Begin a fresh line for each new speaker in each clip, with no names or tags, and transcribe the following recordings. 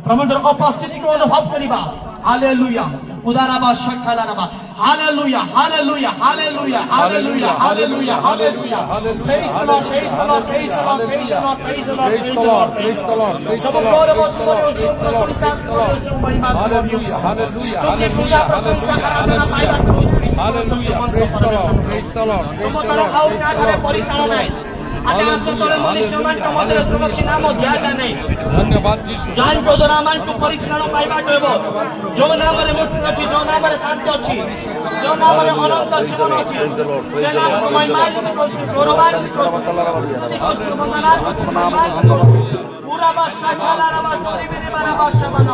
ପ୍ରଭୁଙ୍କର ଉପସ୍ଥିତିକୁ ଅନୁଭବ କରିବା। ହାଲେଲୁୟା ଉଦାରାବା ଶାଖାଲାରାବା hallelujah hallelujah hallelujah hallelujah hallelujah hallelujah praise the Lord praise the Lord praise the Lord praise the Lord praise the Lord praise the Lord praise the Lord praise the Lord hallelujah hallelujah hallelujah hallelujah praise the Lord praise the Lord praise the Lord धन्यवाद जान को नाम परीक्षण पाइबा कहब जो नाम मुक्ति अच्छी जो नाम शांति अच्छी जो नाम अनंत जीवन अच्छी से नाम को महिमा पूरा बादशाह चला रहा पूरी मेरी बारा बादशाह बना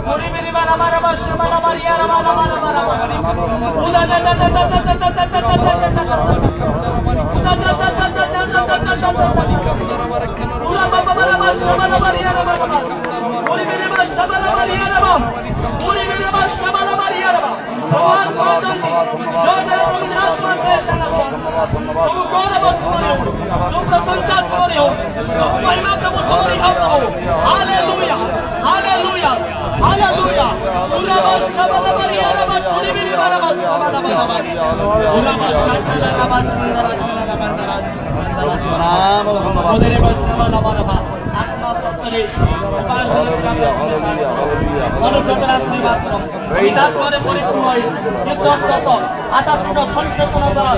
पूरी मेरी बारा बारा बादशाह बना मारिया रहा बना बना बना उदा दा दा दा दा दा दा दा दा पूरा बाबा बारा बादशाह बना मारिया रहा बना पूरी मेरी बादशाह बना मारिया रहा पूरी मेरी बादशाह बना मारिया रहा भगवान जो मेरे आत्मा से तुम कौन तुम प्रशंसा करो हो महिमा प्रभु तुम्हारी हो हालेलुया हालेलुया हालेलुया पूरा बादशाह बना मारिया रहा पूरी मेरी बारा बादशाह बना पूरा बादशाह चला रहा नाम मोदरे बादशाह बना बना आत्मा सत्तरे अनुग्रह आशीर्वाद करो विचार करे परिपूर्ण হয় নিত্যস্ত আধ্যাত্মিক সংকল্পনা দ্বারা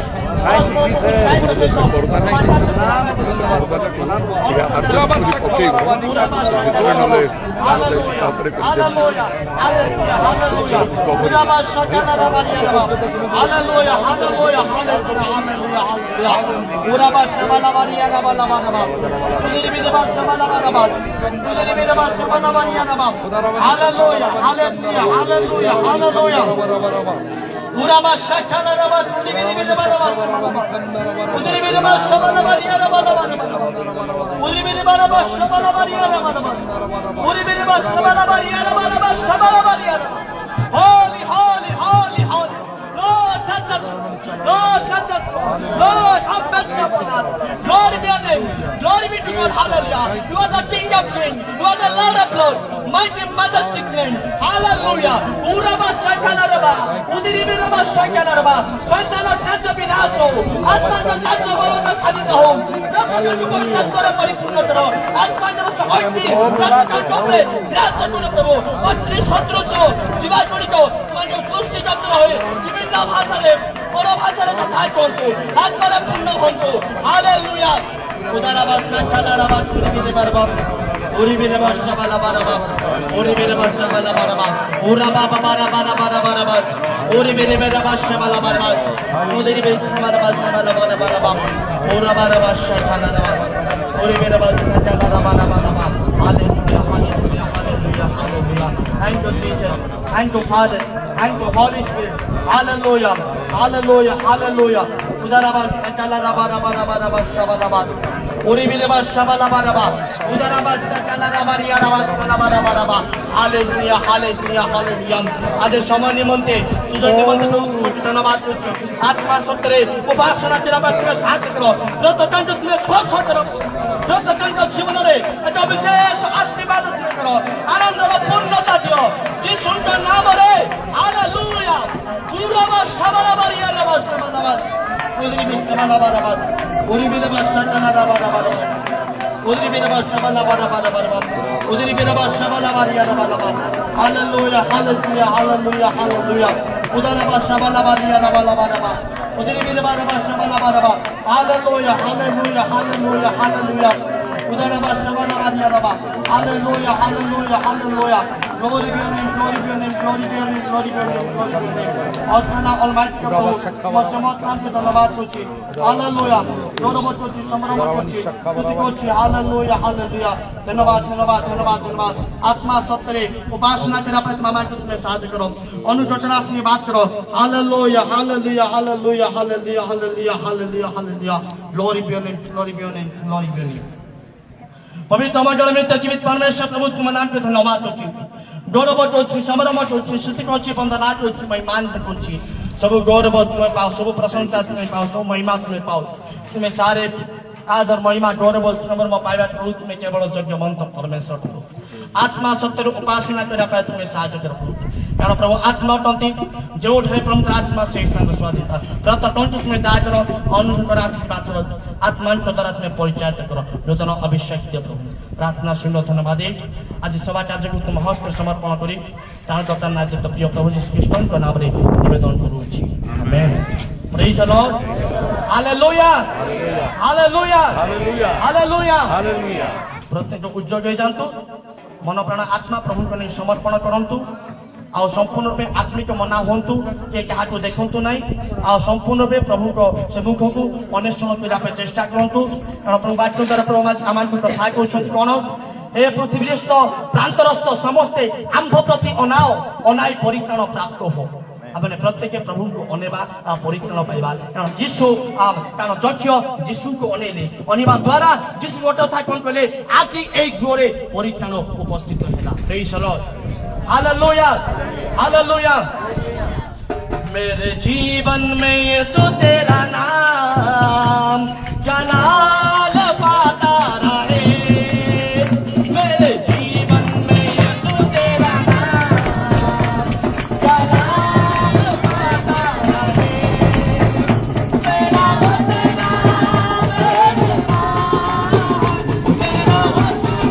पूरा बादशाह चला रहा पूरी मेरी मेरे बारा पूरी मेरे बादशाह बना मारिया रहा पूरी मेरे बारा बादशाह बना मारिया रहा पूरी मेरे बादशाह बना मारिया रहा बादशाह बना मारिया रहा holy holy holy holy Lord touch us Lord touch us Lord have mercy upon us glory be your name glory be to God hallelujah you are the king of kings you are the lord of lords mighty majestic name hallelujah पूरा बादशाह चला रहा उधरी मेरा बादशाह चला रहा शैतान राज्य विनाश हो आत्मा का राज्य भवन साधित हो प्रभु को तत्पर परिपूर्ण करो आत्मा का शक्ति प्रभु चोपे ग्रास करो प्रभु अति शत्रु जो जीवन को माने पुष्टि जत्र होए विभिन्न भाषा रे और भाषा रे कथा करतो आत्मा रे पूर्ण होतो हालेलुया उदारा बादशाह चला रहा पूरी मेरे बादशाह वाला बारबा पूरी मेरे बादशाह वाला बारबा पूरा बाबा बारा बारा बारा बारा पूरी मेरे बादशाह वाला बारबा पूरी मेरे बादशाह वाला बारा बारा पूरा बारा बादशाह वाला पूरी मेरे बादशाह चला रहा बारा बारा hallelujah hallelujah hallelujah hallelujah thank you Jesus thank you father thank you holy spirit hallelujah hallelujah hallelujah उदारा बादशाह चला रहा बारा बारा बारा बादशाह वाला बारबा पूरी मेरे बादशाह वाला बारबा उदारा बादशाह चला रहा बारिया रहा बारा बारा बारा हालेलुया हालेलुया हालेलुया आज समय निमंते सुजन निमंते धन्यवाद करছি आत्मा सत्रे उपासना के बाद तुम्हें साथ करो रतकांड तुम्हें स्पर्श करो रतकांड जीवन रे এটা বিশেষ আশীর্বাদ करो आनंद व पूर्णता दियो যিশুর নাম রে हालेलुया पूरा बादशाह वाला बारिया रहा बारा पूरी मेरे वाला बारा पूरी मेरे बादशाह चला रहा बारा पूरी मेरे बादशाह वाला बारा बारा पूरी मेरे बादशाह वाला बारिया रहा हालेलुया हालेलुया हालेलुया हालेलुया उदारा बादशाह वाला बारिया रहा बारा पूरी मेरे बारा बादशाह वाला बारा हालेलुया हालेलुया हालेलुया हालेलुया उदारा बादशाह वाला बारिया रहा hallelujah hallelujah hallelujah glory be your name glory be your name glory be your name glory be your name glory be your name और खाना almighty का प्रभु समस्त नाम के धन्यवाद করছি हालेलुया গৌরবত করছি সম্মাননা করছি स्तुति করছি हालेलुया हालेलुया धन्यवाद धन्यवाद धन्यवाद धन्यवाद आत्मा सत्रे उपासना के अपने मामा के तुम्हें साथ करो अनुचोचना से बात करो hallelujah hallelujah hallelujah hallelujah hallelujah hallelujah hallelujah glory be your name glory be your name glory be your name पवित्र मंडल में जीवित परमेश्वर प्रभु तुम्हारे नाम के धन्यवाद করছি गौरव করছি সম্মাননা করছি स्तुति করছি বন্দনা করছি महिमान করছি सब गौरव तुम्हें पाओ सब प्रशंसा तुम्हें पाओ सब महिमा तुम्हें पाओ तुम्हें सारे आदर महिमा गौरव समर्म पाइबा प्रभु तुम्हें केवल योग्य मंत्र परमेश्वर प्रभु आत्मा सत्यर उपासना करने पर तुम्हें साहाय्य कर कारण प्रभु आत्मा अटंती जो प्रभु आत्मा से स्थान स्वाधीन रत टंटू तुम्हें दाय कर अनुसर आत्मा द्वारा तुम्हें परिचालित कर नूतन अभिषेक दियो प्रभु प्रार्थना सुन धन्यवाद आज सभा कार्य को तुम हस्त समर्पण कर तार नायक प्रिय प्रभु जीशु ख्रीष्ट नाम निवेदन करुच्छी amen praise the Lord hallelujah hallelujah hallelujah hallelujah प्रत्येक उज्जवल हो जातु मन प्राण आत्मा प्रभु को नहीं समर्पण करंतु आ संपूर्ण रूपे आत्मिक मना हूँ किए क्या देखु ना आ संपूर्ण रूपे प्रभु को सेवक को अन्वेषण करने चेष्टा करूँ कारण प्रभु वाक्य द्वारा प्रभु आम कथा कहते कौन हे पृथ्वीस्थ प्रांतरस्थ समस्ते आंभ प्रति अनाओ अनाई परित्राण प्राप्त हो आमने प्रत्येक प्रभु को अनेवा परित्राण पाइबा कारण जीशु कारण यक्ष जीशु को अनेले अनिवा द्वारा जीशु गोटे कथा कौन कहले आज ए गृह परित्राण उपस्थित है praise the Lord hallelujah hallelujah मेरे जीवन में यीशु तेरा नाम जलाल पाता रहे मेरे जीवन में यीशु तेरा नाम जलाल पाता रहे मेरा वचन मेरा वचन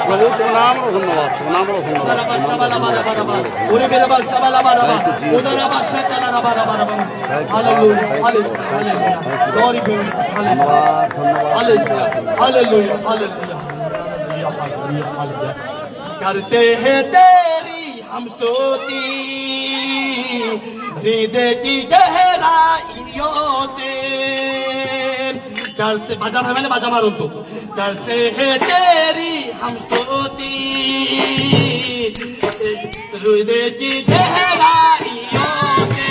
প্রভু প্রণাম ও ধন্যবাদ, প্রণাম ও ধন্যবাদ।
करते हैं तेरी हम स्तुति हृदय की गहराइयों से करते बाजा भाई मैंने बाजा मारो तो करते हैं तेरी हम स्तुति हृदय की गहराइयों से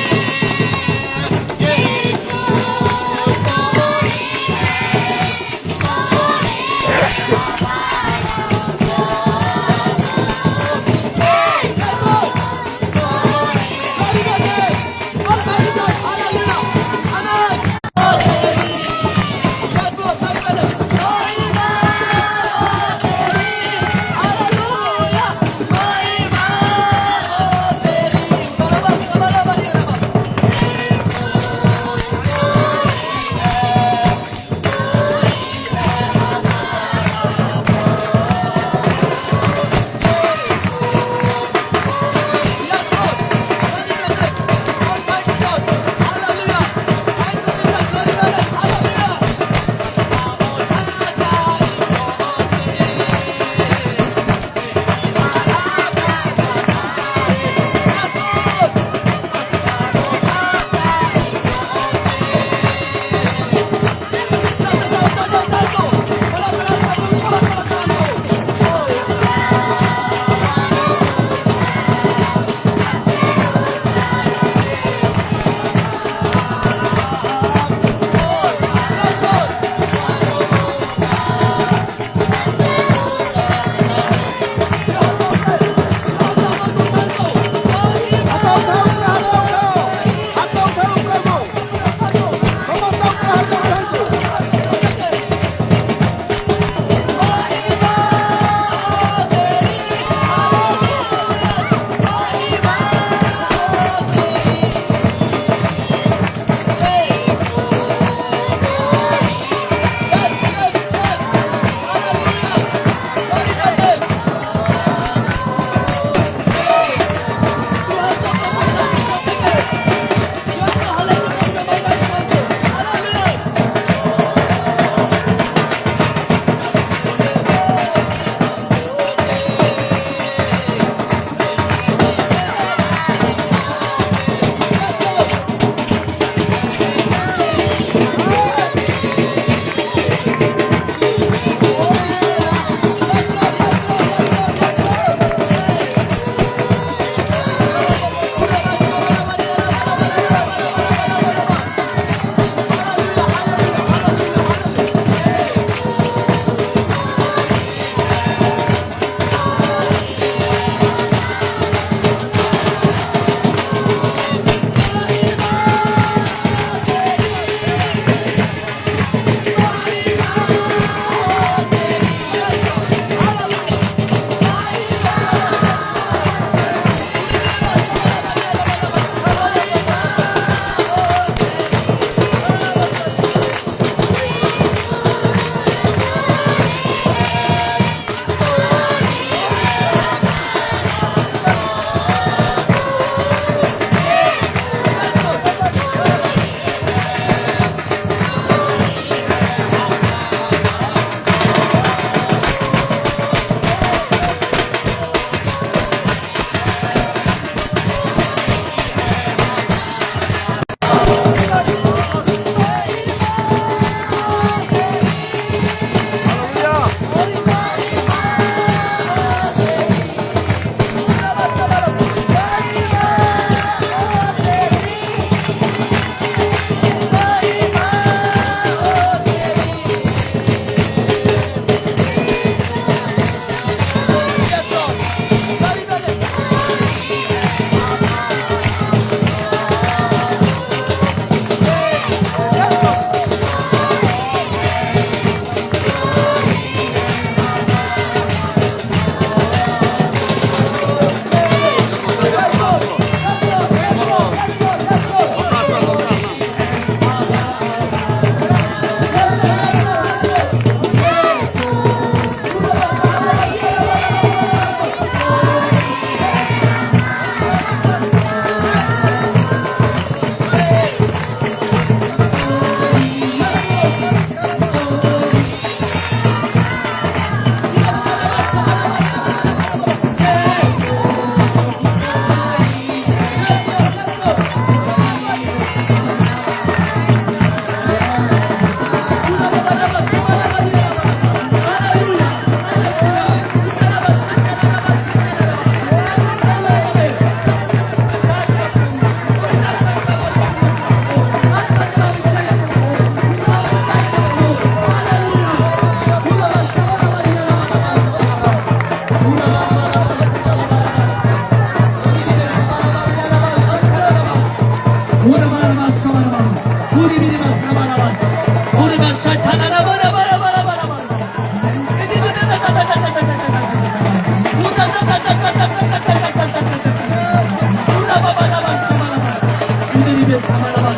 Uribibe Samalaba,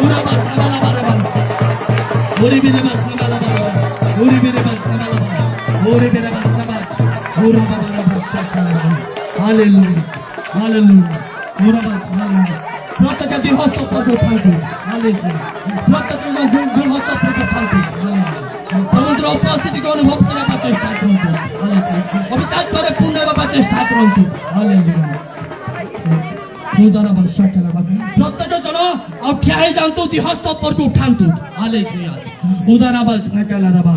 Uraba Samalaba, Uribibe Samalaba, Uribibe Samalaba, Uribibe Samalaba, Uraba Samalaba. Hallelujah, Hallelujah, Uraba Hallelujah. প্রত্যেকটা দিবস প্রভু থাকবে, হালেলুয়া। প্রত্যেকটা দিবস প্রভু থাকবে, হালেলুয়া। পবিত্র উপস্থিতিকে অনুভব করার চেষ্টা করুন, হালেলুয়া। অভিষেক করে পূর্ণ হবার চেষ্টা করুন, হালেলুয়া। खुदारा वर्षा चला बाबा प्रत्येक जन अब क्या है जानतो ती हस्त पर को उठांतो हालेलुया उदारा बस न चला रबा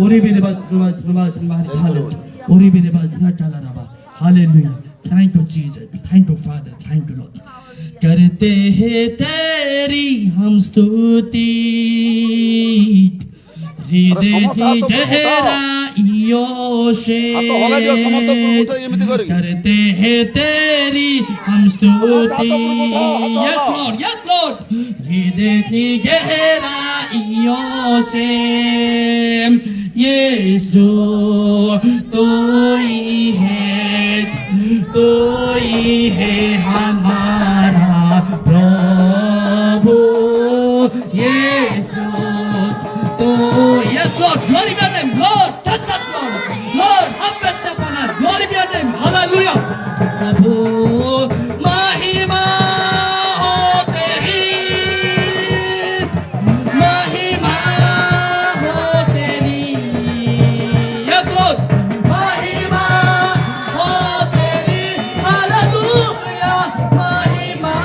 ओरी भी बस तुम्हारी हालेलुया ओरी भी बस न चला रबा hallelujah thank you Jesus thank you father thank you Lord करते हैं तेरी हम स्तुति हृदय तेरा योशे करते हैं तेरी हम स्तुति यस लॉर्ड हृदय की गहराइयों से यीशु तू ही है हमारा प्रभु यीशु तो yes Lord glory be your name Lord touch us Lord have mercy upon us glory be your name hallelujah प्रभु महिमा हो तेरी yes Lord महिमा हो तेरी hallelujah महिमा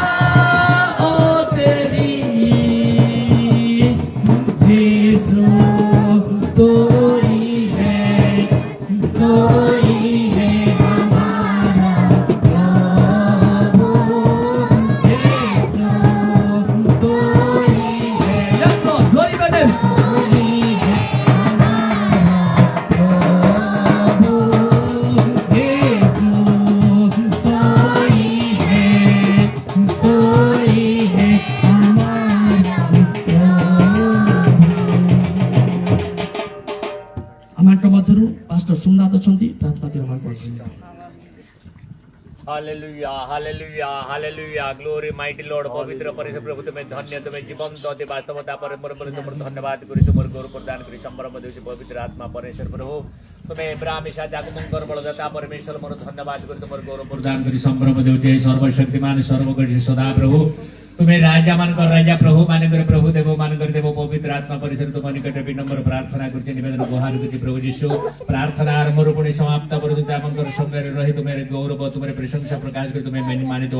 हो तेरी यीशु तो ही है हमारा प्रभु यीशु तो ही है yes Lord glory be to
Hallelujah, hallelujah, hallelujah. Glory, mighty Lord. पवित्र परिशुद्ध प्रभु तुम्हें धन्य तुम्हें जीवंत अति वास्तवता पर तुम धन्यवाद करी तुम गौरव प्रदान करी संभ्रम देउछि पवित्र आत्मा परमेश्वर प्रभु तुम्हें इब्राहिम इसाक याकूब कर बलदाता परमेश्वर मोर धन्यवाद करी तुम गौरव प्रदान करी संभ्रम देउछि सर्वशक्तिमान सर्वगुणी सदा प्रभु तुम्हें राजा मान राजा प्रभु मान कर देव पवित्र आत्मा परिसर तुम निकट विनम्र प्रार्थना कर निवेदन गुहार कर प्रभु यीशु प्रार्थना आरंभ पुणी समाप्त पर्यंत आमंकर संगे रही तुम्हें गौरव तुम्हें प्रशंसा प्रकाश कर तुम्हें मानित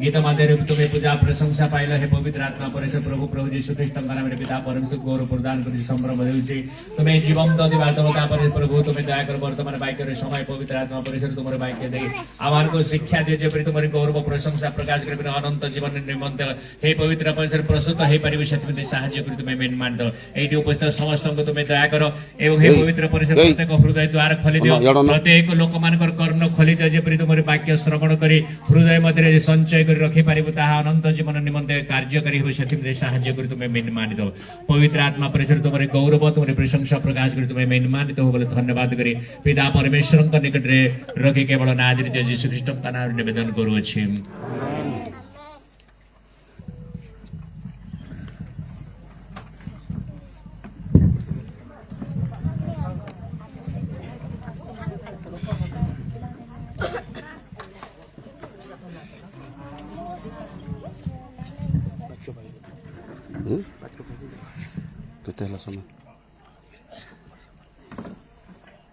गीत माध्यम तुम्हें पूजा प्रशंसा पाइल हे पवित्र आत्मा परिसर प्रभु यीशु ख्रीष्ट नाम पिता परमेश्वर गौरव प्रदान कर संभ्रम देउछि तुम्हें जीवंत दिवासवता परमेश्वर तुम्हें दया कर वर्तमान वाक्य समय पवित्र आत्मा परिसर तुम वाक्य दे आमान को शिक्षा दे जेपरि तुम गौरव प्रशंसा प्रकाश कर अनंत जीवन निमंत हे पवित्र परिसर प्रस्तुत हे परिवेश से साहाय्य कर तुम्हें मेन मान दो एटी उपस्थित समस्त को तुम्हें दया करो एवं हे पवित्र परिसर प्रत्येक हृदय द्वार खोली दियो प्रत्येक लोक मानकर कर्ण खोली दियो जेपरि तुम वाक्य श्रवण करी हृदय मध्य संचय कर रखि पारिबो ताहा अनंत जीवन निमंते कार्यकारी हो सेति साहाय्य कर तुम्हें मेन मान दो पवित्र आत्मा परिसर तुम गौरव तुम प्रशंसा प्रकाश कर तुम्हें मेन मानित हो बोले धन्यवाद करी पिता परमेश्वर निकट रे रखि केवल नाजरीत यीशु ख्रीष्ट का नाम निवेदन करूछि
Kita lah sama.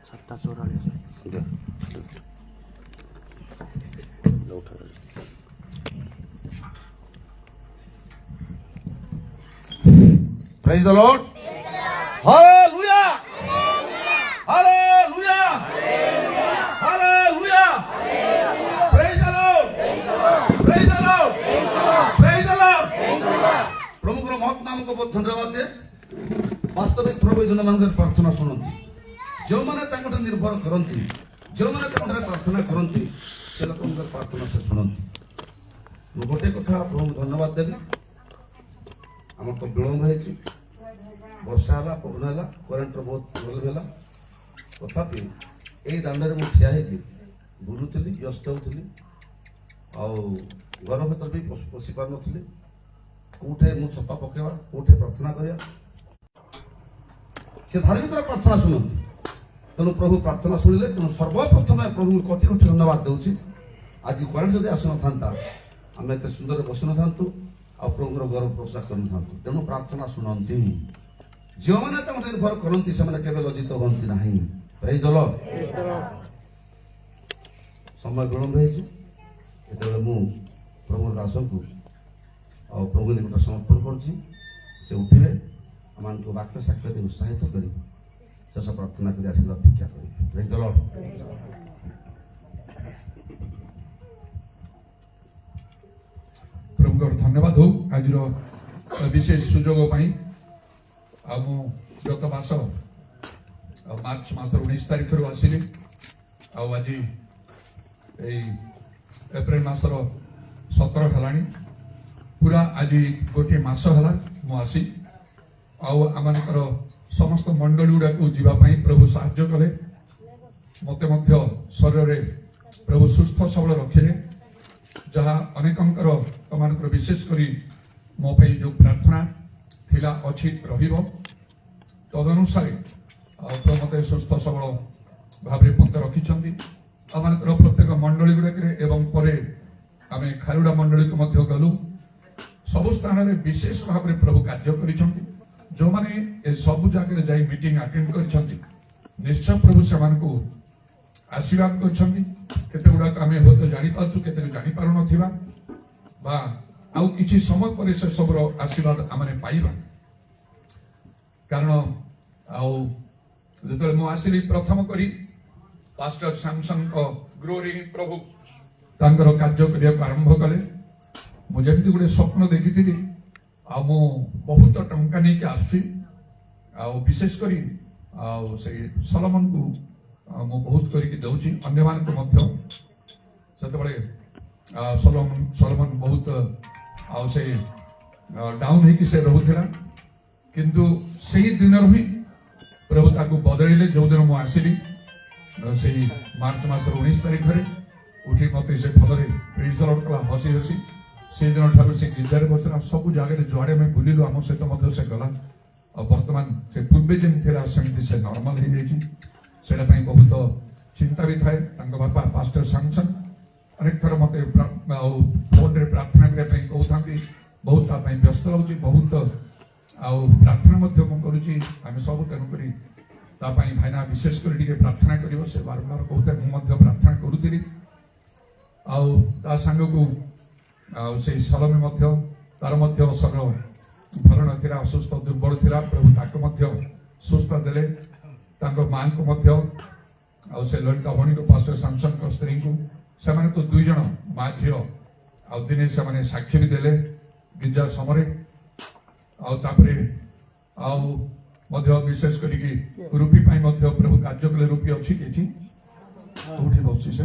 7:44
Udah.
Praise the Lord. Hallelujah. Hallelujah. Hallelujah. Praise the Lord. Praise the Lord. Praise the Lord. प्रभु को महत् नाम को बहुत धन्यवाद दे वास्तविक प्रभु जन मानकर प्रार्थना सुनती जो माने ताकटे निर्भर करती जो माने ताकटे प्रार्थना करती से लोकंकर प्रार्थना से सुनती मु गोटे कथा प्रभु धन्यवाद देली आम तो विलम्ब है वर्षा है पवन है करेन्ट बहुत प्रोब्लेम है तथापि यही दांडे मुझे ठिया बुलूली व्यस्त होती घर भर भी पशि पार नी କୋଉଠି ମୁଁ ଛପା ପକେଇବା କୋଉଠି ପ୍ରାର୍ଥନା କରିବା ସେ ଧାର୍ମିକର ପ୍ରାର୍ଥନା ଶୁଣନ୍ତି ତେଣୁ ପ୍ରଭୁ ପ୍ରାର୍ଥନା ଶୁଣିଲେ ତେଣୁ ସର୍ବପ୍ରଥମେ ପ୍ରଭୁଙ୍କୁ କୋଟି କୋଟି ଧନ୍ୟବାଦ ଦେଉଛି ଆଜି କରେଣ୍ଟ ଯଦି ଆସିନଥାନ୍ତା ଆମେ ଏତେ ସୁନ୍ଦର ବସିନଥାନ୍ତୁ ଆଉ ପ୍ରଭୁଙ୍କର ଗୌରବ ପ୍ରଶଂସା କରିନଥାନ୍ତୁ ତେଣୁ ପ୍ରାର୍ଥନା ଶୁଣନ୍ତି ଯେଉଁମାନେ ତାଙ୍କୁ ନିର୍ଭର କରନ୍ତି ସେମାନେ କେବେ ଲଜ୍ଜିତ ହୁଅନ୍ତି ନାହିଁ ପ୍ରେଜ୍ ଦ ଲର୍ଡ ସମୟ ବିଳମ୍ବ ହେଇଛି ଯେତେବେଳେ ମୁଁ ପ୍ରଭୁ ଦାସଙ୍କୁ ଆଉ ପ୍ରଭୁ ନିକଟ ସମର୍ପଣ କରୁଛି ସେ ଉଠିବେ ଆମମାନଙ୍କୁ ବାକ୍ୟ ସାକ୍ଷ୍ୟ ଦେଇ ଉତ୍ସାହିତ କରି ଶେଷ ପ୍ରାର୍ଥନା କରି ଆସିବା ଅପେକ୍ଷା କରିବେ ପ୍ରେଜ୍ ଦ ଲର୍ଡ
ପ୍ରଭୁଙ୍କର ଧନ୍ୟବାଦ ହଉ ଆଜିର ବିଶେଷ ସୁଯୋଗ ପାଇଁ ଆଉ ମୁଁ ଗତ ମାସ ମାର୍ଚ୍ଚ ମାସର 19 ତାରିଖରୁ ଆସିଲି ଆଉ ଆଜି ଏଇ ଏପ୍ରିଲ ମାସର 17 ହେଲାଣି ପୁରା ଆଜି ଗୋଟିଏ ମାସ ହେଲା ମୁଁ ଆସି ଆଉ ଆମମାନଙ୍କର ସମସ୍ତ ମଣ୍ଡଳୀ ଗୁଡ଼ାକୁ ଯିବା ପାଇଁ ପ୍ରଭୁ ସାହାଯ୍ୟ କଲେ ମୋତେ ମଧ୍ୟ ଶରୀରରେ ପ୍ରଭୁ ସୁସ୍ଥ ସବଳ ରଖିଲେ ଯାହା ଅନେକଙ୍କର ତମାନଙ୍କର ବିଶେଷ କରି ମୋ ପାଇଁ ଯେଉଁ ପ୍ରାର୍ଥନା ଥିଲା ଅଛି ରହିବ ତଦନୁସାରେ ପ୍ରଭୁ ମୋତେ ସୁସ୍ଥ ସବଳ ଭାବରେ ମୋତେ ରଖିଛନ୍ତି ଆମମାନଙ୍କର ପ୍ରତ୍ୟେକ ମଣ୍ଡଳୀ ଗୁଡ଼ାକରେ ଏବଂ ପରେ ଆମେ ଖାରୁଡ଼ା ମଣ୍ଡଳୀକୁ ମଧ୍ୟ ଗଲୁ ସବୁ ସ୍ଥାନରେ ବିଶେଷ ଭାବରେ ପ୍ରଭୁ କାର୍ଯ୍ୟ କରିଛନ୍ତି ଯେଉଁମାନେ ଏ ସବୁ ଜାଗାରେ ଯାଇ ମିଟିଂ ଆଟେଣ୍ଡ କରିଛନ୍ତି ନିଶ୍ଚୟ ପ୍ରଭୁ ସେମାନଙ୍କୁ ଆଶୀର୍ବାଦ କରିଛନ୍ତି କେତେ ଗୁଡ଼ାକ ଆମେ ହୁଏତ ଜାଣିପାରୁଛୁ କେତେ ଜାଣିପାରୁନଥିବା ବା ଆଉ କିଛି ସମୟ ପରେ ସେ ସବୁର ଆଶୀର୍ବାଦ ଆମେ ପାଇବା କାରଣ ଆଉ ଯେତେବେଳେ ମୁଁ ଆସିଲି ପ୍ରଥମ କରି ପାଷ୍ଟର ସାମସନଙ୍କ ଗୃହରେ ପ୍ରଭୁ ତାଙ୍କର କାର୍ଯ୍ୟ କରିବାକୁ ଆରମ୍ଭ କଲେ ମୁଁ ଯେମିତି ଗୋଟେ ସ୍ୱପ୍ନ ଦେଖିଥିଲି ଆଉ ମୁଁ ବହୁତ ଟଙ୍କା ନେଇକି ଆସୁଛି ଆଉ ବିଶେଷ କରି ଆଉ ସେଇ ସଲୋମନକୁ ମୁଁ ବହୁତ କରିକି ଦେଉଛି ଅନ୍ୟମାନଙ୍କୁ ମଧ୍ୟ ସେତେବେଳେ ସଲୋମନ ବହୁତ ଆଉ ସେ ଡାଉନ୍ ହେଇକି ସେ ରହୁଥିଲା କିନ୍ତୁ ସେହି ଦିନରୁ ହିଁ ପ୍ରଭୁ ତାକୁ ବଦଳିଲେ ଯେଉଁଦିନ ମୁଁ ଆସିଲି ସେଇ ମାର୍ଚ୍ଚ ମାସର 19 ତାରିଖରେ ଉଠି ମୋତେ ସେ ଫଳରେ ପ୍ରେଜ୍ କଲା ହସି ହସି ସେଇଦିନ ଠାରୁ ସେ ଗିର୍ଜାରେ ବସିଲା ସବୁ ଜାଗାରେ ଯୁଆଡ଼େ ଆମେ ବୁଲିଲୁ ଆମ ସହିତ ମଧ୍ୟ ସେ ଗଲା ଆଉ ବର୍ତ୍ତମାନ ସେ ପୂର୍ବେ ଯେମିତି ଥିଲା ସେମିତି ସେ ନର୍ମାଲ ହେଇଯାଇଛି ସେଇଟା ପାଇଁ ବହୁତ ଚିନ୍ତା ବି ଥାଏ ତାଙ୍କ ବାପା ପାଷ୍ଟର ସାମସନ ଅନେକ ଥର ମୋତେ ଆଉ ଫୋନରେ ପ୍ରାର୍ଥନା କରିବା ପାଇଁ କହୁଥାନ୍ତି ବହୁତ ତା ପାଇଁ ବ୍ୟସ୍ତ ରହୁଛି ବହୁତ ଆଉ ପ୍ରାର୍ଥନା ମଧ୍ୟ ମୁଁ କରୁଛି ଆମେ ସବୁ ତେଣୁକରି ତା ପାଇଁ ଭାଇନା ବିଶେଷ କରି ଟିକେ ପ୍ରାର୍ଥନା କରିବ ସେ ବାରମ୍ବାର କହୁଥାଏ ମୁଁ ମଧ୍ୟ ପ୍ରାର୍ଥନା କରୁଥିଲି ଆଉ ତା ସାଙ୍ଗକୁ ଆଉ ସେଇ ସଲୋମୀ ମଧ୍ୟ ତାର ମଧ୍ୟ ଶରୀର ଭଲ ନଥିଲା ଅସୁସ୍ଥ ଦୁର୍ବଳ ଥିଲା ପ୍ରଭୁ ତାକୁ ମଧ୍ୟ ସୁସ୍ଥ ଦେଲେ ତାଙ୍କ ମାଙ୍କୁ ମଧ୍ୟ ଆଉ ସେ ଲଳିତା ଭଣୀକୁ ପାଷ୍ଟର ସାମସନଙ୍କ ସ୍ତ୍ରୀଙ୍କୁ ସେମାନଙ୍କୁ 2 ଜଣ ମା ଝିଅ ଆଉ ଦିନେ ସେମାନେ ସାକ୍ଷୀ ବି ଦେଲେ ଗିର୍ଜା ସମୟରେ ଆଉ ତାପରେ ଆଉ ମଧ୍ୟ ବିଶେଷ କରିକି ରୁପି ପାଇଁ ମଧ୍ୟ ପ୍ରଭୁ କାର୍ଯ୍ୟ କଲେ ରୁପି ଅଛି ଏଠି କୋଉଠି ବସିଛି ସେ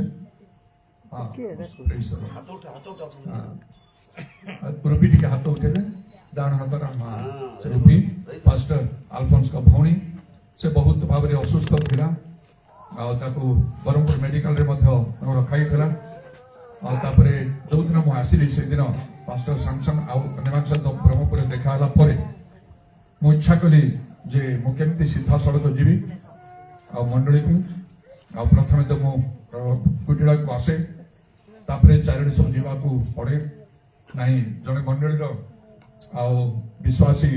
ରୁପି ଟିକେ ହାତ ଉଠେଇଲେ ଡାହାଣ ହାତର ମା ରୁପି ପାଷ୍ଟର ଆଲଫନ୍ସଙ୍କ ଭଉଣୀ ସେ ବହୁତ ଭାବରେ ଅସୁସ୍ଥ ଥିଲା ଆଉ ତାକୁ ବ୍ରହ୍ମପୁର ମେଡିକାଲରେ ମଧ୍ୟ ରଖାଯାଇଥିଲା ଆଉ ତାପରେ ଯୋଉଦିନ ମୁଁ ଆସିଲି ସେଦିନ ପାଷ୍ଟର ସାମସନ ଆଉ ଅନ୍ୟମାନଙ୍କ ସହିତ ବ୍ରହ୍ମପୁରରେ ଦେଖା ହେଲା ପରେ ମୁଁ ଇଚ୍ଛା କଲି ଯେ ମୁଁ କେମିତି ସିଧାସଳଖ ଯିବି ଆଉ ମଣ୍ଡଳୀକୁ ଆଉ ପ୍ରଥମେ ତ ମୁଁ କୁଟିଳାକୁ ଆସେ ତାପରେ ଚାରିଆଡ଼େ ସବୁ ଯିବାକୁ ପଡ଼େ ନାହିଁ ଜଣେ ମଣ୍ଡଳୀର ଆଉ ବିଶ୍ୱାସୀ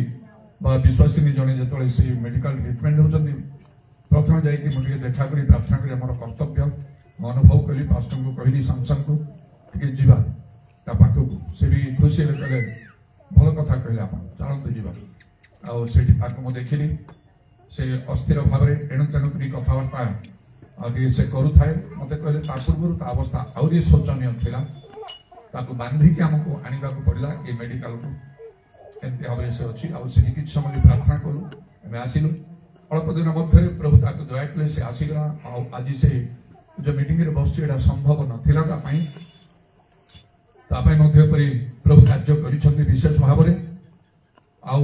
ବା ବିଶ୍ୱାସିନୀ ଜଣେ ଯେତେବେଳେ ସେ ମେଡିକାଲ ଟ୍ରିଟମେଣ୍ଟ ହେଉଛନ୍ତି ପ୍ରଥମେ ଯାଇକି ମୁଁ ଟିକେ ଦେଖା କରି ପ୍ରାର୍ଥନା କରି ଆମର କର୍ତ୍ତବ୍ୟ ମୁଁ ଅନୁଭବ କଲି ପାଷ୍ଟରଙ୍କୁ କହିଲି ସାମସନଙ୍କୁ ଟିକେ ଯିବା ତା ପାଖକୁ ସେ ବି ଖୁସି ହେଲେ କହିଲେ ଭଲ କଥା କହିଲେ ଆପଣ ଚାଲନ୍ତୁ ଯିବା ଆଉ ସେଇଠି ତାକୁ ମୁଁ ଦେଖିଲି ସେ ଅସ୍ଥିର ଭାବରେ ଏଣୁ ତେଣୁ କରି କଥାବାର୍ତ୍ତା ଆଉ ଟିକେ ସେ କରୁଥାଏ ମୋତେ କହିଲେ ତା ପୂର୍ବରୁ ତା ଅବସ୍ଥା ଆହୁରି ଶୋଚନୀୟ ଥିଲା ତାକୁ ବାନ୍ଧିକି ଆମକୁ ଆଣିବାକୁ ପଡ଼ିଲା ଏ ମେଡିକାଲକୁ ଏମିତି ଭାବରେ ସେ ଅଛି ଆଉ ସେଠି କିଛି ସମୟ ପ୍ରାର୍ଥନା କଲୁ ଆମେ ଆସିଲୁ ଅଳ୍ପ ଦିନ ମଧ୍ୟରେ ପ୍ରଭୁ ତାକୁ ଦୟା କଲେ ସେ ଆସିଗଲା ଆଉ ଆଜି ସେ ଯୋଉ ମିଟିଂରେ ବସିଛି ଏଇଟା ସମ୍ଭବ ନଥିଲା ତା ପାଇଁ ମଧ୍ୟ ପରି ପ୍ରଭୁ କାର୍ଯ୍ୟ କରିଛନ୍ତି ବିଶେଷ ଭାବରେ ଆଉ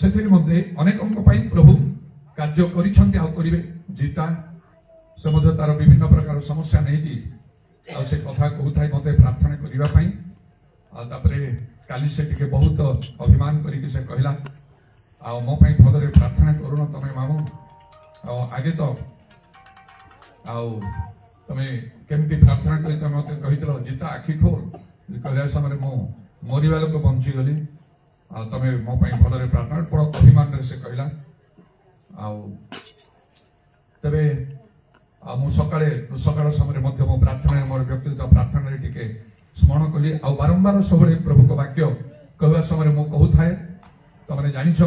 ସେଥିରେ ମଧ୍ୟ ଅନେକଙ୍କ ପାଇଁ ପ୍ରଭୁ କାର୍ଯ୍ୟ କରିଛନ୍ତି ଆଉ କରିବେ ଜିତା ସେ ମଧ୍ୟ ତାର ବିଭିନ୍ନ ପ୍ରକାର ସମସ୍ୟା ନେଇକି ଆଉ ସେ କଥା କହୁଥାଏ ମୋତେ ପ୍ରାର୍ଥନା କରିବା ପାଇଁ ଆଉ ତାପରେ काली से टिके बहुत अभिमान करिके से कहला आ मो पई भलरे प्रार्थना करूनो तमे मामू आ आगे तो आ तमे केमती प्रार्थना करी तमे मते कहितलो जिता आखि खोल कहले समय मो मरिबा लोक बंची गली आ तमे मो पई भलरे प्रार्थना बड़ अभिमान रे से कहला आ तबे आ मु सकाळ समय मध्य मो प्रार्थना मोर व्यक्तिगत प्रार्थना रे टिके स्मरण कली आ बारंबार सबले प्रभु को वाक्य कहवा समय मु कहू थाए तमने जानिछ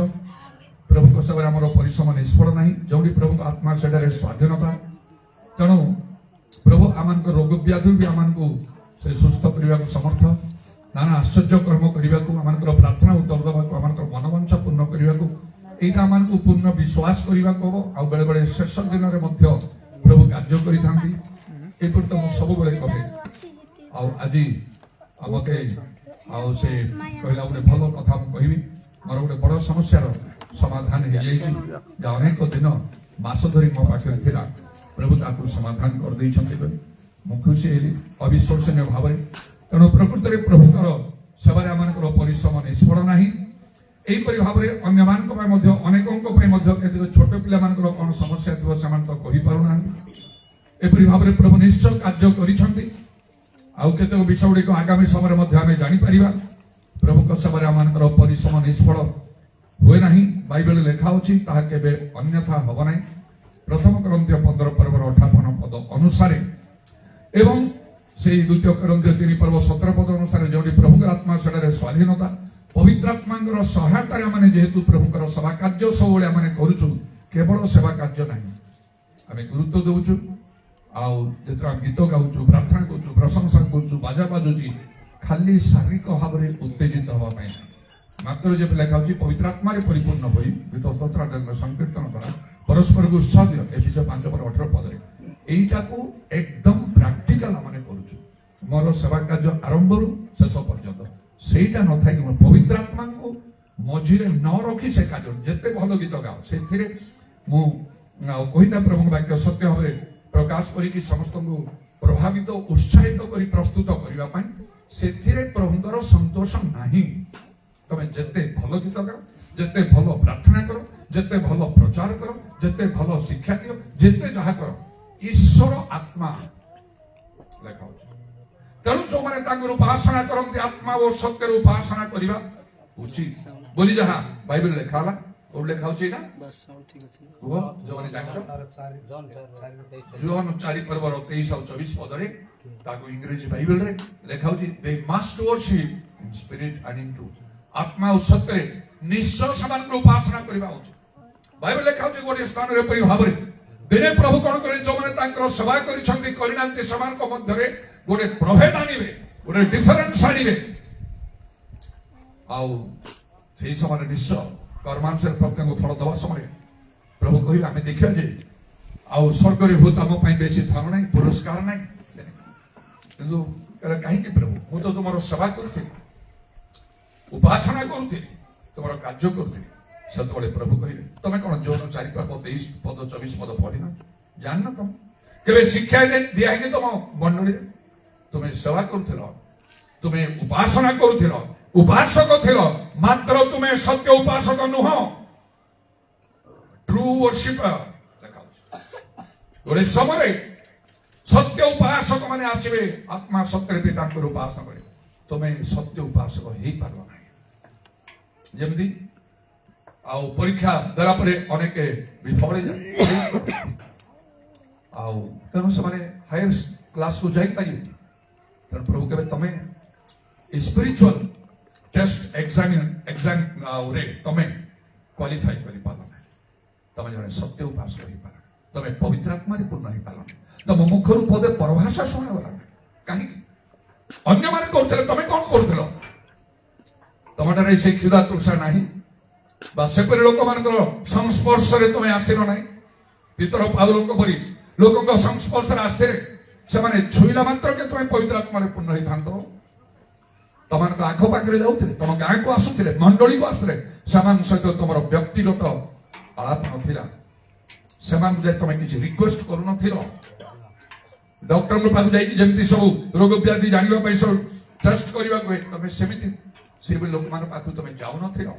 प्रभु को समय हमर परिश्रम निष्फल नाही जोडी प्रभु को आत्मा सेडारे स्वाधीनता तेणु प्रभु आमान को रोग व्याधि भी आमान को से सुस्थ करबा को समर्थ नाना आश्चर्य कर्म करबा को आमान को प्रार्थना उत्तर दबा को आमान को मनोवांछा पूर्ण करबा को एटा आमान को पूर्ण विश्वास करबा को आ बेले बेले शेष दिन रे मध्य प्रभु कार्य करि थांती ए पर तो सब बेले कहे आ आज मते आ से कहला गोटे भल कथा मु कहबी मोर गोटे बड़ समस्या समाधान हो जाइए अनेक दिन मास धरी मो पाखे थिला प्रभु ताकू समाधान कर दैछन्ते मु खुशी हेली अविश्वसनीय भाव तेणु प्रकृत में प्रभुकर सेवारे आमर परिश्रम निष्फल नाही एहीपरि भाव में अन्य अनेकों छोट पिला कौन समस्या थी से तो कही पारना एपरी भाव में प्रभु निश्चय कार्य करिसेंती आउ केते विषय गुड़िक आगामी समय आम जापर प्रभु सेवारे आमर परिश्रम निष्फल हुए ना बाइबल लेखा अच्छी केबे अन्यथा हम ना प्रथम करंथिय 15 पर्वर 58 पद अनुसार एवं से द्वितीय करंथिय 3 पर्व 17 पद अनुसार जो प्रभुकर आत्मा सेडारे स्वाधीनता पवित्र आत्मा सहायता माने जेहेतु प्रभुकर सेवा कार्य सब आम करूँ केवल सेवा कार्य ना आम गुरुत्व दौचु आते गीत गाऊँ प्रार्थना करूँ प्रशंसा करूँ बाजा बाजुची खाली शारीरिक भाव में उत्तेजित हाँपाई मात्र जब लिखा पवित्र आत्मा परिपूर्ण हो गीत 17 संकीर्तन द्वारा परस्पर को उत्साह दियो एफिसियंस 5:18 पद एटा को एकदम प्रैक्टिकल माने करूछु मोर सेवा कार्य आरंभ रु शेष पर्यंत सेटा न थाई कि पवित्र आत्मा को मझिरे न रखी से कार्य जेते भलो गीत गाओ सेथिरे मु कहिता प्रभु वाक्य सत्य भाबरे प्रकाश करी कि समस्त को प्रभावित उत्साहित करी प्रस्तुत करबा पई सेथिरे प्रभुଙ୍କର संतोष नाही तमे जेते भलो गीत गाओ जेते भलो प्रार्थना करो जेते भलो प्रचार करो जेते भलो शिक्षा दियो जेते जहा करो ईश्वर आत्मा लेखा तेणु जो मैंने तांकर उपासना करते आत्मा और सत्य उपासना करवा उचित बोली जहा बाइबल लेखा होला और लेखा होची ना वो जो मैंने जानछो जॉन 4 पर्व 23 और 24 पद रे ताको इंग्लिश बाइबल रे लेखा होची they must worship in spirit and in truth आत्मा और सत्य रे निश्चय समान उपासना करवा उचित बाइबल लेखा होची गोटे स्थान रे परि भाबरे दिने प्रभु कोन करे जो माने तांकर सेवा करिसंती करिनांती समान को मध्य रे गोटे प्रभेद आनिबे गोटे डिफरेंस आनिबे आउ से समय निश्चय कर्मांशर प्रत्यंग फल दवा समय प्रभु कहि आमे देखिया जे आउ स्वर्ग रे भूत हम पई बेसी थान नै पुरस्कार नै किंतु करे काहे कि प्रभु मु तो तुमरो सेवा करथि उपासना करथि तुमरो कार्य करथि सतबळे प्रभु कहिबे तमे कोन जोन 4 पर्व 23 पद 24 पद पढिना जानना तुम केबे शिक्षा दे दियाइने तुम मंडली तुम्हें सेवा करुथिलो तुम्हें उपासना करुथिलो उपासक थिलो मात्र तुम्हें सत्य उपासक नुह ट्रू वर्शिपर गोटे समय सत्य उपासक माने आसीबे आत्मा सत्य पिता को उपासना करे तुम्हें सत्य उपासक हेई पारबो नाही जेमदी आउ परीक्षा देला परे अनेक विफल जाय आउ तेणु से हायर क्लास को जाई पारिबे प्रभु के तमें स्पिरिचुअल टेस्ट एग्जाम रे तमें क्वालिफाई करि पाला तमें जने सत्य उपास करि पाला तमें पवित्र आत्मा रे पूर्ण ही पाला तम मुख रु पदे परभाषा सुना वाला काहे अन्य माने करथले तमें कोन करथलो तमटारे से क्षुधा तृषा नाही बा सेपरि लोक मानकर संस्पर्श रे तमें आसिनो नाही पितर पादुलक परि लोकक संस्पर्श रे आस्ते से माने छुईला मात्र के तुम्हें पवित्र आत्मा रे पूर्ण ही थांतो तमन का आखो पाखरे जाउथिले तम गाय को आसुथिले मंडली को आसुथिले समान सहित तुमरो व्यक्तिगत आलाप नथिला समान जे तमे किछि रिक्वेस्ट करू नथिलो डॉक्टर को पास जाई कि जेमति सब रोग व्याधि जानिबा पई सब टेस्ट करिबा को तमे सेमिति ସେଭଳି ଲୋକମାନଙ୍କ ପାଖକୁ ତମେ ଯାଉନଥିଲ,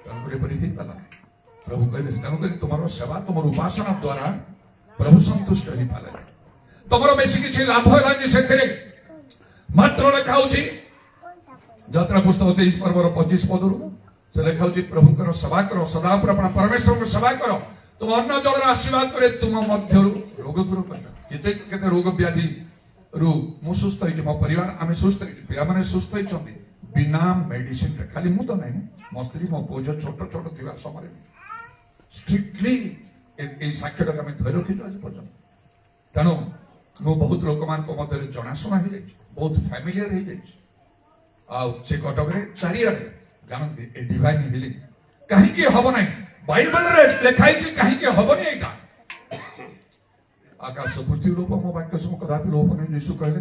ତେଣୁକରି ଏପରି ହେଇପାରିଲା। ପ୍ରଭୁ କହିଲେ ତେଣୁକରି ତୁମର ସେବା ତୁମର ଉପାସନା ଦ୍ୱାରା ପ୍ରଭୁ ସନ୍ତୁଷ୍ଟ ହେଇପାରିଲେ। ତମର ବେଶୀ କିଛି ଲାଭ ହେଲାନି ସେଥିରେ। ମାତ୍ର ଲେଖା ହଉଛି ଯାତ୍ରା ପୁସ୍ତକ 23 ପର୍ବର 25 ପଦରୁ ସେ ଲେଖା ହଉଛି ପ୍ରଭୁଙ୍କର ସେବା କର, ସଦାପ୍ରଭୁ ପରମେଶ୍ୱରଙ୍କ ସେବା କର, ତୁମ ଅନ୍ନ ଜଳର ଆଶୀର୍ବାଦ କରି ତୁମ ମଧ୍ୟରୁ ରୋଗ ଦୂର କରିବା। କେତେ କେତେ ରୋଗ ବ୍ୟାଧି ରୁ ମୁଁ ସୁସ୍ଥ ହେଇଛି, ମୋ ପରିବାର ଆମେ ସୁସ୍ଥ ହେଇଛୁ, ପିଲାମାନେ ସୁସ୍ଥ ହେଇଛନ୍ତି ବିନା ମେଡିସିନରେ। ଖାଲି ମୁଁ ତ ନାହିଁ, ମୋ ସ୍ତ୍ରୀ ମୋ ପୁଅ ଝିଅ ଛୋଟ ଛୋଟ ଥିବା ସମୟରେ ଷ୍ଟ୍ରିକ୍ଟଲି ଏଇ ସାକ୍ଷ୍ୟଟାକୁ ଆମେ ଧରି ରଖିଛୁ ଆଜି ପର୍ଯ୍ୟନ୍ତ। ତେଣୁ ମୁଁ ବହୁତ ଲୋକମାନଙ୍କ ମଧ୍ୟରେ ଜଣାଶୁଣା ହେଇଯାଇଛି, ବହୁତ ଫ୍ୟାମିଲିୟର ହେଇଯାଇଛି। ଆଉ ସେ କଟକରେ ଚାରିଆଡେ ଜାଣନ୍ତି ଏ ଡିଭାଇନ ହିଲିଂ କାହିଁକି ହବ ନାହିଁ, ବାଇବଲରେ ଲେଖା ହେଇଛି କାହିଁକି ହବନି ଏଇଟା। ଆକାଶ ପୃଥିବୀ ଲୋପ ମୋ ବାକ୍ୟ ସବୁ କଦାପି ଲୋପ ନାହିଁ, ଯୀଶୁ କହିଲେ।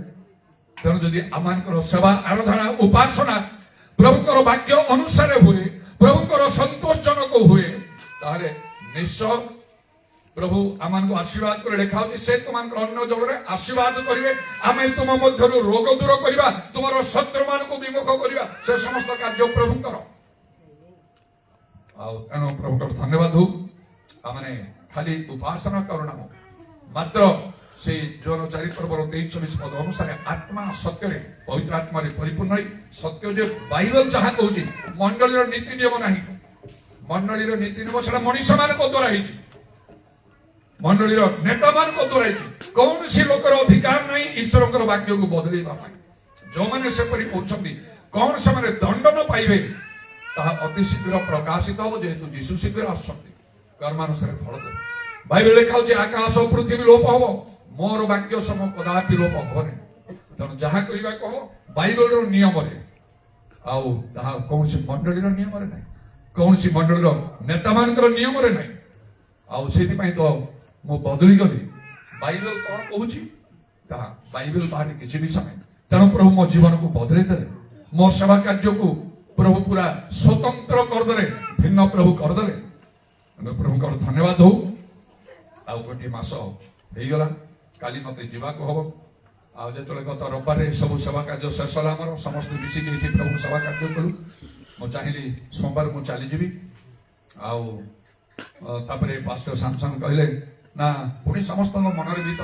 ତେଣୁ ଯଦି ଆମମାନଙ୍କର ସେବା ଆରାଧନା ଉପାସନା ପ୍ରଭୁଙ୍କର ବାକ୍ୟ ଅନୁସାରେ ହୁଏ, ପ୍ରଭୁଙ୍କର ସନ୍ତୋଷଜନକ ହୁଏ, ତାହେଲେ ନିଶ୍ଚୟ ପ୍ରଭୁ ଆମମାନଙ୍କୁ ଆଶୀର୍ବାଦ କରି ଲେଖା ହଉଛି ସେ ତୁମଙ୍କର ଅନ୍ନ ଜଳରେ ଆଶୀର୍ବାଦ କରିବେ, ଆମେ ତୁମ ମଧ୍ୟରୁ ରୋଗ ଦୂର କରିବା, ତୁମର ଶତ୍ରୁମାନଙ୍କୁ ବିମୁଖ କରିବା, ସେ ସମସ୍ତ କାର୍ଯ୍ୟ ପ୍ରଭୁଙ୍କର। ଆଉ ତେଣୁ ପ୍ରଭୁଙ୍କର ଧନ୍ୟବାଦ ହଉ। ଆମେ ଖାଲି ଉପାସନା କରୁନା, ମାତ୍ର ସେଇ ଜୋନ 4 ପର୍ବର 23-24 ପଦ ଅନୁସାରେ ଆତ୍ମା ସତ୍ୟରେ ପବିତ୍ର ଆତ୍ମାରେ ପରିପୂର୍ଣ୍ଣ ହୋଇ ସତ୍ୟ ଯେ ବାଇବଲ ଯାହା କହୁଛି ମଣ୍ଡଳୀର ନୀତି ନିୟମ ନାହିଁ, ମଣ୍ଡଳୀର ନୀତି ନିୟମ ସେଟା ମଣିଷ ମାନଙ୍କ ଦ୍ୱାରା ହେଇଛି, ମଣ୍ଡଳୀର ନେତା ମାନଙ୍କ ଦ୍ୱାରା ହେଇଛି। କୌଣସି ଲୋକର ଅଧିକାର ନାହିଁ ଈଶ୍ୱରଙ୍କର ବାକ୍ୟକୁ ବଦଳେଇବା ପାଇଁ। ଯୋଉମାନେ ସେପରି କରୁଛନ୍ତି କଣ ସେମାନେ ଦଣ୍ଡ ନ ପାଇବେ ତାହା ଅତି ଶୀଘ୍ର ପ୍ରକାଶିତ ହବ, ଯେହେତୁ ଯୀଶୁ ଶୀଘ୍ର ଆସୁଛନ୍ତି, କର୍ମାନୁସାରେ ଫଳ ଦେବେ। ବାଇବେଲ ଲେଖା ହଉଛି ଆକାଶ ଓ ପୃଥିବୀ ଲୋପ ହବ, ମୋର ବାକ୍ୟ ସମ କଦାପି ଲୋପ ହବନି। ତେଣୁ ଯାହା କରିବାକୁ ହବ ବାଇବେଲର ନିୟମରେ, ଆଉ ତାହା କୌଣସି ମଣ୍ଡଳୀର ନିୟମରେ ନାହିଁ, କୌଣସି ମଣ୍ଡଳୀର ନେତାମାନଙ୍କର ନିୟମରେ ନାହିଁ। ଆଉ ସେଇଥିପାଇଁ ତ ମୁଁ ବଦଳି ଗଲି। ବାଇବେଲ କଣ କହୁଛି ତାହା ବାଇବେଲ ବାହାରେ କିଛି ବିଷୟ ନାହିଁ। ତେଣୁ ପ୍ରଭୁ ମୋ ଜୀବନକୁ ବଦଳେଇ ଦେଲେ, ମୋ ସେବା କାର୍ଯ୍ୟକୁ ପ୍ରଭୁ ପୁରା ସ୍ୱତନ୍ତ୍ର କରିଦେଲେ, ଭିନ୍ନ ପ୍ରଭୁ କରିଦେଲେ। ପ୍ରଭୁଙ୍କର ଧନ୍ୟବାଦ ହଉ। ଆଉ ଗୋଟିଏ ମାସ ହେଇଗଲା, କାଲି ମତେ ଯିବାକୁ ହବ। ଆଉ ଯେତେବେଳେ ଗତ ରବିବାରରେ ସବୁ ସେବା କାର୍ଯ୍ୟ ଶେଷ ହେଲା, ଆମର ସମସ୍ତେ ମିଶିକି ଏଠି ପ୍ରଭୁ ସେବା କାର୍ଯ୍ୟ କଲୁ। ମୁଁ ଚାହିଁଲି ସୋମବାର ମୁଁ ଚାଲିଯିବି। ଆଉ ତାପରେ ପାଷ୍ଟର ସାମସନ କହିଲେ ନା ପୁଣି ସମସ୍ତଙ୍କ ମନରେ ବି ତ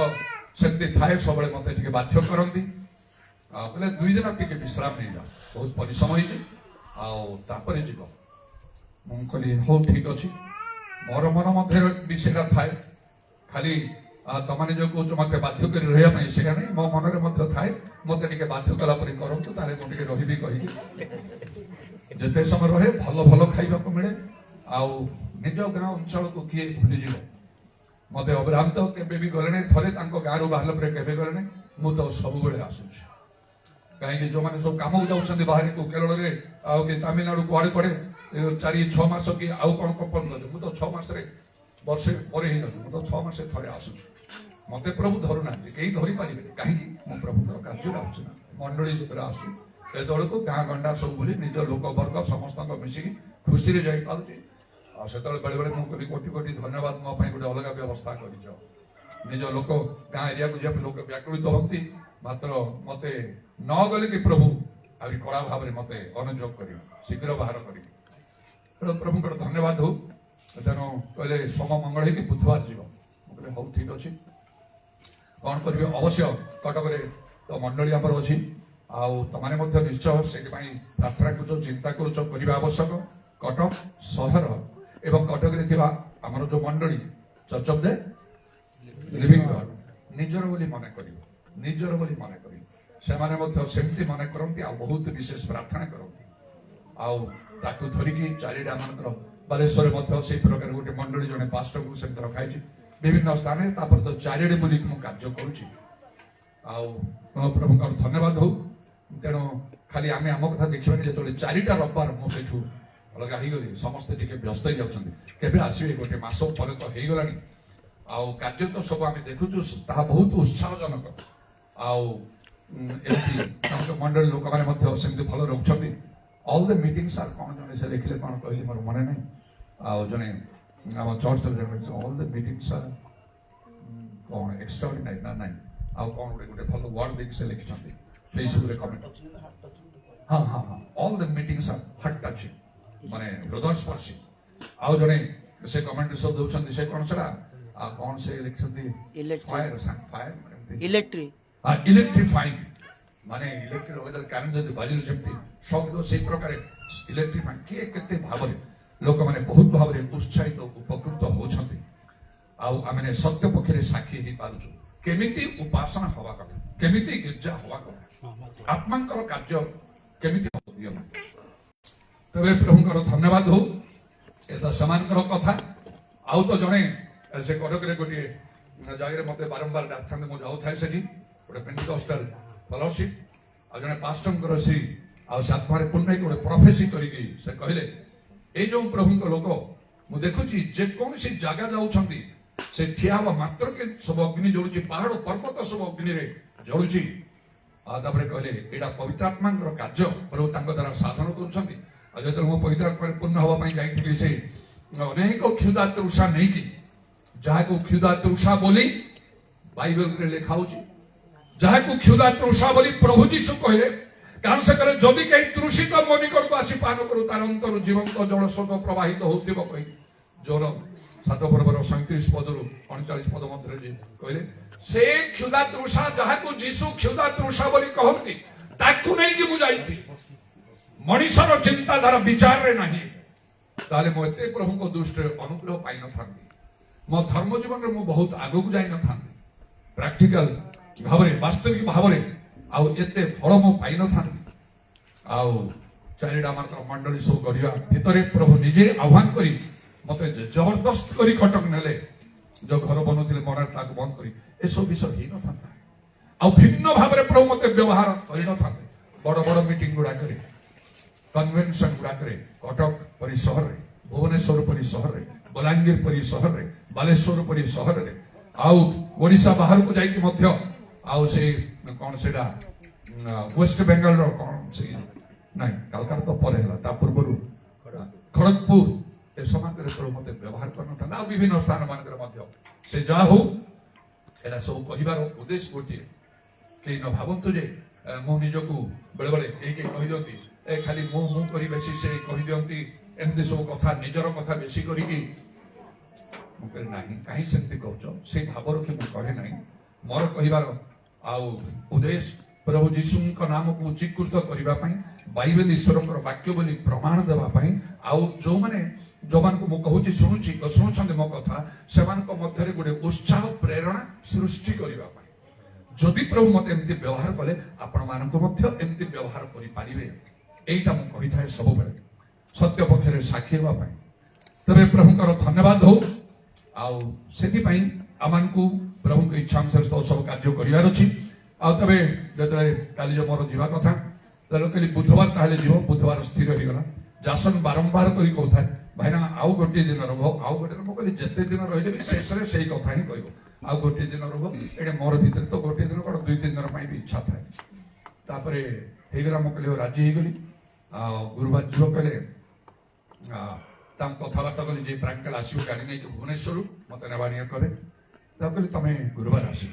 ସେମିତି ଥାଏ, ସବୁବେଳେ ମତେ ଟିକେ ବାଧ୍ୟ କରନ୍ତି। ବୋଲେ 2 ଦିନ ଟିକେ ବିଶ୍ରାମ ନେଇଯା, ବହୁତ ପରିଶ୍ରମ ହେଇଛି, ଆଉ ତାପରେ ଯିବ। ମୁଁ କହିଲି ହଉ ଠିକ ଅଛି। ମୋର ମନ ମଧ୍ୟରେ ବି ସେଇଟା ଥାଏ, ଖାଲି ତମାନେ ଯୋଉ କହୁଛ ମତେ ବାଧ୍ୟ କରି ରହିବା ପାଇଁ ସେଇଟା ନାହିଁ, ମୋ ମନରେ ମଧ୍ୟ ଥାଏ ମତେ ଟିକେ ବାଧ୍ୟ କଲା ପରେ କରନ୍ତୁ, ତାହେଲେ ମୁଁ ଟିକେ ରହିବି କହିକି। ଯେତେ ସମୟ ରହେ ଭଲ ଭଲ ଖାଇବାକୁ ମିଳେ, ଆଉ ନିଜ ଗାଁ ଅଞ୍ଚଳକୁ କିଏ ଭୁଲିଯିବ। ମତେ ଅବ୍ରାହମ ତ କେବେ ବି ଗଲେ ନାହିଁ, ଥରେ ତାଙ୍କ ଗାଁରୁ ବାହାରିଲା ପରେ କେବେ ଗଲେ ନାହିଁ। ମୁଁ ତ ସବୁବେଳେ ଆସୁଛି, କାହିଁକି ଯୋଉମାନେ ସବୁ କାମକୁ ଯାଉଛନ୍ତି ବାହାରକୁ, କେରଳରେ ଆଉ କି ତାମିଲନାଡୁ କୁଆଡେ କୁଆଡେ 4-6 ମାସ କି ଆଉ କଣ କଣ, ମୁଁ ତ 6 ମାସରେ ବର୍ଷେ ପରେ ହେଇଯାଉଛି, ମୁଁ ତ 6 ମାସରେ ଥରେ ଆସୁଛି। ମତେ ପ୍ରଭୁ ଧରୁନାହାନ୍ତି, କେହି ଧରି ପାରିବେନି, କାହିଁକି ମୁଁ ପ୍ରଭୁଙ୍କର କାର୍ଯ୍ୟରେ ଆସୁଛି ନା, ମଣ୍ଡଳୀ ଭିତରେ ଆସୁଛି। ସେତେବେଳକୁ ଗାଁ ଗଣ୍ଡା ସବୁ ବୋଲି ନିଜ ଲୋକ ବର୍ଗ ସମସ୍ତଙ୍କ ମିଶିକି ଖୁସିରେ ଯାଇପାରୁଛି। ଆଉ ସେତେବେଳେ ବେଳେ ବେଳେ ମୁଁ କହିବି କୋଟି କୋଟି ଧନ୍ୟବାଦ, ମୋ ପାଇଁ ଗୋଟେ ଅଲଗା ବ୍ୟବସ୍ଥା କରିଛ। ନିଜ ଲୋକ ଗାଁ ଏରିଆକୁ ଯିବା ପାଇଁ ଲୋକ ବ୍ୟାକୁଳିତ ହୁଅନ୍ତି, ମାତ୍ର ମତେ ନ ଗଲେ କି ପ୍ରଭୁ ଆହୁରି କଡ଼ା ଭାବରେ ମତେ ଅନୁଯୋଗ କରିବେ, ଶୀଘ୍ର ବାହାର କରିବେ। ତେଣୁ ପ୍ରଭୁଙ୍କର ଧନ୍ୟବାଦ ହଉ। ତେଣୁ କହିଲେ ସୋମ ମଙ୍ଗଳ ହେଇକି ବୁଧବାର ଯିବ। ମୁଁ କହିଲି ହଉ ଠିକ ଅଛି, କଣ କରିବେ। ଅବଶ୍ୟ କଟକରେ ତ ମଣ୍ଡଳୀ ଆମର ଅଛି, ଆଉ ତମାନେ ମଧ୍ୟ ନିଶ୍ଚୟ ସେଥିପାଇଁ ପ୍ରାର୍ଥନା କରୁଛ, ଚିନ୍ତା କରୁଛ, କରିବା ଆବଶ୍ୟକ। କଟକ ସହର ଏବଂ କଟକରେ ଥିବା ଆମର ଯୋଉ ମଣ୍ଡଳୀ ଚର୍ଚ୍ଚ ଅଫ୍ ଦ ଲିଭିଂ ଗଡ୍ ନିଜର ବୋଲି ମନେ କରିବ, ନିଜର ବୋଲି ମନେ କରିବ। ସେମାନେ ମଧ୍ୟ ସେମିତି ମନେ କରନ୍ତି, ଆଉ ବହୁତ ବିଶେଷ ପ୍ରାର୍ଥନା କରନ୍ତି। ଆଉ ତାକୁ ଧରିକି ଚାରିଟା ମାନଙ୍କର ବାଲେଶ୍ୱରରେ ମଧ୍ୟ ସେଇ ପ୍ରକାର ଗୋଟେ ମଣ୍ଡଳୀ, ଜଣେ ପାଷ୍ଟରକୁ ସେମିତି ରଖାଯାଇଛି ବିଭିନ୍ନ ସ୍ଥାନରେ। ତାପରେ ତ ଚାରିଆଡେ ବୁଲିକି ମୁଁ କାର୍ଯ୍ୟ କରୁଛି। ଆଉ ପ୍ରଭୁଙ୍କର ଧନ୍ୟବାଦ ହଉ। ତେଣୁ ଖାଲି ଆମେ ଆମ କଥା ଦେଖିବାନି, ଯେତେବେଳେ 4ଟା ରବିବାର ମୁଁ ସେଠୁ ଅଲଗା ହେଇଗଲି, ସମସ୍ତେ ଟିକେ ବ୍ୟସ୍ତ ହେଇଯାଉଛନ୍ତି, କେବେ ଆସିବେ, ଗୋଟେ ମାସ ପରେ ତ ହେଇଗଲାଣି। ଆଉ କାର୍ଯ୍ୟ ତ ସବୁ ଆମେ ଦେଖୁଛୁ, ତାହା ବହୁତ ଉତ୍ସାହଜନକ। ଆଉ ଏମିତି ତାଙ୍କ ମଣ୍ଡଳୀ ଲୋକମାନେ ମଧ୍ୟ ସେମିତି ଭଲ ରହୁଛନ୍ତି। ଅଲ୍ ଦ ମିଟିଂ ସାର୍ କଣ ଜଣେ ସେ ଦେଖିଲେ କଣ କହିଲେ ମୋର ମନେ ନାହିଁ, ଆଉ ଜଣେ ଆମ ଚର୍ଚ୍ଚରେ ଜଣେ ଅଲ୍ ଦ ମିଟିଂ ସାର୍ କଣ ଏକ୍ସଟ୍ରାଅର୍ଡିନାରୀ ନା ନାହିଁ, ଆଉ କଣ ଗୋଟେ ଭଲ ୱାର୍ଡ ଦେଇକି ସେ ଲେଖିଛନ୍ତି ଫେସବୁକରେ କମେଣ୍ଟ। हाँ हाँ हाँ all the meetings are heart touching माने हृदय स्पर्शी आउ जने से कमेंट सब दउछन से कोन छला आ कोन से लिखछंती फायर फायर
इलेक्ट्रिक
इलेक्ट्रिफाइंग माने इलेक्ट्रिक वेदर कारण जदि बाजिल जेमती शब्द से प्रकार इलेक्ट्रिफाइंग के केते भाबरे लोक माने बहुत भाबरे उत्साहित उपकृत होछंती आउ आमने सत्य पक्षरे साक्षी ही पारुछु केमिति उपासना हवा कथा केमिति गिरजा हवा कथा आत्मांकर कार्य केमिति दियो तबे प्रभुଙ୍କର धन्यवाद हो एता समानकर कथा आउ तो जणे से कटकरे गोटे जागरे मते बारंबार डाक्थान मो जाउ थाए सेठी गोटे पेंटिकॉस्टल फेलोशिप आ जणे पास्टरଙ୍କର से आ सातमारे पुण्य गोटे प्रोफेसी करिकी से कहले ए जो प्रभुଙ୍କ लोक मु देखुची जे कोन सी जागा जाउछंती से ठिया हवा मात्र के सब अग्नि जळुची पहाड़ पर्वत सब अग्नि रे जळुची आ तापरे कहले एडा पवित्र आत्माଙ୍କର कार्य प्रभु तांको द्वारा साधन करूछंती आ जेतल मो पवित्र आत्मा पूर्ण हवा पई जाईथिली से अनेक क्षुधा तृषा नहीं की जहाँ को क्षुधा तृषा बोली बाइबल रे लिखा होची जहाँ को क्षुधा तृषा बोली प्रभु जीशु कहले कारण से करे जदि कहीं तृषित मनी करको आसी पान करू तार अंतर जीवंत जल स्रोत प्रवाहित होतिबो कहि जोर 7 पर्वर 37 पदरु 39 पद मध्य जे कहले से क्षुधा तृषा जहाँ को जीशु क्षुधा तृषा बोली कहंती ताकू नहीं कि बुझाइथि मनीषर चिंताधारा विचार रे नहीं ताले मो एते प्रभु को दृष्टि अनुग्रह पाई न थांती मो धर्म जीवन रे मो बहुत आगो को जाई न थांती प्रैक्टिकल भावरे वास्तविक भावरे आउ एते फल मो पाई न थांती आउ चारिडा मात्र मंडली सब करिया भितरे प्रभु निजे आह्वान करी मते जबरदस्त करी कटक नेले जो घर बनोथिले मरा ताक बंद करी ए सब विषय ही न थांता आउ भिन्न भावरे प्रभु मते व्यवहार करि न थांते बड़ बड़ मीटिंग गुडा करे कन्वेंशन गुडा करे कटक परि शहर रे भुवनेश्वर परि शहर रे बलांगीर परि शहर रे बालेश्वर परि शहर रे आउ ओडिसा बाहर को जाई कि मध्य आउ से कोन सेडा वेस्ट बेंगल रो कोन से नहीं कलकत्ता तो परे हला ता पूर्वरु खड़गपुर ए समांतर प्रभु मते व्यवहार करन था आ विभिन्न स्थान मानकर मध्य से जा हो एला सब कहिबार उद्देश्य गोटी के न भावंतु जे मो निजको बेले बेले के कहि दंती ए खाली मु करी बेसी से कहि दंती एमते सब कथा निजर कथा बेसी करी की मु कहले नाही काहे सेंति कहउछो से भावर के मु कहे नाही मोर कहिबार आउ उद्देश्य प्रभु जीशुଙ୍କ नामକୁ ଉଚ୍ଚୀକୃତ କରିବା ପାଇଁ ବାଇବେଲ ଈଶ୍ୱରଙ୍କର ବାକ୍ୟ ବୋଲି ପ୍ରମାଣ ଦେବା ପାଇଁ ଆଉ ଯୋଉମାନେ ଯୋଉମାନଙ୍କୁ ମୁଁ କହୁଛି ଶୁଣୁଛନ୍ତି ମୋ କଥା ସେମାନଙ୍କ ମଧ୍ୟରେ ଗୋଟେ ଉତ୍ସାହ ପ୍ରେରଣା ସୃଷ୍ଟି କରିବା ପାଇଁ ଯଦି ପ୍ରଭୁ ମତେ ଏମିତି ବ୍ୟବହାର କଲେ ଆପଣମାନଙ୍କୁ ମଧ୍ୟ ଏମିତି ବ୍ୟବହାର କରିପାରିବେ ଏଇଟା ମୁଁ କହିଥାଏ ସବୁବେଳେ ସତ୍ୟ ପକ୍ଷରେ ସାକ୍ଷୀ ହେବା ପାଇଁ ତେବେ ପ୍ରଭୁଙ୍କର ଧନ୍ୟବାଦ ହଉ ଆଉ ସେଥିପାଇଁ ଆମମାନଙ୍କୁ ପ୍ରଭୁଙ୍କ ଇଚ୍ଛା ଅନୁସାରେ ସବୁ କାର୍ଯ୍ୟ କରିବାର ଅଛି ଆଉ ତବେ ଯେତେବେଳେ କାଲି ଯୋଉ ମୋର ଯିବା କଥା ତେଣୁ କହିଲି ବୁଧବାର ତାହେଲେ ଯିବ ବୁଧବାର ସ୍ଥିର ହେଇଗଲା ଯାସନ ବାରମ୍ବାର କରି କହୁଥାଏ ଭାଇନା ଆଉ ଗୋଟିଏ ଦିନ ରହ ଆଉ ଗୋଟେ ମୁଁ କହିଲି ଯେତେ ଦିନ ରହିଲେ ବି ଶେଷରେ ସେଇ କଥା ହିଁ କହିବ ଆଉ ଗୋଟିଏ ଦିନ ରହ ଏଇଟା ମୋର ଭିତରେ ତ ଗୋଟିଏ ଦିନ କଣ 2-3 ଦିନ ପାଇଁ ବି ଇଚ୍ଛା ଥାଏ ତାପରେ ହେଇଗଲା ମୁଁ କହିଲି ରାଜି ହେଇଗଲି ଆଉ ଗୁରୁବାର ଯିବ କହିଲେ ତାଙ୍କ କଥାବାର୍ତ୍ତା କଲି ଯେ ପ୍ରାଙ୍କଲ ଆସିବ ଗାଡ଼ି ନେଇକି ଭୁବନେଶ୍ୱରରୁ ମତେ ନେବା ନିଆ କରେ ତାକୁ କହିଲି ତମେ ଗୁରୁବାର ଆସିବ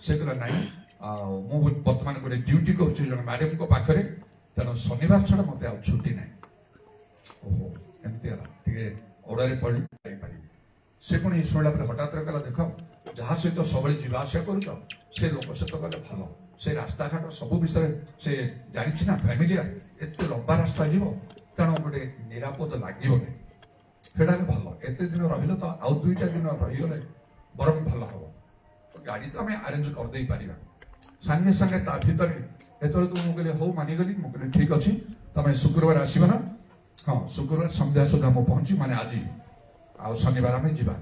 ସେ କହିଲା ନାଇଁ ମୁଁ ବର୍ତ୍ତମାନ ଗୋଟେ ଡ୍ୟୁଟି କରୁଛି ଜଣେ ମ୍ୟାଡମଙ୍କ ପାଖରେ ତେଣୁ ଶନିବାର ଛଡା ମତେ ଆଉ ଛୁଟି ନାହିଁ ଓହୋ ଏମିତି ହେଲା ଟିକେ ଓଡାରେ ପଡି ଯାଇପାରିବି ସେ ପୁଣି ଶୁଣିଲା ପରେ ହଠାତ୍ କହିଲା ଦେଖ ଯାହା ସହିତ ସବୁବେଳେ ଯିବା ଆସିବା କରୁଛ ସେ ଲୋକ ସହିତ ଗଲେ ଭଲ ସେ ରାସ୍ତାଘାଟ ସବୁ ବିଷୟରେ ସେ ଜାଣିଛି ନା ଫ୍ୟାମିଲିଆର ଏତେ ଲମ୍ବା ରାସ୍ତା ଯିବ ତେଣୁ ଗୋଟେ ନିରାପଦ ଲାଗିବନି ସେଟା ଭଲ ଏତେ ଦିନ ରହିଲେ ତ ଆଉ 2ଟା ଦିନ ରହିଗଲେ ବରଂ ଭଲ ହବ ଗାଡି ତ ଆମେ ଆରେଞ୍ଜ କରିଦେଇ ପାରିବା ସାଙ୍ଗେ ସାଙ୍ଗେ ତା ଭିତରେ ଏତେବେଳକୁ ମୁଁ କହିଲି ହଉ ମାନିଗଲି ମୁଁ କହିଲି ଠିକ ଅଛି ତମେ ଶୁକ୍ରବାର ଆସିବ ନା ହଁ ଶୁକ୍ରବାର ସନ୍ଧ୍ୟା ସୁଦ୍ଧା ମୁଁ ପହଞ୍ଚି ମାନେ ଆଜି ଆଉ ଶନିବାର ଆମେ ଯିବା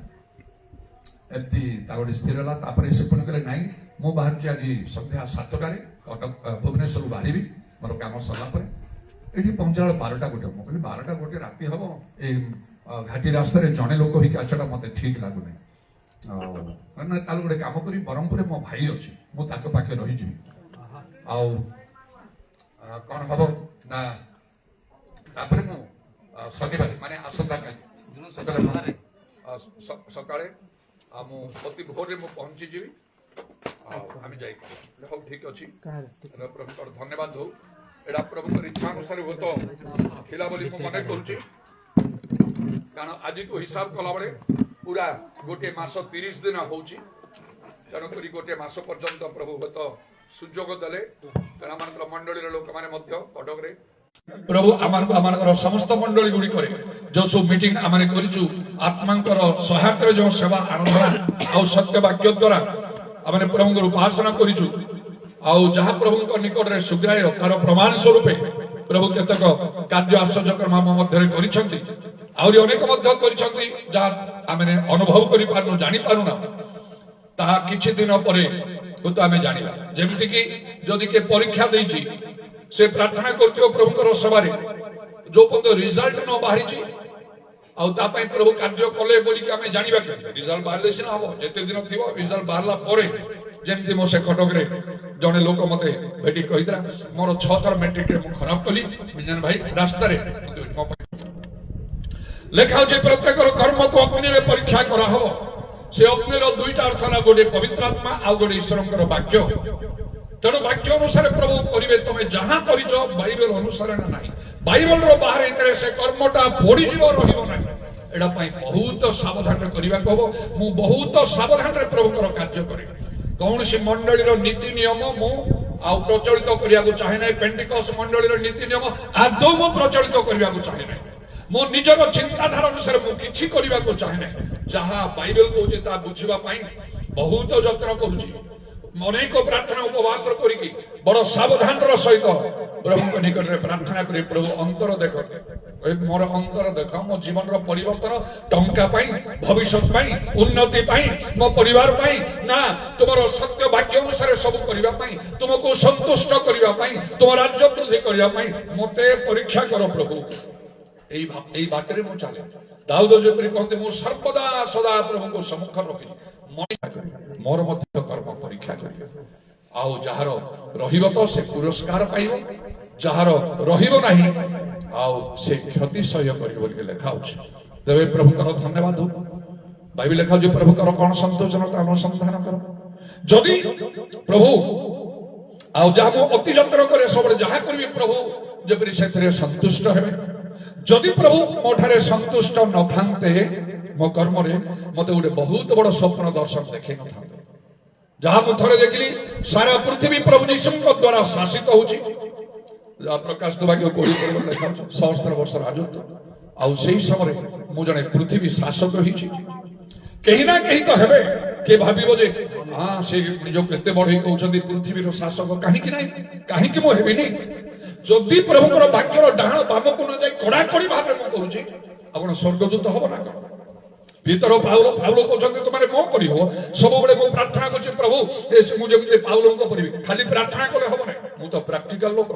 ଏମିତି ତା ଗୋଟେ ସ୍ଥିର ହେଲା ତାପରେ ସେ ପୁଣି କହିଲେ ନାଇଁ ମୁଁ ବାହାରୁଛି ଆଜି ସନ୍ଧ୍ୟା 7ଟାରେ କଟକ ଭୁବନେଶ୍ୱରରୁ ବାହାରିବି ମୋର କାମ ସରିଲା ପରେ ଏଠି ପହଞ୍ଚିଲା ବେଳେ 12ଟା ଗୋଟେ ମୁଁ କହିଲି 12ଟା ଗୋଟେ ରାତି ହବ ଏଇ ଘାଟି ରାସ୍ତାରେ ଜଣେ ଲୋକ ହେଇକି ଆସିବାଟା ମତେ ଠିକ ଲାଗୁନାହିଁ ତାହେଲେ ଗୋଟେ କାମ କରି ବ୍ରହ୍ମପୁରରେ ମୋ ଭାଇ ଅଛି ମୁଁ ତାଙ୍କ ପାଖରେ ରହିଯିବି ଆଉ କଣ ହବ ନା ତାପରେ ମୁଁ ଶନିବାର ମାନେ ଆସନ୍ତାକାଲି ସକାଳେ ମୁଁ ଅତି ଭୋରରେ ମୁଁ ପହଞ୍ଚିଯିବି ଆଉ ଆମେ ଯାଇକି ହଉ ଠିକ ଅଛି ପ୍ରଭୁଙ୍କର ଧନ୍ୟବାଦ ହଉ এটা প্রভুଙ୍କର ইচ্ছা অনুসারে হতো ଥିଲା ବୋଲି ମୁଁ ମନେ କରୁଛି। କାରଣ ଆଜିକୁ ହିସାବ କଲାବେଳେ ପୁରା ଗୋଟିଏ ମାସ 30 ଦିନ ହଉଛି। ତେଣୁକରି ଗୋଟିଏ ମାସ ପର୍ଯ୍ୟନ୍ତ ପ୍ରଭୁ ହୁଏତ ସୁଯୋଗ ଦେଲେ କାରଣ ଆମମାନଙ୍କର ମଣ୍ଡଳୀର ଲୋକମାନେ ମଧ୍ୟ କଟକରେ ପ୍ରଭୁ ଆମମାନଙ୍କର ସମସ୍ତ ମଣ୍ଡଳୀ ଗୁଡ଼ିକରେ ଯୋଉ ସବୁ ମିଟିଂ ଆମେ କରିଛୁ ଆତ୍ମାଙ୍କର ସହାୟତାରେ ଯୋଉ ସେବା ଆରମ୍ଭ ଆଉ ସତ୍ୟ ବାକ୍ୟ ଦ୍ୱାରା ଆମେ ପ୍ରଭୁଙ୍କର ଉପାସନା କରିଛୁ ଆଉ ଯାହା ପ୍ରଭୁଙ୍କ ନିକଟରେ ସୁଗ୍ରାହ୍ୟ ତାର ପ୍ରମାଣ ସ୍ୱରୂପେ ପ୍ରଭୁ କେତେକ କାର୍ଯ୍ୟ ଆଶ୍ଚର୍ଯ୍ୟକର ଆମ ମଧ୍ୟରେ କରିଛନ୍ତି। ଆହୁରି ଅନେକ ମଧ୍ୟ କରିଛନ୍ତି ଯାହା ଆମେ ଅନୁଭବ କରିପାରୁନୁ ଜାଣିପାରୁନା। ତାହା କିଛି ଦିନ ପରେ ହୁଏତ ଆମେ ଜାଣିବା। ଯେମିତିକି ଯଦି କିଏ ପରୀକ୍ଷା ଦେଇଛି ସେ ପ୍ରାର୍ଥନା କରୁଥିବ ପ୍ରଭୁଙ୍କର ସଭାରେ ଯୋଉ ପର୍ଯ୍ୟନ୍ତ ରିଜଲ୍ଟ ନ ବାହାରିଛି ଆଉ ତା ପାଇଁ ପ୍ରଭୁ କାର୍ଯ୍ୟ କଲେ ବୋଲିକି ଆମେ ଜାଣିବା କେମିତି? ରିଜଲ୍ଟ ବାହାରିଲେ ସିନା ହବ। ଯେତେ ଦିନ ଥିବ ରିଜଲ୍ଟ ବାହାରିଲା ପରେ ଯେମିତି ମୋ ସେ କଟକରେ ଜଣେ ଲୋକ ମତେ ଭେଟି କହିଥିଲା ମୋର 6 ଥର ମେଟ୍ରିକରେ ମୁଁ ଖରାପ କଲି ବିଜ୍ଞାନ ଭାଇ ରାସ୍ତାରେ ଲେଖା ହଉଛି ପ୍ରତ୍ୟେକର କର୍ମକୁ ଅଗ୍ନିରେ ପରୀକ୍ଷା କରାହବ। ସେ ଅଗ୍ନିର ଦୁଇଟା ଅର୍ଥ ହେଲା ଗୋଟେ ପବିତ୍ର ଆତ୍ମା ଆଉ ଗୋଟେ ଈଶ୍ୱରଙ୍କର ବାକ୍ୟ। ତେଣୁ ବାକ୍ୟ ଅନୁସାରେ ପ୍ରଭୁ କରିବେ। ତମେ ଯାହା କରିଛ ବାଇବେଲ ଅନୁସାରେ ନା ନାହିଁ ବାଇବେଲର ବାହାରେ ଭିତରେ ସେ କର୍ମଟା ପୋଡ଼ିଯିବ ରହିବ ନାହିଁ। ଏଟା ପାଇଁ ବହୁତ ସାବଧାନରେ କରିବାକୁ ହବ। ମୁଁ ବହୁତ ସାବଧାନରେ ପ୍ରଭୁଙ୍କର କାର୍ଯ୍ୟ କରେ। କୌଣସି ମଣ୍ଡଳୀର ନୀତି ନିୟମ ମୁଁ ଆଉ ପ୍ରଚଳିତ କରିବାକୁ ଚାହେଁ ନାହିଁ। ପେଣ୍ଟିକସ୍ ମଣ୍ଡଳୀର ନୀତି ନିୟମ ଆଦୌ ମୁଁ ପ୍ରଚଳିତ କରିବାକୁ ଚାହେଁ ନାହିଁ। ମୋ ନିଜର ଚିନ୍ତାଧାରା ଅନୁସାରେ ମୁଁ କିଛି କରିବାକୁ ଚାହେଁ ନାହିଁ। ଯାହା ବାଇବେଲ କହୁଛି ତାହା ବୁଝିବା ପାଇଁ ବହୁତ ଯତ୍ନ କରୁଛି। ଅନେକ ପ୍ରାର୍ଥନା ଉପବାସ କରିକି ବଡ ସାବଧାନର ସହିତ ପ୍ରଭୁଙ୍କ ନିକଟରେ ପ୍ରାର୍ଥନା କରି ପ୍ରଭୁ ଅନ୍ତର ଦେଖ ମୋର ଅନ୍ତର ଦେଖ ମୋ ଜୀବନର ପରିବର୍ତ୍ତନ ଟଙ୍କା ପାଇଁ ଭବିଷ୍ୟତ ପାଇଁ ଉନ୍ନତି ପାଇଁ ମୋ ପରିବାର ପାଇଁ ନା ତୁମର ସତ୍ୟ ବାକ୍ୟ ଅନୁସାରେ ସବୁ କରିବା ପାଇଁ ତୁମକୁ ସନ୍ତୁଷ୍ଟ କରିବା ପାଇଁ ତୁମ ରାଜ୍ୟ ବୃଦ୍ଧି କରିବା ପାଇଁ ମୋତେ ପରୀକ୍ଷା କର ପ୍ରଭୁ। এই ବାଟରେ ମୁଁ ଚାଲେ। ଦାଉଦ ଯେପରି କହନ୍ତି ମୁଁ ସର୍ବଦା ସଦା ପ୍ରଭୁଙ୍କୁ ସମ୍ମୁଖ ରଖି ମୋର ମଧ୍ୟ କର୍ମ ପରୀକ୍ଷା କରିବ। ଆଉ ଯାହାର ରହିବ ତ ସେ ପୁରସ୍କାର ପାଇବ, ଯାହାର ରହିବ ନାହିଁ ଆଉ ସେ କ୍ଷତି ସହ୍ୟ କରିବ ବୋଲି ଲେଖା ହଉଛି। ତେବେ ପ୍ରଭୁଙ୍କର ଧନ୍ୟବାଦ। ବାଇବେଲ ଲେଖା ହଉଛି ପ୍ରଭୁଙ୍କର କଣ ସନ୍ତୋଷଜନକ ଅନୁସନ୍ଧାନ କର। ଯଦି ପ୍ରଭୁ ଆଉ ଯାହା ମୁଁ ଅତି ଯତ୍ନ କରେ ସବୁବେଳେ ଯାହା କରିବି ପ୍ରଭୁ ଯେପରି ସେଥିରେ ସନ୍ତୁଷ୍ଟ ହେବେ। ଯଦି ପ୍ରଭୁ ମୋ ଠାରେ ସନ୍ତୁଷ୍ଟ ନଥାନ୍ତେ ମୋ କର୍ମରେ ମତେ ଗୋଟେ ବହୁତ ବଡ ସ୍ୱପ୍ନ ଦର୍ଶନ ଦେଖେଇ ନଥାନ୍ତେ। ଯାହା ମୁଁ ଥରେ ଦେଖିଲି ସାରା ପୃଥିବୀ ପ୍ରଭୁ ଯୀଶୁଙ୍କ ଦ୍ୱାରା ଶାସିତ ହଉଛି। ପ୍ରକାଶ ଦୁର୍ଭାଗ୍ୟ 20 ଲେଖାଉଛି 70 ବର୍ଷ ରାଜତ୍ୱ। ଆଉ ସେଇ ସମୟରେ ମୁଁ ଜଣେ ପୃଥିବୀ ଶାସକ ହେଇଛି। କେହି ନା କେହି ତ ହେବେ। କିଏ ଭାବିବ ଯେ ସେ ନିଜକୁ ଏତେ ବଢେଇ କହୁଛନ୍ତି ପୃଥିବୀର ଶାସକ କାହିଁକି ନାହିଁ କାହିଁକି ମୁଁ ହେବିନି? ଯଦି ପ୍ରଭୁଙ୍କର ବାକ୍ୟର ଡାହାଣ ବାମକୁ ନ ଯାଇ କଡାକଡି ଭାବରେ ମୁଁ କହୁଛି ଆପଣ ସ୍ୱର୍ଗଦୂତ ହବ ନା କଣ? ଭିତର ପାଉଲ କହୁଛନ୍ତି ତୁମେ ମୋ କରିବ। ସବୁବେଳେ ମୁଁ ପ୍ରାର୍ଥନା କରୁଛି ପ୍ରଭୁ ମୁଁ ଯେମିତି ପାଉଲଙ୍କ କରିବି। ଖାଲି ପ୍ରାର୍ଥନା କଲେ ହବ ନାହିଁ। ମୁଁ ତ ପ୍ରାକ୍ଟିକାଲ ଲୋକ।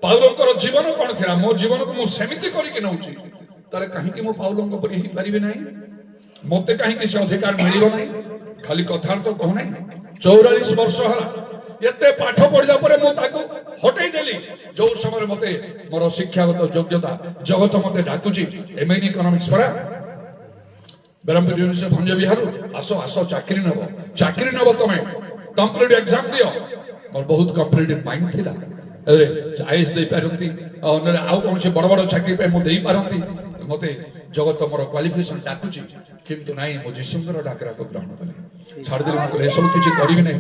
ପାଉଲଙ୍କର ଜୀବନ କଣ ଥିଲା ମୋ ଜୀବନକୁ ମୁଁ ସେମିତି କରିକି ନଉଛି। ତାହେଲେ କାହିଁକି ମୁଁ ପାଉଲଙ୍କ ପରି ହେଇପାରିବି ନାହିଁ? ମତେ କାହିଁକି ସେ ଅଧିକାର ମିଳିବ ନାହିଁ? ଖାଲି କଥାରେ ତ କହୁନାହିଁ। 44 ବର୍ଷ ହେଲା ଏତେ ପାଠ ପଢିଲା ପରେ ମୁଁ ତାକୁ ହଟେଇ ଦେଲି। ଯୋଉ ସମୟରେ ମତେ ମୋର ଶିକ୍ଷାଗତ ଯୋଗ୍ୟତା ଜଗତ ମତେ ଡାକୁଛି ଏମଏନ୍ ଇକୋନୋମିକ୍ସ ପରା ବ୍ରହ୍ମପୁର ୟୁନିଭର୍ସିଟି ଭଞ୍ଜ ବିହାରରୁ ଆସ ଚାକିରି ନେବ ତମେ କମ୍ପ୍ଲିଟ ଏକ୍ସାମ ଦିଅ। ମୋର ବହୁତ କମ୍ପିଟିଟିଭ ମାଇଣ୍ଡ ଥିଲା। ଆଇଏଏସ୍ ଦେଇପାରନ୍ତି ଆଉ କୌଣସି ବଡ ବଡ ଚାକିରି ପାଇଁ ମୁଁ ଦେଇପାରନ୍ତି। ମତେ ଜଗତ ମୋର କ୍ୱାଲିଫିକେସନ ଡାକୁଛି କିନ୍ତୁ ନାଇଁ ମୁଁ ଯୀଶୁଙ୍କର ଡାକରାକୁ ଗ୍ରହଣ କଲି। ଛାଡ଼ିଦେଲି ମୁଁ ଏସବୁ କିଛି କରିବି ନାହିଁ।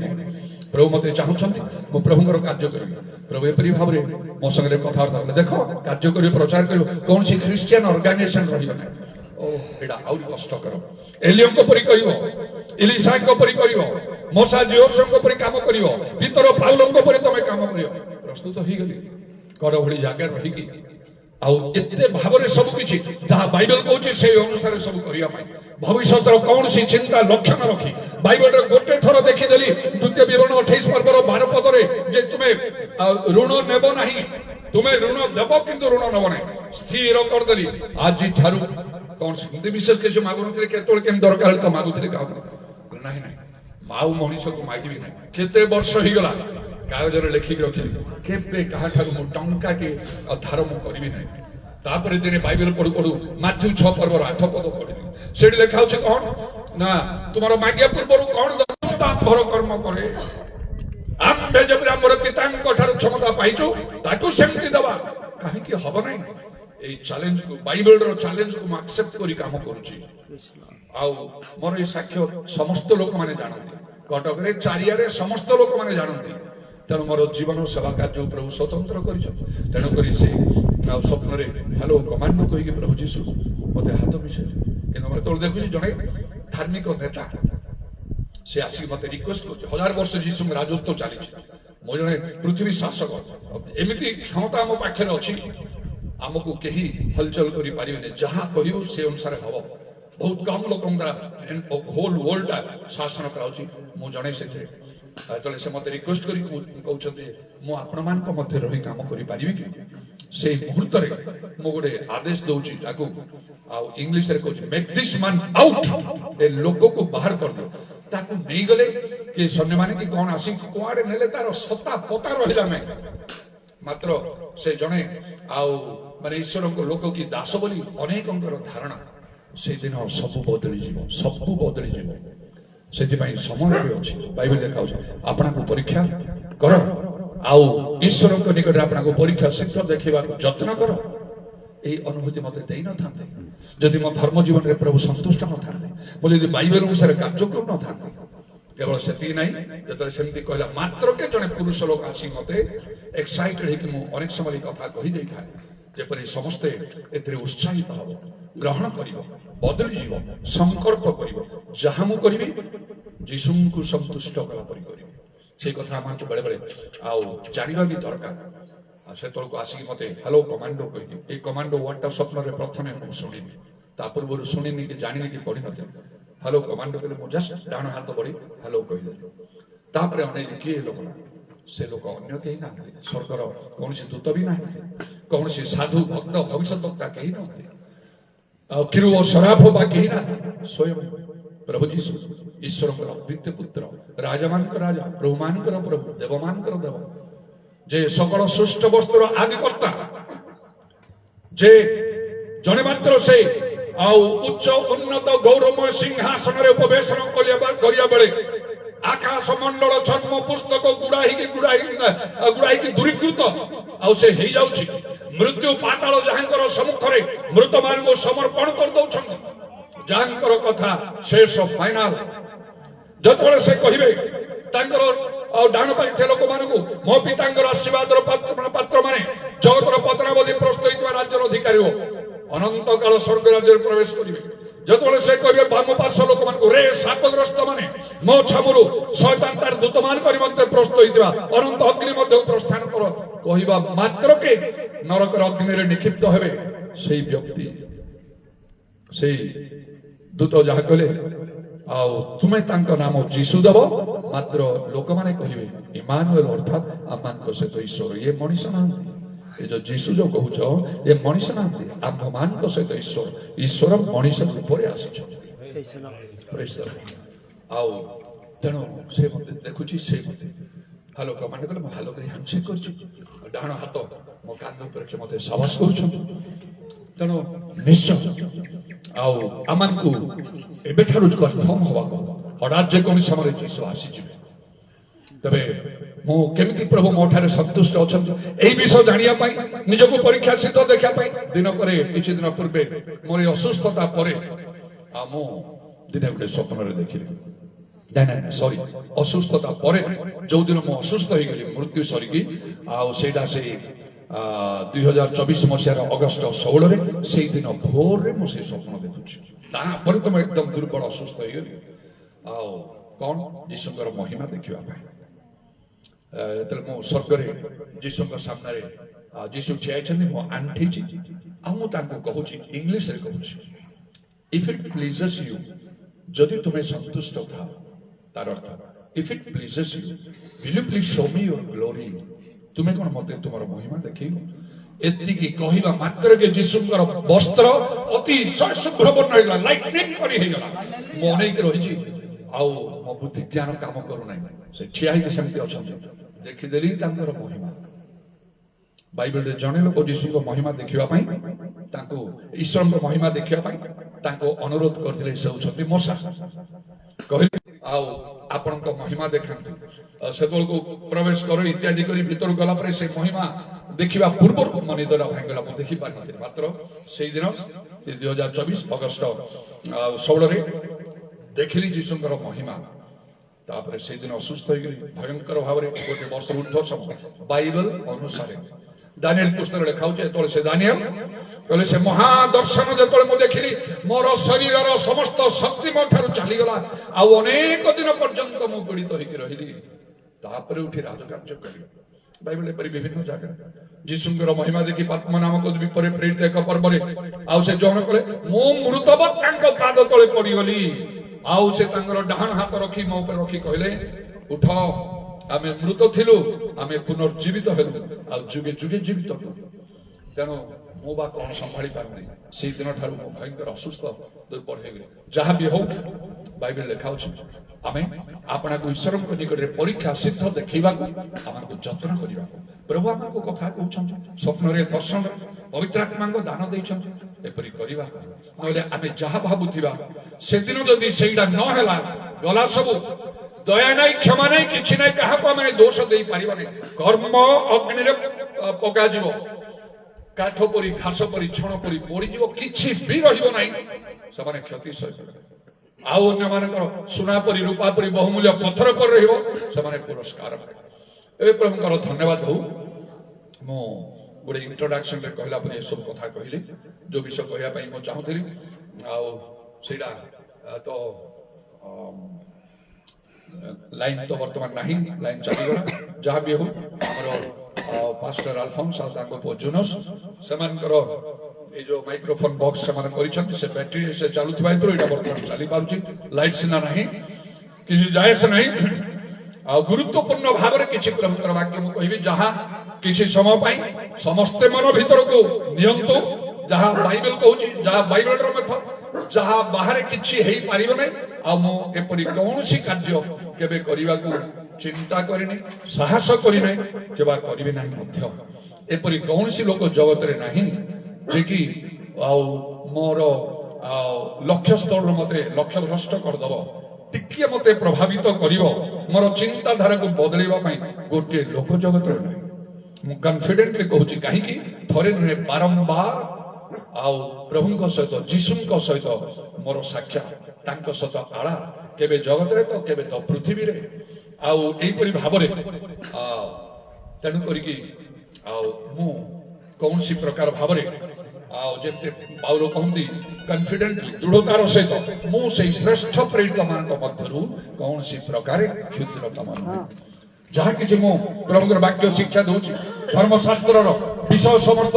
ପ୍ରଭୁ ମତେ ଚାହୁଁଛନ୍ତି ମୁଁ ପ୍ରଭୁଙ୍କର କାର୍ଯ୍ୟ କରିବି। ପ୍ରଭୁ ଏପରି ଭାବରେ ମୋ ସାଙ୍ଗରେ କଥାବାର୍ତ୍ତା କଲେ ଦେଖ କାର୍ଯ୍ୟ କରିବ ପ୍ରଚାର କରିବ କୌଣସି ଖ୍ରୀଷ୍ଟିଆନ ଅର୍ଗାନାଇଜେସନ ରହିବ ନାହିଁ। ଏଇଟା ଆହୁରି କଷ୍ଟକର। ଏଲିୟଙ୍କ ପରି କରିବ, ଇଲିଶାଙ୍କ ପରି କରିବ, ମୋସା ଜିଓସଙ୍କ ପରି କାମ କରିବ, ଭିତର ପାଉଲଙ୍କ ପରି ତମେ କାମ କରିବ। ପ୍ରସ୍ତୁତ ହେଇଗଲି କର ଭଳି ଜାଗାରେ ରହିକି ଆଉ ଏତେ ଭାବରେ ସବୁ କିଛି ଯାହା ବାଇବେଲ କହୁଛି ସେଇ ଅନୁସାରେ ସବୁ କରିବା ପାଇଁ ଭବିଷ୍ୟତର କୌଣସି ଚିନ୍ତା ଲକ୍ଷ୍ୟ ନ ରଖି ବାଇବେଲରେ ଗୋଟେ ଥର ଦେଖିଦେଲି 2 ବିବରଣୀ 28 ପର୍ବର 12 ପଦରେ ଯେ ତୁମେ ଋଣ ନେବ ନାହିଁ, ତୁମେ ଋଣ ଦେବ କିନ୍ତୁ ଋଣ ନେବ ନାହିଁ। ସ୍ଥିର କରିଦେଲି ଆଜି ଠାରୁ କୌଣସି ବିଶେଷ କିଛି ମାଗୁନଥିଲେ କେତେବେଳେ କେମିତି ଦରକାର ହେଲେ ତ ମାଗୁଥିଲେ କାହାକୁ ନାହିଁ ଆଉ ମଣିଷକୁ ମାଗିବି ନାହିଁ। କେତେ ବର୍ଷ ହେଇଗଲା କାଗଜରେ ଲେଖିକି ରଖିଲି କେବେ କାହାଠାରୁ ମୁଁ ଟଙ୍କାଟିଏ ଧାର ମୁଁ କରିବି ନାହିଁ। ତାପରେ ଦିନେ ବାଇବେଲ ପଢୁ ପଢୁ ମାଥ୍ୟୁ 6 ପର୍ବର 8 ପଦ ପଢିଲି। ସେଠି ଲେଖା ହଉଛି କଣ ନା ତୁମର ମାଗିବା ପୂର୍ବରୁ କଣ ଆମ୍ଭର କର୍ମ କରେ आम्भे जब आमर पितांको ठारू क्षमता पाइछु ताकू सेमती दबा काहेकि हब नै ए चैलेंज को बाइबल रो चैलेंज को एक्सेप्ट करी काम करूची आउ मोर ए साक्ष्य समस्त लोक माने जानନ୍ତି कटक रे चारियाडे समस्त लोक माने जानନ୍ତି तेणु मोर जीवन सेवा कार्य प्रभु स्वतंत्र कर तेणु कर स्वप्न हेलो कमांडो कहीकि प्रभु जीशु मत हाथ मिसे कि तो देखुची जड़े धार्मिक नेता से आसिक मत रिक्वेस्ट कर 1000 वर्ष जीशु राजत्व चली मो जड़े पृथ्वी शासक एमती क्षमता आम पाखे अच्छी आमको कहीं हलचल करें जहाँ कह से अनुसार हम बहुत कम लोक होल वर्ल्ड शासन कराऊँ मु जड़े से से मत रिक्वेस्ट कहते आपण मान मध्य रही काम करी कि से मुहूर्त मु गोटे आदेश दौची इंग्लिश रे कहूँ मेक दिस मैन आउट ए लोक को बाहर कर दो ताकू नहीं गले कि सैन्य माने कि कौन आसी कुआड़े नेले तार सत्ता पता रहिला नै मात्र से जणे आउ माने ईश्वर को लोक की दास बोली अनेकंकर धारणा से दिन सब बदली जीव से समय भी अच्छी बाइबल देखा आपना को परीक्षा कर आउ ईश्वर को निकट आपना को परीक्षा शीघ्र देखा जत्न कर ये अनुभूति मत दे न था जदि मो धर्म जीवन में प्रभु संतुष्ट न था बोले बाइबल अनुसार कार्यक्रम न था केवल से नहीं सेमती कहला मात्र के जड़े पुरुष लोक आसी मत एक्साइटेड हो अनेक समय कथा कही दे था जेपरी समस्ते एते उत्साहित हम ग्रहण कर बदली जीव संकल्प कर जहाँ मु करी जीशु को संतुष्ट कला परी से कथा आम बेले बेले आउ जानवा भी दरकार से तौक आसिक मत हेलो कमांडो कही कमांडो वर्डटा स्वप्न प्रथम शुणी ता पूर्व शुणी कि जानी कि पढ़ी नी हेलो कमांडो कहले मुझे जस्ट डाण हाथ बढ़ी हेलो कही अनेक किए लोक से लोक अन्य कहीं ना स्वर्गर कौन दूत भी ना कौन साधु भक्त भविष्य वक्ता कहीं ना किरु शराफ बा कहीं ना स्वयं प्रभु जीशु ईश्वर अद्वितीय पुत्र राजा मान राजा प्रभु मान प्रभु देव मान देव जे सकल सृष्ट वस्तुर आदिकर्ता जे जने मात्र से उच्च उन्नत गौरवमय सिंहासन रे उपवेशन करिया बेले आकाश मंडल जन्म पुस्तक गुड़ाई दूरीकृत आउ से हो जाउछि मृत्यु पाताल जहांकर सम्मुख रे मृत मान को समर्पण कर दउछन जहांकर कथा शेष फाइनल जतबेले से कहिबे तांकर डाण पाखे लोक मानू मो पितांकर आशीर्वाद पात्र माने जगतर पतनावधि प्रस्तुत राज्यर अधिकारी हो अनंत काल स्वर्ग राज्य प्रवेश करेंगे जतबेले से कहे वाम पार्श्व लोक मान रे शापग्रस्त माने मो छामुरु शैतान तार दूत मान करी मते प्रस्तुत अनंत अग्नि मध्य प्रस्थान कर कहवा मात्र के नरकर अग्नि रे निक्षिप्त हेबे सेई व्यक्ति सेई दूत जहा कहले आउ तुम्हें तांका नाम जीशु दब मात्र लोक माने कहिबे इमानुएल अर्थात आमान सहित ईश्वर ये मनीष ना ये जो जीशु जो कहूछ ये मनीष ना आम मान सहित ईश्वर मनीष रूप आउ तेणु से मत देखुची से मत हेलो कमांड कले मैं हेलो करी हैंडशेक कर डाण हाथ मो कांध पर मत साबास कर तेणु निश्चय आउ आमान को एबे ठारू कन्फर्म हवा हठात जेकोनी समय जीशु आसी तबे मो केमिति प्रभु मो ठारे संतुष्ट अछन एई विषय जानिया पाई निजको परीक्षा सिद्ध देखा पाई दिन परे किछि दिन पूर्वे मोर असुस्थता परे मो दिने गोटे स्वप्न रे देखिले नहीं सॉरी असुस्थता परे जो दिन मो असुस्थ हो गली मृत्यु सरिकी आउ सेटा से 2024 मसीहार अगस्ट 16 रे से दिन भोर रे मो से स्वप्न देखुछि तापर तो मैं एकदम दुर्बल असुस्थ हो गली आउ कौन यीशुकर महिमा देखिबा पाई मो स्वर्ग जीशु सामने जीशु ठिया मो आंठी कहूँ इंग्लिश रे कहूँ इफ इट प्लीजेस यू जदि तुम्हें संतुष्ट था तार अर्थ if it pleases you will you please show me your glory तुम्हें कौन मत तुम महिमा देखो एतिकी कहवा मात्र के जीशुकर वस्त्र अति शुभ्र वर्ण लाइटनिंग मो अनेक रही आउ मो बुद्धि ज्ञान काम करूना से ठिया सेमती अच्छा देखीदेली महिमा बाइबल रे जने लोक जीशु महिमा देखा ईश्वर महिमा देखा अनुरोध करते से मशा कह ଆଉ ଆପଣଙ୍କ ମହିମା ଦେଖାନ୍ତୁ ସେତେବେଳକୁ ପ୍ରବେଶ କର ଇତ୍ୟାଦି କରି ଭିତରକୁ ଗଲା ପରେ ସେ ମହିମା ଦେଖିବା ପୂର୍ବରୁ ମୋ ନିଦଟା ଭାଙ୍ଗିଗଲା ମୁଁ ଦେଖିପାରିନଥିଲି ମାତ୍ର ସେଇଦିନ 2024 ଅଗଷ୍ଟ 16ରେ ଦେଖିଲି ଯୀଶୁଙ୍କର ମହିମା ତାପରେ ସେଇଦିନ ଅସୁସ୍ଥ ହେଇକରି ଭୟଙ୍କର ଭାବରେ ଗୋଟେ ବର୍ଷ ଉର୍ଦ୍ଧ୍ୱ ସମୟ ବାଇବଲ ଅନୁସାରେ ଦାନିଏଲ ପୁସ୍ତକରେ ଲେଖା ହଉଛି ଯେତେବେଳେ ସେ ଦାନିଏଲ କହିଲେ ସେ ମହାଦର୍ଶନ ଯେତେବେଳେ ମୁଁ ଦେଖିଲି ମୋର ଶରୀରର ସମସ୍ତ ଶକ୍ତି ମୋ ଠାରୁ ଚାଲିଗଲା ଆଉ ଅନେକ ଦିନ ପର୍ଯ୍ୟନ୍ତ ମୁଁ ପୀଡ଼ିତ ହେଇକି ରହିଲି ତାପରେ ଉଠି ରାଜକାର୍ଯ୍ୟ କଲି ବାଇବଲ ଏପରି ବିଭିନ୍ନ ଜାଗାରେ ଯୀଶୁଙ୍କର ମହିମା ଦେଖି ପାତ୍ମ ନାମକ ବିପରେ ପ୍ରେରିତ ଏକ ପର୍ବରେ ଆଉ ସେ ଜଣ କଲେ ମୁଁ ମୃତବତ୍ ତାଙ୍କ ପାଦ ତଳେ ପଡ଼ିଗଲି ଆଉ ସେ ତାଙ୍କର ଡାହାଣ ହାତ ରଖି ମୋ ଉପରେ ରଖି କହିଲେ ଉଠ ଆମେ ମୃତ ଥିଲୁ ଆମେ ପୁନର୍ଜୀବିତ ହେଲୁ ଆଉ ଯୁଗେ ଯୁଗେ ଜୀବିତ ହେଲୁ ତେଣୁ ମୁଁ ବା କଣ ସମ୍ଭାଳି ପାରୁନି ସେଇଦିନ ଠାରୁ ମୁଁ ଭୟଙ୍କର ଅସୁସ୍ଥ ଦୁର୍ବଳ ହେଇଗଲି ଯାହା ବି ହଉ ବାଇବେଲ ଲେଖା ଅଛି ଆମେ ଆପଣଙ୍କୁ ଈଶ୍ୱରଙ୍କ ନିକଟରେ ପରୀକ୍ଷା ସିଦ୍ଧ ଦେଖେଇବାକୁ ଆମକୁ ଯତ୍ନ କରିବାକୁ ପ୍ରଭୁ ଆମକୁ କଥା କହୁଛନ୍ତି ସ୍ୱପ୍ନରେ ଦର୍ଶନରେ ପବିତ୍ର ଆତ୍ମାଙ୍କ ଦାନ ଦେଇଛନ୍ତି ଏପରି କରିବା ନହେଲେ ଆମେ ଯାହା ଭାବୁଥିବା ସେଦିନ ଯଦି ସେଇଟା ନ ହେଲା ଗଲା ସବୁ ଦୟା ନାହିଁ କ୍ଷମା ନାହିଁ କିଛି ନାହିଁ କାହାକୁ ଆମେ ଦୋଷ ଦେଇପାରିବାନି କର୍ମ ଅଗ୍ନିରେ ପକାଯିବ କାଠ ପରି ଘାସ ପରି ଛଣ ପରି ପୋଡ଼ିଯିବ କିଛି ବି ରହିବ ନାହିଁ ସେମାନେ କ୍ଷତି ସହିବ ଆଉ ଅନ୍ୟମାନଙ୍କର ସୁନା ପରି ରୂପା ପରି ବହୁମୂଲ୍ୟ ପଥର ପରି ରହିବ ସେମାନେ ପୁରସ୍କାର ପାଇବେ ଏବେ ପ୍ରଭୁଙ୍କର ଧନ୍ୟବାଦ ହଉ ମୁଁ ଗୋଟେ ଇଣ୍ଟ୍ରୋଡକ୍ସନରେ କହିଲା ପରେ ଏସବୁ କଥା କହିଲି ଯୋଉ ବିଷୟ କହିବା ପାଇଁ ମୁଁ ଚାହୁଁଥିଲି ଆଉ ସେଇଟା ତ ଲାଇନ୍ ତ ବର୍ତ୍ତମାନ ନାହିଁ ଲାଇନ୍ ଚାଲିଗଲା ଯାହା ବି ହଉ ଆମର ପାଷ୍ଟର ଆଲଫନ୍ସ ଆଉ ତାଙ୍କ ପୁଅ ଜୁନସ୍ ସେମାନଙ୍କର এই যে মাইক্ରୋଫୋନ ବକ୍ସ ସେମାନେ କରିଛନ୍ତି ସେ ବ୍ୟାଟେରୀ ସେ ଚାଲୁଥିବା ହେତୁ ଏଇଟା ବର୍ତ୍ତମାନ ଚାଲିପାରୁଛି ଲାଇଟ୍ ସିନା ନାହିଁ କିଛି ଯାଏସ ନାହିଁ ଆଉ ଗୁରୁତ୍ୱପୂର୍ଣ୍ଣ ଭାବରେ କିଛି ପ୍ରଭୁଙ୍କର ବାକ୍ୟ ମୁଁ କହିବି ଯାହା କିଛି ସମୟ ପାଇଁ ସମସ୍ତେ ମନ ଭିତରକୁ ନିଅନ୍ତୁ ଯାହା ବାଇବେଲ କହୁଛି ଯାହା ବାଇବେଲର ମେଥ ଯାହା ବାହାରେ କିଛି ହେଇପାରିବ ନାହିଁ ଆଉ ମୁଁ ଏପରି କୌଣସି କାର୍ଯ୍ୟ କେବେ କରିବାକୁ ଚିନ୍ତା କରିନି ସାହସ କରିନାହିଁ କେବେ କରିବି ନାହିଁ ମଧ୍ୟ ଏପରି କୌଣସି ଲୋକ ଜଗତରେ ନାହିଁ ଯେ କି ଆଉ ମୋର ଲକ୍ଷ୍ୟସ୍ଥଳରୁ ମତେ ଲକ୍ଷ୍ୟ ଭ୍ରଷ୍ଟ କରିଦବ ଟିକେ ମତେ ପ୍ରଭାବିତ କରିବ ମୋର ଚିନ୍ତାଧାରାକୁ ବଦଳେଇବା ପାଇଁ ଗୋଟିଏ ଲୋକ ଜଗତରେ ନାହିଁ ମୁଁ କନଫିଡେଣ୍ଟଲି କହୁଛି କାହିଁକି ଥରେ ନୁହେଁ ବାରମ୍ବାର ଆଉ ପ୍ରଭୁଙ୍କ ସହିତ ଯୀଶୁଙ୍କ ସହିତ ମୋର ସାକ୍ଷାତ ତାଙ୍କ ସହିତ ଆଳା କେବେ ଜଗତରେ ତ କେବେ ତ ପୃଥିବୀରେ ଆଉ ଏଇପରି ଭାବରେ ତେଣୁ କରିକି ଆଉ ମୁଁ କୌଣସି ପ୍ରକାର ଭାବରେ ଆଉ ଯେମିତି ପାଉଲ କହନ୍ତି କନଫିଡେଣ୍ଟଲି ଦୃଢ଼ତାର ସହିତ ମୁଁ ସେଇ ଶ୍ରେଷ୍ଠ ପ୍ରେରିତ ମାନଙ୍କ ମଧ୍ୟରୁ କୌଣସି ପ୍ରକାରେ କ୍ଷୁଦ୍ରତମ ନୁହେଁ ଯାହା କିଛି ମୁଁ ପ୍ରଭୁଙ୍କର ବାକ୍ୟ ଶିକ୍ଷା ଦଉଛି ଧର୍ମଶାସ୍ତ୍ରର ବିଷୟ ସମସ୍ତ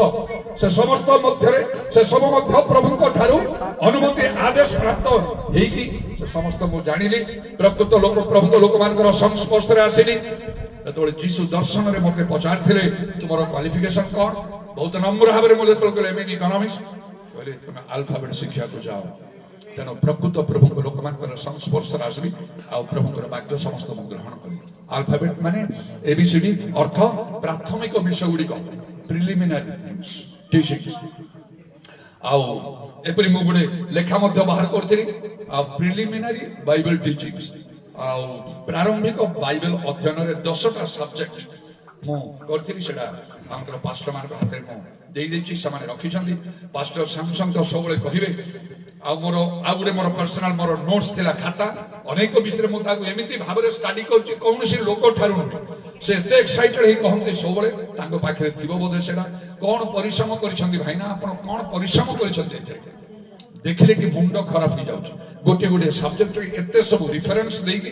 ସେ ସମସ୍ତ ମଧ୍ୟରେ ସେ ସବୁ ମଧ୍ୟ ପ୍ରଭୁଙ୍କ ଠାରୁ ଅନୁମତି ଆଦେଶ ପ୍ରାପ୍ତ ହେଇକି ସେ ସମସ୍ତ ମୁଁ ଜାଣିଲି ପ୍ରକୃତ ଲୋକ ପ୍ରଭୁଙ୍କ ଲୋକମାନଙ୍କର ସଂସ୍ପର୍ଶରେ ଆସିଲି ଯେତେବେଳେ ଯୀଶୁ ଦର୍ଶନରେ ମତେ ପଚାରିଥିଲେ ତୁମର କ୍ୱାଲିଫିକେସନ କଣ ବହୁତ ନମ୍ର ଭାବରେ ମୁଁ ଯେତେବେଳେ କହିଲେ ଏମଏନ୍ ଇକୋନୋମିକ୍ସ କହିଲେ ତୁମେ ଆଲଫାବେଟ୍ ଶିଖିବାକୁ ଯାଅ ତେଣୁ ପ୍ରକୃତ ପ୍ରଭୁଙ୍କ ଲୋକମାନଙ୍କର ସଂସ୍ପର୍ଶରେ ଆସିବି ଆଉ ପ୍ରଭୁଙ୍କର ବାକ୍ୟ ସମସ୍ତ ମୁଁ ଗ୍ରହଣ କରିବି ଆଲଫାବେଟ୍ ମାନେ ଏବିସିଡି ଅର୍ଥ ପ୍ରାଥମିକ ବିଷୟ ଗୁଡ଼ିକ ପ୍ରିଲିମିନାରୀ ଟିଚିଂସ୍ ଆଉ ଏପରି ମୁଁ ଗୋଟେ ଲେଖା ମଧ୍ୟ ବାହାର କରିଥିଲି ଆଉ ପ୍ରିଲିମିନାରୀ ବାଇବେଲ ଟିଚିଂସ୍ ଆଉ ପ୍ରାରମ୍ଭିକ ବାଇବେଲ ଅଧ୍ୟୟନରେ 10ଟା ସବଜେକ୍ଟ ମୁଁ କରିଥିଲି ସେଟା ଆମର ପାଷ୍ଟର ମାନଙ୍କ ହାତରେ ମୁଁ ଦେଇଦେଇଛି ସେମାନେ ରଖିଛନ୍ତି ପାଷ୍ଟର ସାମସନ ତ ସବୁବେଳେ କହିବେ ଆଉ ମୋର ଆଉ ଗୋଟେ ମୋର ପର୍ସନାଲ ମୋର ନୋଟ୍ସ ଥିଲା ଖାତା ଅନେକ ବିଷୟରେ ମୁଁ ତାକୁ ଏମିତି ଭାବରେ ଷ୍ଟଡି କରୁଛି କୌଣସି ଲୋକ ଠାରୁ ନୁହେଁ ସେ ଏତେ ଏକ୍ସାଇଟେଡ ହେଇ କହନ୍ତି ସବୁବେଳେ ତାଙ୍କ ପାଖରେ ଥିବ ବୋଧେ ସେଟା କଣ ପରିଶ୍ରମ କରିଛନ୍ତି ଭାଇନା ଆପଣ କଣ ପରିଶ୍ରମ କରିଛନ୍ତି ଏଥିରେ ଦେଖିଲେ କି ମୁଣ୍ଡ ଖରାପ ହେଇଯାଉଛି ଗୋଟିଏ ଗୋଟିଏ ସବଜେକ୍ଟରେ ଏତେ ସବୁ ରିଫରେନ୍ସ ଦେଇକି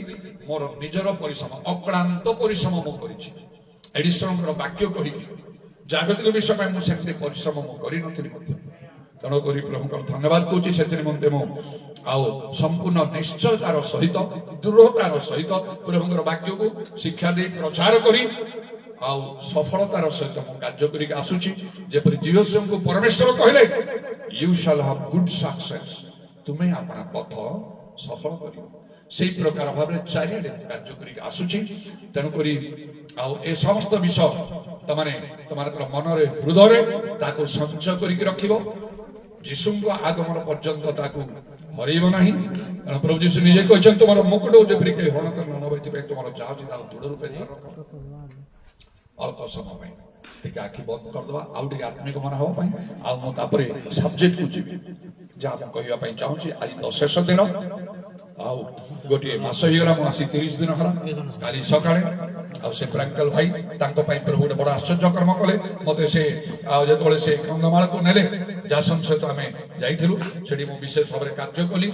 ମୋର ନିଜର ପରିଶ୍ରମ ଅକ୍ଳାନ୍ତ ପରିଶ୍ରମ ମୁଁ କରିଛି ଏଡିସନଙ୍କର ବାକ୍ୟ କହିକି ଜାଗତିକ ବିଷୟ ପାଇଁ ମୁଁ ସେମିତି ପରିଶ୍ରମ ମୁଁ କରିନଥିଲି ମଧ୍ୟ ତେଣୁକରି ପ୍ରଭୁଙ୍କର ଧନ୍ୟବାଦ କହୁଛି ସେଥିରେ ମଧ୍ୟ ମୁଁ ଆଉ ସମ୍ପୂର୍ଣ୍ଣ ନିଶ୍ଚୟତାର ସହିତ ଦୃଢ଼ତାର ସହିତ ପ୍ରଭୁଙ୍କର ବାକ୍ୟକୁ ଶିକ୍ଷା ଦେଇ ପ୍ରଚାର କରି ଆଉ ସଫଳତାର ସହିତ ମୁଁ କାର୍ଯ୍ୟ କରିକି ଆସୁଛି ଯେପରି ଯୀଶୁଙ୍କୁ ପରମେଶ୍ୱର କହିଲେ you shall have good success ତୁମେ ଆପଣ ପଥ ସଫଳ କରିବ ସେଇ ପ୍ରକାର ଭାବରେ ଚାରିଆଡେ କାର୍ଯ୍ୟ କରିକି ଆସୁଛି ତେଣୁକରି ଆଉ ଏ ସମସ୍ତ ବିଷୟ ତମମାନଙ୍କର ମନରେ ହୃଦୟରେ ତାକୁ ସଞ୍ଚୟ କରିକି ରଖିବ ଯୀଶୁଙ୍କ ଆଗମନ ପର୍ଯ୍ୟନ୍ତ ତାକୁ ହରେଇବ ନାହିଁ। କାରଣ ପ୍ରଭୁ ଯୀଶୁ ନିଜେ କହିଛନ୍ତି ତୁମର ମୁକୁଟ ଯେପରି କେହି ହରଣ କରି ନ ନେବ, ଏଥିପାଇଁ ତୁମର ଯାହା ଅଛି ତାକୁ ଦୃଢ଼ ରୂପେ ରଖ। ଅଳ୍ପ ସମୟ ପାଇଁ ଟିକେ ଆଖି ବନ୍ଦ କରିଦେବା, ଆଉ ଟିକେ ଆତ୍ମିକ ମନ ହେବା ପାଇଁ, ଆଉ ମୁଁ ତାପରେ ସବଜେକ୍ଟକୁ ଯିବି ଯାହା ମୁଁ କହିବା ପାଇଁ ଚାହୁଁଛି। ଆଜି ତ ଶେଷ ଦିନ, ଆଉ ଗୋଟିଏ ମାସ ହେଇଗଲା, ମୁଁ ଆସି 30 ଦିନ ହେଲା। କାଲି ସକାଳେ ଆଉ ସେ ପ୍ରାଙ୍କଲ ଭାଇ ତାଙ୍କ ପାଇଁ ପ୍ରଭୁ ଗୋଟେ ବଡ ଆଶ୍ଚର୍ଯ୍ୟ କର୍ମ କଲେ। ମତେ ସେ ଆଉ ଯେତେବେଳେ ସେ କନ୍ଧମାଳକୁ ନେଲେ, ଯାସନ ସହିତ ଆମେ ଯାଇଥିଲୁ, ସେଠି ମୁଁ ବିଶେଷ ଭାବରେ କାର୍ଯ୍ୟ କଲି।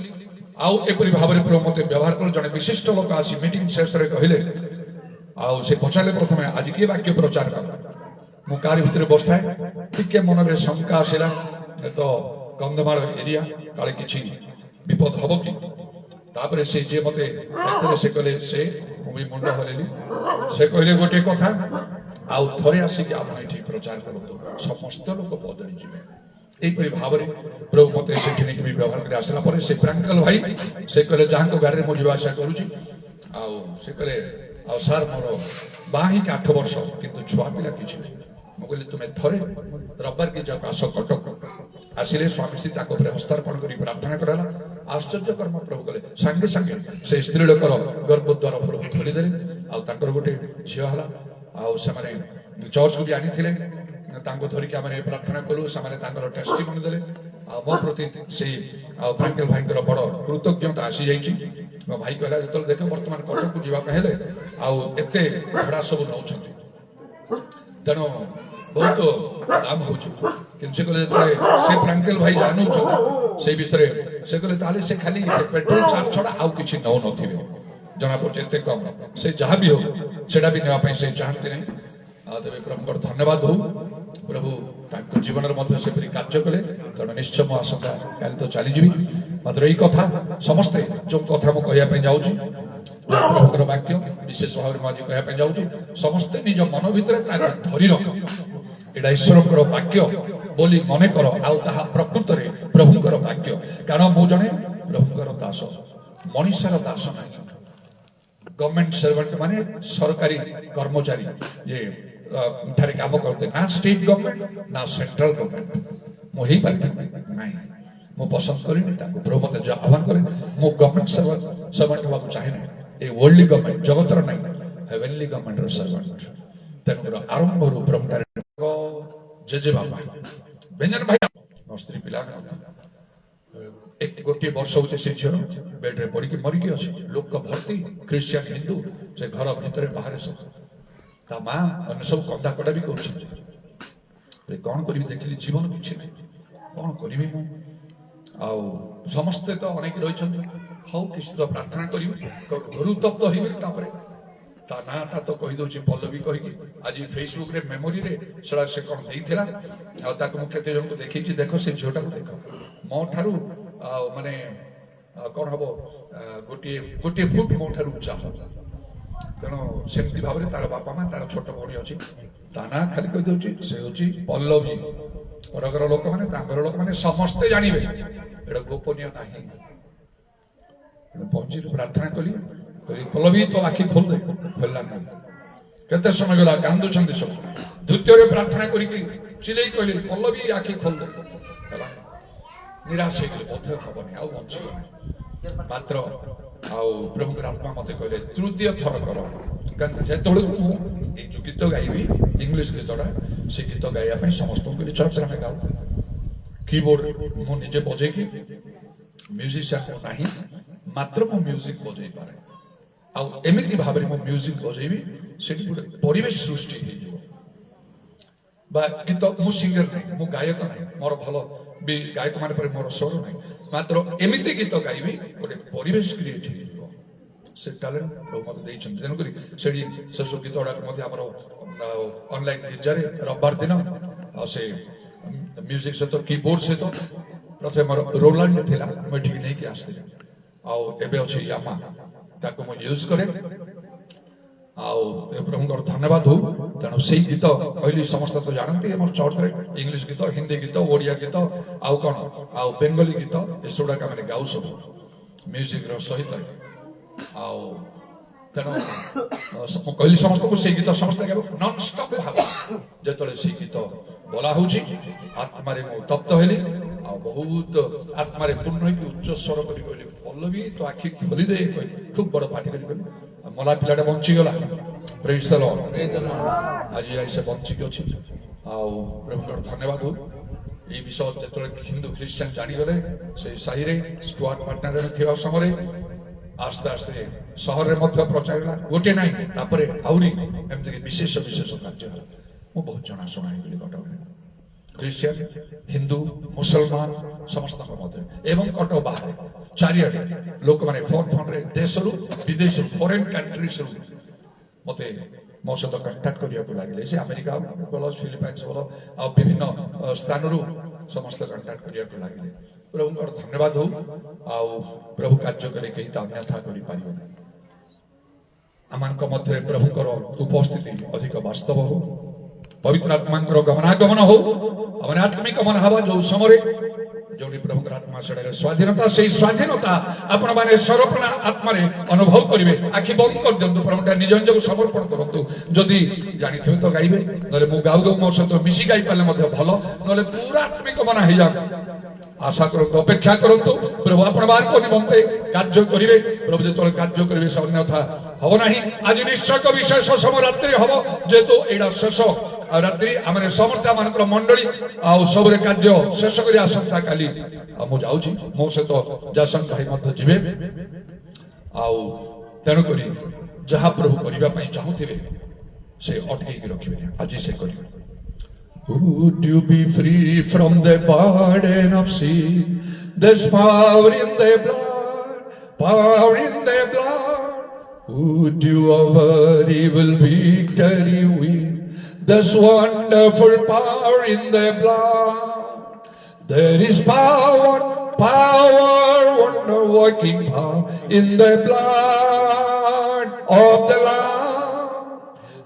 ଆଉ ଏପରି ଭାବରେ ପ୍ରଭୁ ମତେ ବ୍ୟବହାର କଲେ। ଜଣେ ବିଶିଷ୍ଟ ଲୋକ ଆସି ମିଟିଂ ଶେଷରେ କହିଲେ, ଆଉ ସେ ପଚାରିଲେ ପ୍ରଥମେ ଆଜି କିଏ ବାକ୍ୟ ପ୍ରଚାର କଲା। ମୁଁ କାରି ଭିତରେ ବସିଥାଏ, ଟିକେ ମନରେ ଶଙ୍କା ଆସିଲା, ତ କନ୍ଧମାଳ ଏରିଆ, କାଳେ କିଛି ବିପଦ ହବ କି। ତାପରେ ସେ ଯିଏ ମତେ ଦେଖିଲେ ସେ କହିଲେ, ସେ ମୁଁ ବି ମୁଣ୍ଡ ହଲେଇଲି। ସେ କହିଲେ ଗୋଟିଏ କଥା, ଆଉ ଥରେ ଆସିକି ଆପଣ ଏଠି ପ୍ରଚାର କରନ୍ତୁ, ସମସ୍ତ ଲୋକ ବଦଳିଯିବେ। এইপরি ভাবে প্রভু মতো সেটি নেই ব্যবহার করে আসলা পরে সে প্রাঙ্কল ভাই সে কলে যাহাঙ্ক গাড়ি মু যা আসা করুছি আউ সে কলে আউ সার মোর বাহা হি 8 বর্ষ কিন্তু ছুয়া পিলা কিছু নেই। মু কইলি তুমি থরে রবিবার কি যাও আস কটক আসলে স্বামী শ্রী তাকে উপরে হস্তার্পণ করে প্রার্থনা করা আশ্চর্য কর্ম প্রভু কলে সাঙ্গে সাঙ্গে সেই স্ত্রী লোকর গর্ভদ্বার প্রভু খোলিদেলে আউ তাঙ্কর গোটে ঝিও হলা আউ সেমানে চর্চକୁ ବି ଆଣିଥିଲେ ତାଙ୍କୁ ଧରିକି ଆମେ ପ୍ରାର୍ଥନା କଲୁ। ସେମାନେ ତାଙ୍କର ଟେଷ୍ଟିମନି ଦେଲେ ଆଉ ମୋ ପ୍ରତି ସେଇ ଆଉ ପ୍ରାଙ୍କଲ ଭାଇଙ୍କର ବଡ କୃତଜ୍ଞତା ଆସିଯାଇଛି। ମୋ ଭାଇ କହିଲା ଯେତେବେଳେ ଦେଖ ବର୍ତ୍ତମାନ କଟକକୁ ଯିବା ପାଇଁ ହେଲେ ଆଉ ଏତେ ଭଡା ସବୁ ନଉଛନ୍ତି, ତେଣୁ ବହୁତ ଦାମ ହଉଛି। କିନ୍ତୁ ସେ କହିଲେ ଯେତେବେଳେ ସେ ପ୍ରାଙ୍କଲ ଭାଇ ଯାହା ନଉଛନ୍ତି ସେଇ ବିଷୟରେ ସେ କହିଲେ ତାହେଲେ ସେ ଖାଲି ସେ ପେଟ୍ରୋଲ ଚାର୍ଜ ଛଡା ଆଉ କିଛି ନଉନଥିବେ, ଜଣାପଡୁଛି ଏତେ କମ। ସେ ଯାହା ବି ହଉ ସେଟା ବି ନେବା ପାଇଁ ସେ ଚାହାନ୍ତି ନାହିଁ। ତେବେ ପ୍ରଭୁଙ୍କର ଧନ୍ୟବାଦ ହଉ, ପ୍ରଭୁ ତାଙ୍କ ଜୀବନରେ ମଧ୍ୟ ସେପରି କାର୍ଯ୍ୟ କଲେ। ତେଣୁ ନିଶ୍ଚୟ ମୁଁ ଆସନ୍ତା କାଲି ତ ଚାଲିଯିବି, ମାତ୍ର ଏଇ କଥା ସମସ୍ତେ ଯୋଉ କଥା ମୁଁ କହିବା ପାଇଁ ଯାଉଛି, ପ୍ରଭୁଙ୍କର ବାକ୍ୟ ବିଶେଷ ଭାବରେ ମୁଁ ଆଜି କହିବା ପାଇଁ ଯାଉଛି, ସମସ୍ତେ ନିଜ ମନ ଭିତରେ ତାକୁ ଧରି ରଖ। ଏଇଟା ଈଶ୍ୱରଙ୍କର ବାକ୍ୟ ବୋଲି ମନେ କର, ଆଉ ତାହା ପ୍ରକୃତରେ ପ୍ରଭୁଙ୍କର ବାକ୍ୟ। କାରଣ ମୁଁ ଜଣେ ପ୍ରଭୁଙ୍କର ଦାସ, ମଣିଷର ଦାସ ନାହିଁ। ଗଭର୍ଣ୍ଣମେଣ୍ଟ ସର୍ଭେଣ୍ଟ ମାନେ ସରକାରୀ କର୍ମଚାରୀ ଯେ ଠାରେ କାମ କରନ୍ତି, ନା ଷ୍ଟେଟ ଗଭର୍ଣ୍ଣମେଣ୍ଟ ନା ସେଣ୍ଟ୍ରାଲ ଗଭର୍ଣ୍ଣମେଣ୍ଟ ମୁଁ ହେଇପାରିବି ନାହିଁ। ମୁଁ ପସନ୍ଦ କରିନି ତାକୁ। ପ୍ରଭୁ ମତେ ଯାହା ଆହ୍ୱାନ କରେ, ମୁଁ ଗଭର୍ଣ୍ଣମେଣ୍ଟ ସର୍ଭେଣ୍ଟ ହେବାକୁ ଚାହେଁ ନାହିଁ। ଏ ୱାର୍ଲଡଲି ଗଭର୍ଣ୍ଣମେଣ୍ଟ ଜଗତର ନାହିଁ, ହେଭେନଲି ଗଭର୍ଣ୍ଣମେଣ୍ଟର ସର୍ଭେଣ୍ଟ। ତେଣୁକର ଆରମ୍ଭରୁ ପ୍ରଭୁଠାରେ ଜେଜେ ବାପା ବ୍ୟଞ୍ଜନ ଭାଇ ମୋ ସ୍ତ୍ରୀ ପିଲା ଗୋଟିଏ ବର୍ଷ ହଉଛି ସେ ଝିଅ ବେଡରେ ପଡିକି ମରିକି ଅଛି। ଲୋକ ଭର୍ତ୍ତି ଖ୍ରୀଷ୍ଟିଆନ ହିନ୍ଦୁ ସେ ଘର ଭିତରେ ବାହାରେ ସବୁ। ତା ମା ଅନ୍ୟ ସବୁ କନ୍ଦା କଟା ବି କରୁଛନ୍ତି। କଣ କରିବି ଦେଖିଲି ଜୀବନ କିଛି ନାହିଁ, କଣ କରିବି ମୁଁ। ଆଉ ସମସ୍ତେ ତ ଅନେକ ରହିଛନ୍ତି, ହଉ କିଛି ତ ପ୍ରାର୍ଥନା କରିବି। ଘରୁ ତପ୍ତ ହେଇଗଲି। ତାପରେ ତା ନାଁଟା ତ କହିଦଉଛି ପଲ୍ଲବୀ କହିକି। ଆଜି ଫେସବୁକରେ ମେମୋରିରେ ସେଟା ସେ କଣ ଦେଇଥିଲା, ଆଉ ତାକୁ ମୁଁ କେତେ ଜଣଙ୍କୁ ଦେଖେଇଛି, ଦେଖ ସେ ଝିଅଟାକୁ ଦେଖ, ମୋ ଠାରୁ ଆଉ ମାନେ କଣ ହବ ଗୋଟିଏ ଫୁଟ ମୋ ଠାରୁ ଉଚ୍ଚା ହବ। ତେଣୁ ସେମିତି ଭାବରେ ତାର ବାପା ମା, ତାର ଛୋଟ ଭଉଣୀ ଅଛି, ତା ନାଁ ଖାଲି କହିଦଉଛି, ସେ ହଉଛି ପଲ୍ଲବୀ। ପରଘର ଲୋକମାନେ ତାଙ୍କର ଲୋକମାନେ ସମସ୍ତେ ଜାଣିବେ, ଏଇଟା ଗୋପନୀୟ ନାହିଁ। ପହଞ୍ଚିଲି, ପ୍ରାର୍ଥନା କଲି, ପଲ୍ଲବୀ ତ ଆଖି ଖୋଲିଦେ, ଖୋଲିଲା ନାହିଁ। କେତେ ସମୟ ଗଲା, କାନ୍ଦୁଛନ୍ତି ସବୁ। ଦ୍ୱିତୀୟରେ ପ୍ରାର୍ଥନା କରିକି ଚିଲେଇ କହିଲି, ପଲ୍ଲବୀ ଆଖି ଖୋଲିଦେ, ହେଲା। ନିରାଶ ହେଇଗଲେ, ବୋଧେ ହବନି, ଆଉ ବଞ୍ଚିବ ନାହିଁ। ମାତ୍ର ଆଉ ପ୍ରଭୁଙ୍କର ଆତ୍ମା ମତେ କହିଲେ ତୃତୀୟ ଥର କର। ଯେତେବେଳେ ମୁଁ ଏଇ ଯୋଉ ଗୀତ ଗାଇବି ଇଂଲିଶ ଗୀତଟା, ସେ ଗୀତ ଗାଇବା ପାଇଁ ସମସ୍ତଙ୍କୁ କହିଲି ଚର୍ଚ୍ଚରେ ଆମେ ଗାଉ। କିବୋର୍ଡ ମୁଁ ନିଜେ ବଜେଇକି, ମ୍ୟୁଜିସିଆନ ନାହିଁ, ମାତ୍ର ମୁଁ ମ୍ୟୁଜିକ ବଜେଇ ପାରେ। ଆଉ ଏମିତି ଭାବରେ ମୁଁ ମ୍ୟୁଜିକ ବଜେଇବି, ସେଠି ଗୋଟେ ପରିବେଶ ସୃଷ୍ଟି ହେଇଯିବ। ବା ଗୀତ ମୁଁ ସିଙ୍ଗର ନାହିଁ, ମୁଁ ଗାୟକ ନାହିଁ, ମୋର ଭଲ ବି ଗାୟକ ମାନେ ପରେ ମୋର ସ୍ୱର ନାହିଁ, ମାତ୍ର ଏମିତି ଗୀତ ଗାଇବି ଗୋଟେ ପରିବେଶ କ୍ରିଏଟ ହେଇଯିବ। ସେ ଟ୍ୟାଲେଣ୍ଟ ମତେ ଦେଇଛନ୍ତି। ତେଣୁକରି ସେଠି ସେସବୁ ଗୀତ ଗୁଡାକ ମଧ୍ୟ ଆମର ଅନଲାଇନ ଗୀର୍ଜାରେ ରବିବାର ଦିନ ଆଉ ସେ ମ୍ୟୁଜିକ ସହିତ କିବୋର୍ଡ ସହିତ ପ୍ରଥମେ ମୋର ରୋଲାଣ୍ଡ ଥିଲା, ମୁଁ ଏଠିକି ନେଇକି ଆସିଥିଲି। ଆଉ ଏବେ ଅଛି ୟାମା, ତାକୁ ମୁଁ ୟୁଜ କରେ। ଆଉ ପ୍ରଭୁଙ୍କର ଧନ୍ୟବାଦ ହଉ। ତେଣୁ ସେଇ ଗୀତ କହିଲି, ସମସ୍ତେ ତ ଜାଣନ୍ତି ଆମର ଚର୍ଚ୍ଚରେ ଇଂଲିଶ ଗୀତ, ହିନ୍ଦୀ ଗୀତ, ଓଡ଼ିଆ ଗୀତ, ଆଉ କଣ ଆଉ ବେଙ୍ଗଲୀ ଗୀତ, ଏସବୁଗୁଡାକ ଆମେ ଗାଉ ସବୁ ମ୍ୟୁଜିକର ସହିତ। ଆଉ ତେଣୁ ମୁଁ କହିଲି ସମସ୍ତଙ୍କୁ ସେଇ ଗୀତ ସମସ୍ତେ ଗାଇବ ନନଷ୍ଟପ୍ ଭାବ ଯେତେବେଳେ ସେଇ ଗୀତ ବୋଲା ହଉଛି ଆତ୍ମାରେ ମୁଁ ତପ୍ତ ହେଲି ଆଉ ବହୁତ ଆତ୍ମାରେ ପୂର୍ଣ୍ଣ ହେଇକି ଉଚ୍ଚ ସ୍ୱର କରି କହିଲି ପଲ୍ଲବୀ ତୋ ଆଖି ଖୋଲି ଦେ କହିଲି ଖୁବ ବଡ ପାଟି କରି କହିଲି ମଲା ପିଲାଟା ବଞ୍ଚିଗଲା ପ୍ରେଜ୍ ଦ ଲର୍ଡ ଆଜି ଯାଇ ସେ ବଞ୍ଚିକି ଅଛି ଆଉ ପ୍ରଭୁଙ୍କର ଧନ୍ୟବାଦ ହଉ এই বিষয় যেতବେଳେ হিন্দু খ্রিস্টান জানিগলে সেই সাহিরে স্টুয়ার্ট পার্টনারে ଥିବା ସମୟରେ আস্তে আস্তে সহরে মধ্য প্রচার ହେଲା গোটে নাই তারপরে আউরি এমতি বিশেষ বিশেষ কার্য ହେଲା ମୁଁ ବହୁତ ଜଣାଶୁଣା ହେଇଗଲି କଟକରେ ଖ୍ରୀଷ୍ଟିଆନ ହିନ୍ଦୁ ମୁସଲମାନ ସମସ୍ତଙ୍କ ମଧ୍ୟରେ ଏବଂ କଟକ ବାହାରେ ଚାରିଆଡେ ଲୋକମାନେ ଫୋନରେ ଦେଶରୁ ବିଦେଶରୁ ଫରେନ୍ କଣ୍ଟ୍ରିଜରୁ ମତେ ମୋ ସହିତ କଣ୍ଟାକ୍ଟ କରିବାକୁ ଲାଗିଲେ ସେ ଆମେରିକା ଭଲ ଫିଲିପାଇନ୍ସ ଭଲ ଆଉ ବିଭିନ୍ନ ସ୍ଥାନରୁ ସମସ୍ତେ କଣ୍ଟାକ୍ଟ କରିବାକୁ ଲାଗିଲେ ପ୍ରଭୁଙ୍କର ଧନ୍ୟବାଦ ହଉ ଆଉ ପ୍ରଭୁ କାର୍ଯ୍ୟ କଲେ କେହି ତ ଅନ୍ୟଥା କରିପାରିବ ନାହିଁ ଆମମାନଙ୍କ ମଧ୍ୟରେ ପ୍ରଭୁଙ୍କର ଉପସ୍ଥିତି ଅଧିକ ବାସ୍ତବ ହଉ ପବିତ୍ର ଆତ୍ମାଙ୍କର ଗମନାଗମନ ହଉ ଆମର ଆତ୍ମିକ ମନ ହବା ଯୋଉ ସମୟରେ ଯୋଉଠି ପ୍ରଭୁଙ୍କର ଆତ୍ମା ସେଠାରେ ସ୍ୱାଧୀନତା ସେଇ ସ୍ୱାଧୀନତା ଆପଣମାନେ ସରପ୍ରାଣ ଆତ୍ମାରେ ଅନୁଭବ କରିବେ ଆଖି ବନ୍ଦ କରିଦିଅନ୍ତୁ ପ୍ରଭୁଙ୍କର ନିଜ ନିଜକୁ ସମର୍ପଣ କରନ୍ତୁ ଯଦି ଜାଣିଥିବେ ତ ଗାଇବେ ନହେଲେ ମୁଁ ଗାଉ ଗାଉ ମୋ ସହିତ ମିଶି ଗାଇ ପାରିଲେ ମଧ୍ୟ ଭଲ ନହେଲେ ପୁରା ଆତ୍ମିକ ମନ ହେଇଯାଆନ୍ତୁ ଆଶା କରନ୍ତୁ ଅପେକ୍ଷା କରନ୍ତୁ ପ୍ରଭୁ ଆପଣ ବାହାରକୁ ନିମନ୍ତେ କାର୍ଯ୍ୟ କରିବେ ପ୍ରଭୁ ଯେତେବେଳେ କାର୍ଯ୍ୟ କରିବେ ସେ ଅନ୍ୟଥା ହବ ନାହିଁ ଆଜି ନିଶ୍ଚୟ ବିଶେଷ ସମୟ ରାତ୍ରି ହବ ଯେହେତୁ ଏଇଟା ଶେଷ ରାତ୍ରି ଆମେ ସମସ୍ତେ ଆମମାନଙ୍କର ମଣ୍ଡଳୀ ଆଉ ସବୁରେ କାର୍ଯ୍ୟ ଶେଷ କରି ଆସନ୍ତା କାଲି ମୁଁ ଯାଉଛି ମୋ ସହିତ ଯାସନ ଭାଇ ମଧ୍ୟ ଯିବେ ଆଉ ତେଣୁକରି ଯାହା ପ୍ରଭୁ କରିବା ପାଇଁ ଚାହୁଁଥିବେ ସେ ଅଟକେଇକି ରଖିବେ ଆଜି ସେ କରିବେ Would you be free from the burden of sin? There's power in the blood, power in the blood. Would you over evil victory win? There's wonderful power in the blood. There is power, power, wonder-working power in the blood of the Lamb.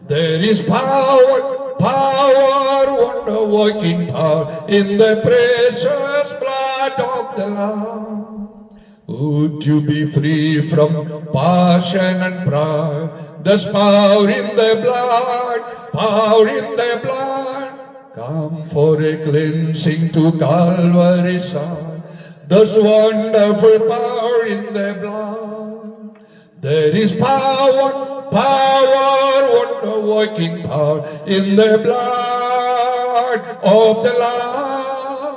There is power, power, wonder-working power in the precious blood of the Lamb. Would you be free from passion and pride? There's power in the blood, power in the blood. Come for a cleansing to Calvary's side. There's wonderful power in the blood. There is power, power, wonder-working power in the blood of the Lamb.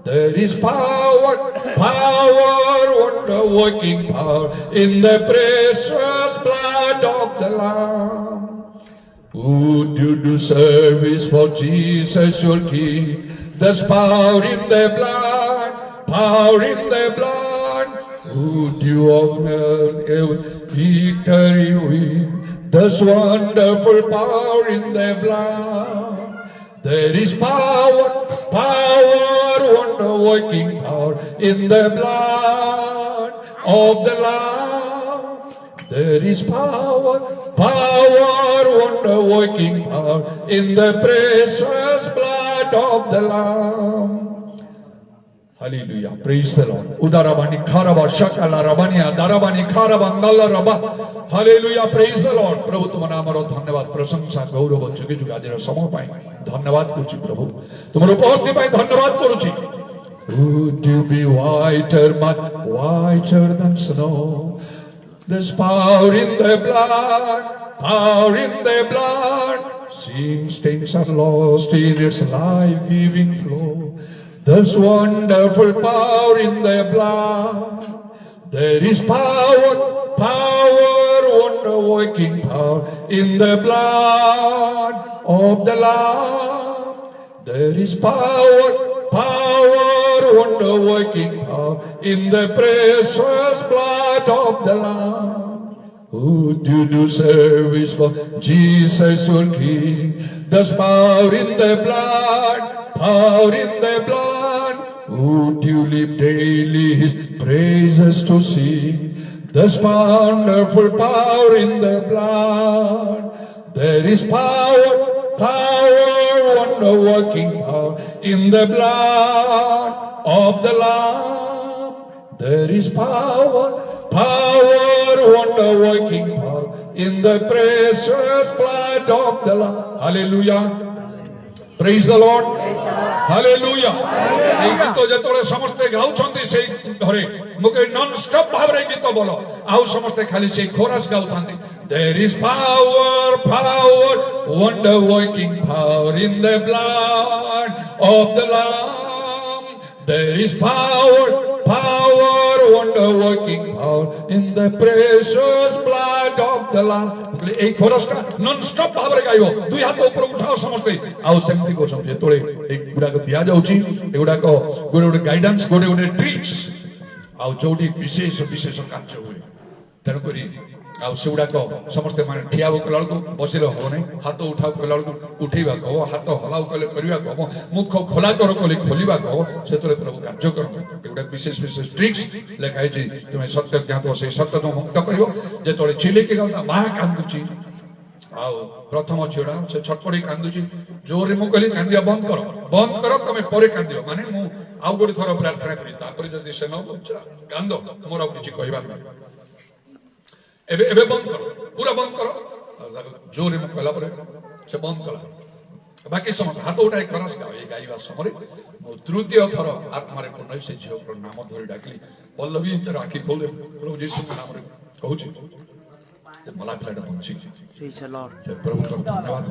There is power, power, wonder-working power in the precious blood of the Lamb. Would you do service for Jesus your King? There's power in the blood, power in the blood. Would you honor victory win? There's wonderful power in the blood. There is power, power, wonder-working power in the blood of the Lamb. There is power, power, wonder-working power in the precious blood of the Lamb. Hallelujah. Praise the Lord. Udarabani kharaba shakala rabaniya darabani kharaba nalla raba. Hallelujah. Praise the Lord. प्रभु तुम नामर धन्यवाद प्रशंसा गौरव जुगे जुगे आज समय पाई धन्यवाद करुछि प्रभु तुमर उपस्थिति पाई धन्यवाद करुछि Would you be whiter much whiter than snow? There's power in the blood, power in the blood. Sin stains are lost in its life-giving flow. There's wonderful power in the blood. There is power, power, wonder-working power in the blood of the Lamb. There is power, power, wonder-working power in the precious blood of the Lamb. Would you do service for Jesus your King? There's power in the blood, power in the blood. Would you live daily his praises to sing? There's wonderful power in the blood. There is power, power, wonder-working power in the blood of the Lamb. There is power, power, wonder-working power in the precious blood of the Lamb. Hallelujah. Praise the Lord. Hallelujah. এই গীত যেতବେଳେ ସମସ୍ତେ ଗାଉଛନ୍ତି ସେଇ ଘରେ ମୁଁ କହି non stop ଭାବରେ ଗୀତ ବୋଲ ଆଉ ସମସ୍ତେ ଖାଲି ସେଇ chorus ଗାଉଥାନ୍ତି There is power, power, wonder working power in the blood of the Lamb. There is power, power, wonder working power in the precious blood of the Lamb. এই কোরসটা নন স্টপ ভাବରେ গাইব দুই হাত উপরে উঠাও ସମସ୍ତେ ଆଉ ସେମିତି କରୁଛନ୍ତି ଯେତେବେଳେ ଏଗୁଡାକ ଦିଆଯାଉଛି ଏଗୁଡାକ ଗୋଟେ ଗୋଟେ ଗାଇଡାନ୍ସ ଗୋଟେ ଗୋଟେ ଟ୍ରିକ୍ସ ଆଉ ଯୋଉଠି ବିଶେଷ ବିଶେଷ କାର୍ଯ୍ୟ ହୁଏ ତେଣୁକରି ଆଉ ସେଗୁଡାକ ସମସ୍ତେ ମାନେ ଠିଆ କଲା ବେଳକୁ ବସିଲେ ହବ ନାହିଁ ହାତ ଉଠାଉ କଲା ବେଳକୁ ଉଠେଇବାକୁ ହବ ହାତ ହଲାଉ କଲେ କରିବାକୁ ହବ ମୁଖ ଖୋଲା କର କଲେ ଖୋଲିବାକୁ ହବ ସେତେବେଳେ ପ୍ରଭୁ କାର୍ଯ୍ୟ କରନ୍ତି ଏଗୁଡା ବିଶେଷ ବିଶେଷ ଟ୍ରିକ୍ସ ଲେଖା ହେଇଛି ତୁମେ ସତ୍ୟ ଜ୍ଞାତ ସେଇ ସତ୍ୟ ତୁମ ମୁକ୍ତ କରିବ ଯେତେବେଳେ ଚିଲେଇକି ଗାଉତା ମା କାନ୍ଦୁଛି ଆଉ ପ୍ରଥମ ଝିଅଟା ସେ ଛଟପଟି କାନ୍ଦୁଛି ଜୋରରେ ମୁଁ କହିଲି କାନ୍ଦିବା ବନ୍ଦ କର ତମେ ପରେ କାନ୍ଦିବ ମାନେ ମୁଁ ଆଉ ଗୋଟେ ଥର ପ୍ରାର୍ଥନା କରି ତାପରେ ଯଦି ସେ ନ ବୁଝା କାନ୍ଦ ମୋର ଆଉ କିଛି କହିବାକୁ ନାହିଁ ଏବେ ଏବେ ବନ୍ଦ କର ପୁରା ବନ୍ଦ କର ଜୋରରେ ମୁଁ କହିଲା ପରେ ସେ ବନ୍ଦ କଲା ବାକି ସମସ୍ତେ ହାତ ଉଠାଇ ଖରାସ ଗାଅ ଏଇ ଗାଇବା ସମୟରେ ମୁଁ ତୃତୀୟ ଥର ଆତ୍ମାରେ ପୂର୍ଣ୍ଣ ସେ ଝିଅର ନାମ ଧରି ଡାକିଲି ପଲ୍ଲବୀ ତାର ଆଖି ଖୋଲି ପ୍ରଭୁ ଯୀଶୁଙ୍କ ନାମରେ କହୁଛି मला ପିଲାଟା ବଞ୍ଚିଛି ପ୍ରଭୁଙ୍କର ଧନ୍ୟବାଦ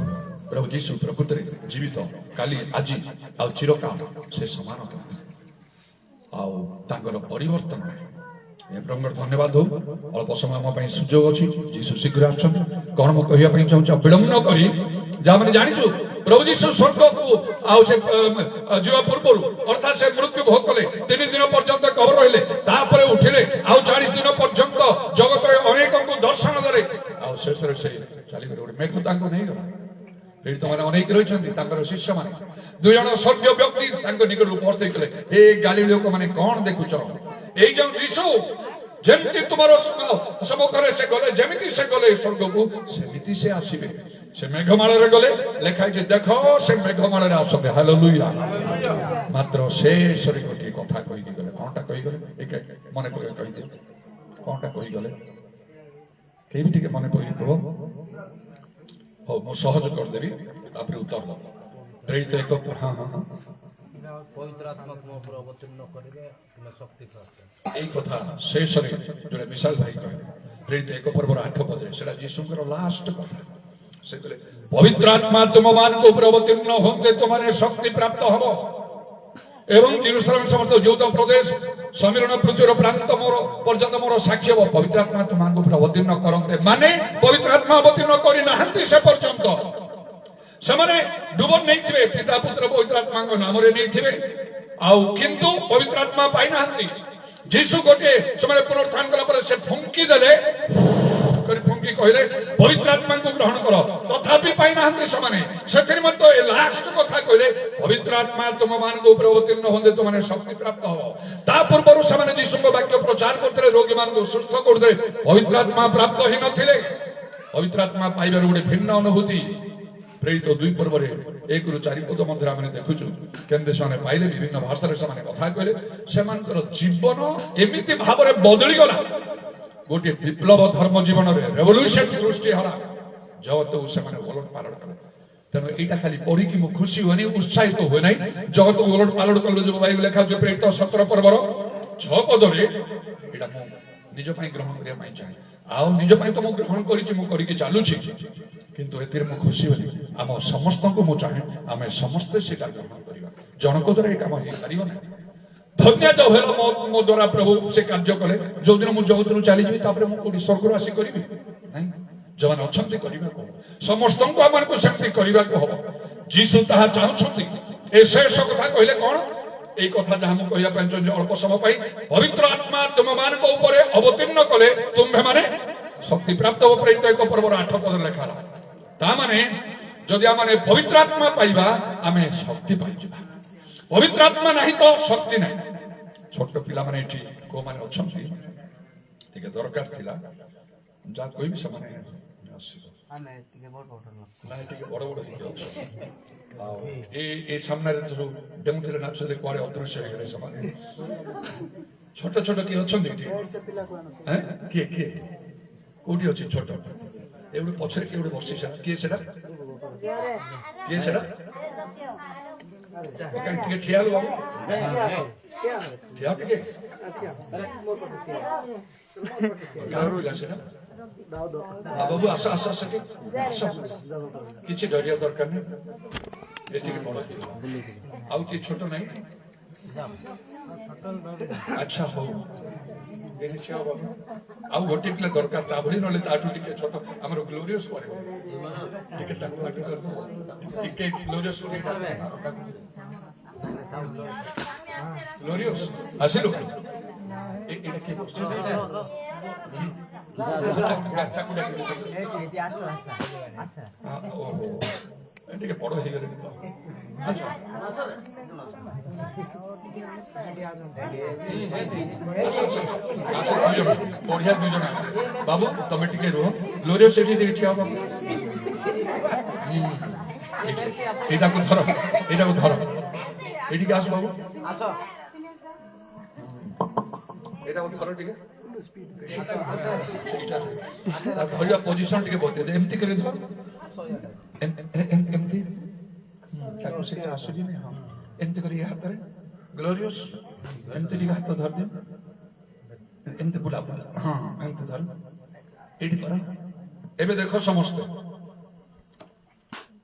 ପ୍ରଭୁ ଯୀଶୁ ପ୍ରକୃତରେ ଜୀବିତ କାଲି ଆଜି ଆଉ ଚିରକାଳ ସେ ସମାନ ଆଉ ତାଙ୍କର ପରିବର୍ତ୍ତନ ପ୍ରଭୁଙ୍କର ଧନ୍ୟବାଦ ହଉ ଅଳ୍ପ ସମୟ ଆମ ପାଇଁ ସୁଯୋଗ ଅଛି ଯୀଶୁ ଶୀଘ୍ର ଆସୁଛନ୍ତି କଣ ମୁଁ କହିବା ପାଇଁ ଚାହୁଁଛି ବିଳମ୍ବ ନ କରି ଯାହା ମାନେ ଜାଣିଛୁ ପ୍ରଭୁ ଯୀଶୁ ସ୍ୱର୍ଗକୁ ଆଉ ସେ ଯିବା ପୂର୍ବରୁ ଅର୍ଥାତ ସେ ମୃତ୍ୟୁ ଭୋଗ କଲେ 3 ଦିନ ପର୍ଯ୍ୟନ୍ତ କବର ରହିଲେ ତାପରେ ଉଠିଲେ ଆଉ 40 ଦିନ ପର୍ଯ୍ୟନ୍ତ ଜଗତରେ ଅନେକଙ୍କୁ ଦର୍ଶନ ଦେଲେ ଆଉ ଶେଷରେ ସେ ଚାଲିଗଲେ ଗୋଟେ ମେଘ ତାଙ୍କୁ ନେଇଗଲା ଏଠି ତମାନେ ଅନେକ ରହିଛନ୍ତି ତାଙ୍କର ଶିଷ୍ୟମାନେ 2 ଜଣ ସ୍ୱର୍ଗୀୟ ବ୍ୟକ୍ତି ତାଙ୍କ ନିକଟରୁ ଉପସ୍ଥିତ ଥିଲେ ଏ ଗାଲିଲୀ ଲୋକମାନେ କଣ ଦେଖୁଛ ଏଇ ଯୋଉ ଯୀଶୁ ଯେମିତି ତୁମର ସମ୍ମୁଖରେ ସେ ଗଲେ ଯେମିତି ସେ ଗଲେ ସ୍ୱର୍ଗକୁ ସେମିତି ସେ ଆସିବେ ସେ ମେଘମାଳରେ ଗଲେ ଲେଖା ହେଇଛି ଦେଖ ସେ ମେଘମାଳରେ ଆସନ୍ତି ହାଲେଲୁୟା ମାତ୍ର ଶେଷରେ ଗୋଟିଏ କଥା କହିକି ଗଲେ କଣଟା କହିଗଲେ ମନେ ପକେଇ କହିଦିଅ କଣଟା କହିଗଲେ କେହି ବି ଟିକେ ମନେ ପକେଇ କୁହ ହଉ ମୁଁ ସହଜ କରିଦେବି ତାପରେ ଉତ୍ତର ଦବ ପ୍ରେରିତ ଏକ ହଁ
ପବିତ୍ର ଆତ୍ମାକୁ ମୋ ଉପରେ ଅବତୀର୍ଣ୍ଣ କରିବେ ଶକ୍ତି ପ୍ରାପ୍ତ
এই কথা শেষরে যেটা বিশাল ভাই কহে প্রেরিত এক পর্বর 8 পদে সেটা যিশুଙ୍କର লাস্ট কথা সে কলে পবিত্র আত্মা তোমাମାନଙ୍କ উপরে অবতীর্ণ হতে তোমাদের শক্তি প্রাপ্ত হব এবং জেরুসালেম সমস্ত যুদা প্রদেশ সমীরণ পৃথিবীর প্রান্ত মোর পর্যন্ত মোর সাক্ষী হব পবিত্র আত্মা তোমাଙ୍କ উপরে অবতীর্ণ করন্তে মানে পবিত্র আত্মা অবতীর্ণ করি নাহান্তি সে পর্যন্ত ସେମାନେ ଡୁବ ନେଇଥିବେ ପିତା ପୁତ୍ର ପବିତ୍ର ଆତ୍ମାଙ୍କ ନାମରେ ନେଇଥିବେ ଆଉ କିନ୍ତୁ ପବିତ୍ର ଆତ୍ମା ପାଇନାହାନ୍ତି ଯୀଶୁ ଗୋଟିଏ ସେମାନେ ପୁନରୁତ୍ଥାନ କଲା ପରେ ସେ ଫୁଙ୍କି ଦେଲେ ଫୁଙ୍କି କହିଲେ ପବିତ୍ର ଆତ୍ମାଙ୍କୁ ଗ୍ରହଣ କର ତଥାପି ପାଇନାହାନ୍ତି ସେମାନେ ସେଥିରେ ମଧ୍ୟ ଏ ଲାଷ୍ଟ କଥା କହିଲେ ପବିତ୍ର ଆତ୍ମା ତୁମମାନଙ୍କ ଉପରେ ଅବତୀର୍ଣ୍ଣ ହୁଅନ୍ତେ ତୁମମାନେ ଶକ୍ତି ପ୍ରାପ୍ତ ହବ ତା ପୂର୍ବରୁ ସେମାନେ ଯୀଶୁଙ୍କ ବାକ୍ୟ ପ୍ରଚାର କରୁଥିଲେ ରୋଗୀମାନଙ୍କୁ ସୁସ୍ଥ କରୁଥିଲେ ପବିତ୍ର ଆତ୍ମା ପ୍ରାପ୍ତ ହେଇନଥିଲେ ପବିତ୍ର ଆତ୍ମା ପାଇବାର ଗୋଟେ ଭିନ୍ନ ଅନୁଭୂତି ପ୍ରେରିତ 2 ପର୍ବରେ 1 ରୁ 4 ପଦ ମଧ୍ୟରେ ଆମେ ଦେଖୁଛୁ କେମିତି ସେମାନେ ପାଇଲେ ବିଭିନ୍ନ ଭାଷାରେ ସେମାନେ କଥା କହିଲେ ସେମାନଙ୍କର ଜୀବନ ଏମିତି ଭାବରେ ବଦଳିଗଲା ଗୋଟିଏ ବିପ୍ଳବ ଧର୍ମ ଜୀବନରେ ରେଭଲ୍ୟୁସନ ସୃଷ୍ଟି ହେଲା ଜଗତକୁ ସେମାନେ ଓଲଟ ପାଲଟ କଲେ ତେଣୁ ଏଇଟା ଖାଲି ପଢିକି ମୁଁ ଖୁସି ହୁଏନି ଉତ୍ସାହିତ ହୁଏ ନାହିଁ ଜଗତକୁ ଓଲଟ ପାଲଟ କଲେ ଯୋଉ ବାଇବେଲ ଲେଖା ଅଛି ପ୍ରେରିତ 17 ପର୍ବର 6 ପଦରେ ଏଇଟା ମୁଁ ନିଜ ପାଇଁ ଗ୍ରହଣ କରିବା ପାଇଁ ଚାହେଁ ଆଉ ନିଜ ପାଇଁ ତ ମୁଁ ଗ୍ରହଣ କରିଛି ମୁଁ କରିକି ଚାଲୁଛି କିନ୍ତୁ ଏଥିରେ ମୁଁ ଖୁସି ହେଲି ଆମ ସମସ୍ତଙ୍କୁ ମୁଁ ଚାହେଁ ଆମେ ସମସ୍ତେ ସେଇଟା ଗ୍ରହଣ କରିବା ଜଣଙ୍କ ଦ୍ୱାରା ଏ କାମ ହେଇପାରିବ ନାହିଁ ଧନ୍ୟ ଯୋଉ ହେଲା ମୋ ଦ୍ୱାରା ପ୍ରଭୁ ସେ କାର୍ଯ୍ୟ କଲେ ଯୋଉଦିନ ମୁଁ ଜଗତରୁ ଚାଲିଯିବି ତାପରେ ମୁଁ କୋଉଠି ସ୍ୱର୍ଗରୁ ଆସି କରିବି ନାଇଁ ଯୋଉମାନେ ଅଛନ୍ତି କରିବାକୁ ସମସ୍ତଙ୍କୁ ଆମମାନଙ୍କୁ ସେମିତି କରିବାକୁ ହବ ଯୀଶୁ ତାହା ଚାହୁଁଛନ୍ତି ଏ ଶେଷ କଥା କହିଲେ କଣ এই কথা যাহা ମୁଁ କହିବା ପାଇଁ ଚାହୁଁଛି ଅଳ୍ପ ସମୟ ପାଇଁ ପବିତ୍ର ଆତ୍ମା ତୁମମାନଙ୍କ ଉପରେ ଅବତୀର୍ଣ୍ଣ କଲେ ତୁମ୍ଭେମାନେ ଶକ୍ତି ପ୍ରାପ୍ତ ହେବ ପ୍ରେରିତ 1 ପର୍ବର 8 ପଦରେ ଲେଖା ହେଲା ତା ମାନେ ଯଦି ଆମେ ପବିତ୍ର ଆତ୍ମା ପାଇବା ଆମେ ଶକ୍ତି ପାଇଯିବା ପବିତ୍ର ଆତ୍ମା ନାହିଁ ତ ଶକ୍ତି ନାହିଁ ଛୋଟ ପିଲାମାନେ ଏଠି କୋଉମାନେ ଅଛନ୍ତି ଟିକେ ଦରକାର ଥିଲା ଯାହା କହିବି ସେମାନେ ଟିକେ ବଡ ବଡ ହେଇକି ଅଛନ୍ତି ଆଉ ଏ ସାମ୍ନାରେ ଯୋଉ ଡେମୁଥିଲେ ନାଚରେ କୁଆଡେ ଅଦୃଶ୍ୟ ହେଇଗଲେ ସେମାନେ ଛୋଟ ଛୋଟ କିଏ ଅଛନ୍ତି କିଏ କିଏ କୋଉଠି ଅଛି ଛୋଟ ଏଉଠି ପଛରେ କିଏ ଗୋଟେ ବସିଛି ସେଟା କିଏ ସେଟା ଟିକେ ଠିଆ ହେଲୁ ବାବୁ ଠିଆ ଟିକେ ବାବୁ ଆସ ଆସ ଆସ କିଛି ଡରିବା ଦରକାର ନାହିଁ ଏତିକି ବଡ ଆଉ କିଏ ଛୋଟ ନାହିଁ ଆଚ୍ଛା ହଉ ଆଉ ଗୋଟିଏ ପିଲା ଦରକାର ତା ଭଳି ନହେଲେ ତାଠୁ ଟିକେ ଛୋଟ ଆମର ଗ୍ଲୋରିୟସ୍ ପରେ ଟିକେ ତାକୁ ଟିକେ ଗ୍ଲୋରିୟସ୍ ଗ୍ଲୋରିୟସ୍ ଆସିଲୁ ଏଇଟା କିଏ ବସିଛି ଟିକେ ବଡ ହେଇଗଲେ ବଢିଆ 2 ଜଣ ବାବୁ ତମେ ଟିକେ ରୁହ ଗ୍ଲୋରିୟସ୍ ସେଠି ଠିଆ ବାବୁ ଏଇଟାକୁ ଧର ଏଇଠିକି ଆସ ବାବୁ ଏଇଟାକୁ ଧର ଟିକେ ଧରିବା ପୋଜିସନ ଟିକେ ବତେଇ ଏମିତି କରି ଧର ଏମିତି ତାକୁ ସେଇଟା ଆସୁଛି ହଁ ଏମିତି କରି ହାତରେ ଗ୍ଲୋରିୟସ୍ ଏମିତି ଟିକେ ହାତ ଧରିଦେ ଏମିତି ବୁଲା ହଁ ଏମିତି ଧର ଏଇଠି କର ଏବେ ଦେଖ ସମସ୍ତେ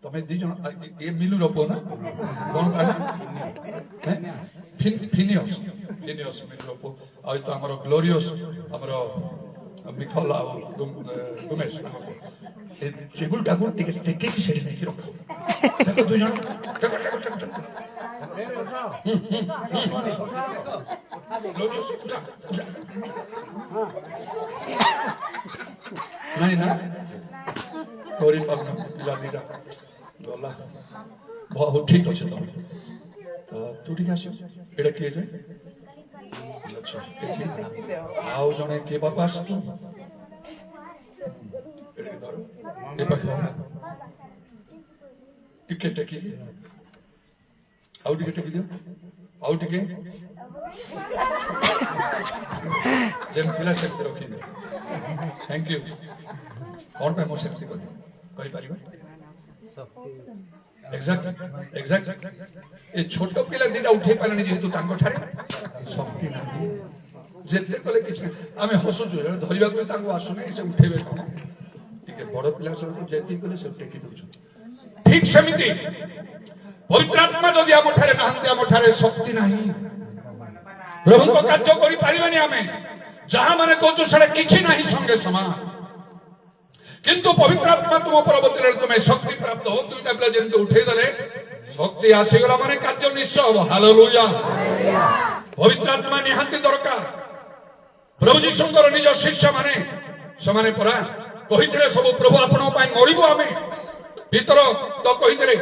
ତମେ 2 ଜଣ ଏ ମିଲୁର ପୁଅ ନା କଣ ଫିନିୟସ୍ ମିଲୁର ପୁଅ ଆଉ ତ ଆମର ଗ୍ଲୋରିୟସ୍ ଆମର ମିଥଲ ଆଉ ଉମେଶ ଟେବୁଲଟାକୁ ଟିକେ ଟେକିକି ସେଠି ନେଇକି ରଖ 2 ଜଣ ନାଇଁ ନା କରିପାରୁନ ପିଲା ଦିଟା ଗଲା ହଉ ଠିକ ଅଛି ତମେ ତୁ ଟିକେ ଆସିବ ଏଇଟା କିଏ ଯେ ଆଉ ଜଣେ କିଏ ବାପା ଆସୁ ଟିକେ ଟେକି ଆଉ ଟିକେ ଟେକି ଦିଅ ଆଉ ଟିକେ ଯେମିତି ଥିଲା ସେମିତି ରଖିଦିଅ ଥ୍ୟାଙ୍କ ୟୁ କଣ ପାଇଁ ମୁଁ ସେମିତି କଲି କହିପାରିବ ଏକ୍ସାକ୍ଟ ଏ ଛୋଟ ପିଲା ଦିଟା ଉଠେଇ ପାରିଲେନି ଯେହେତୁ ତାଙ୍କ ଠାରେ ଶକ୍ତି ନାହିଁ ଯେତେ କଲେ କିଛି ଆମେ ହସୁଛୁ ଧରିବାକୁ ତାଙ୍କୁ ଆସୁନି ସେ ଉଠେଇବେ କଣ ଟିକେ ବଡ ପିଲା ସବୁ ଯେତିକି କଲେ ସେ ଟେକି ଦଉଛନ୍ତି ଠିକ ସେମିତି ପବିତ୍ର ଆତ୍ମା ଯଦି ଆମ ଠାରେ ନାହାନ୍ତି ଆମ ଠାରେ ଶକ୍ତି ନାହିଁ ପ୍ରଭୁଙ୍କ କାର୍ଯ୍ୟ କରିପାରିବାନି ଆମେ ଯାହା ମାନେ କହୁଛୁ ସେଟା କିଛି ନାହିଁ ସଙ୍ଗେ ସମାନ କିନ୍ତୁ ପବିତ୍ର ଆତ୍ମା ତୁମ ପରବର୍ତ୍ତୀରେ ତୁମେ ଶକ୍ତି ପ୍ରାପ୍ତ ହବ 2ଟା ପିଲା ଯେମିତି ଉଠେଇ ଦେଲେ ଶକ୍ତି ଆସିଗଲା ମାନେ କାର୍ଯ୍ୟ ନିଶ୍ଚୟ ହବ ହାଲେଲୁୟା ପବିତ୍ର ଆତ୍ମା ନିହାତି ଦରକାର ପ୍ରଭୁ ଯୀଶୁଙ୍କର ନିଜ ଶିଷ୍ୟ ମାନେ ସେମାନେ ପରା କହିଥିଲେ ସବୁ ପ୍ରଭୁ ଆପଣଙ୍କ ପାଇଁ ମରିବୁ ଆମେ ଭିତର ତ କହିଥିଲେ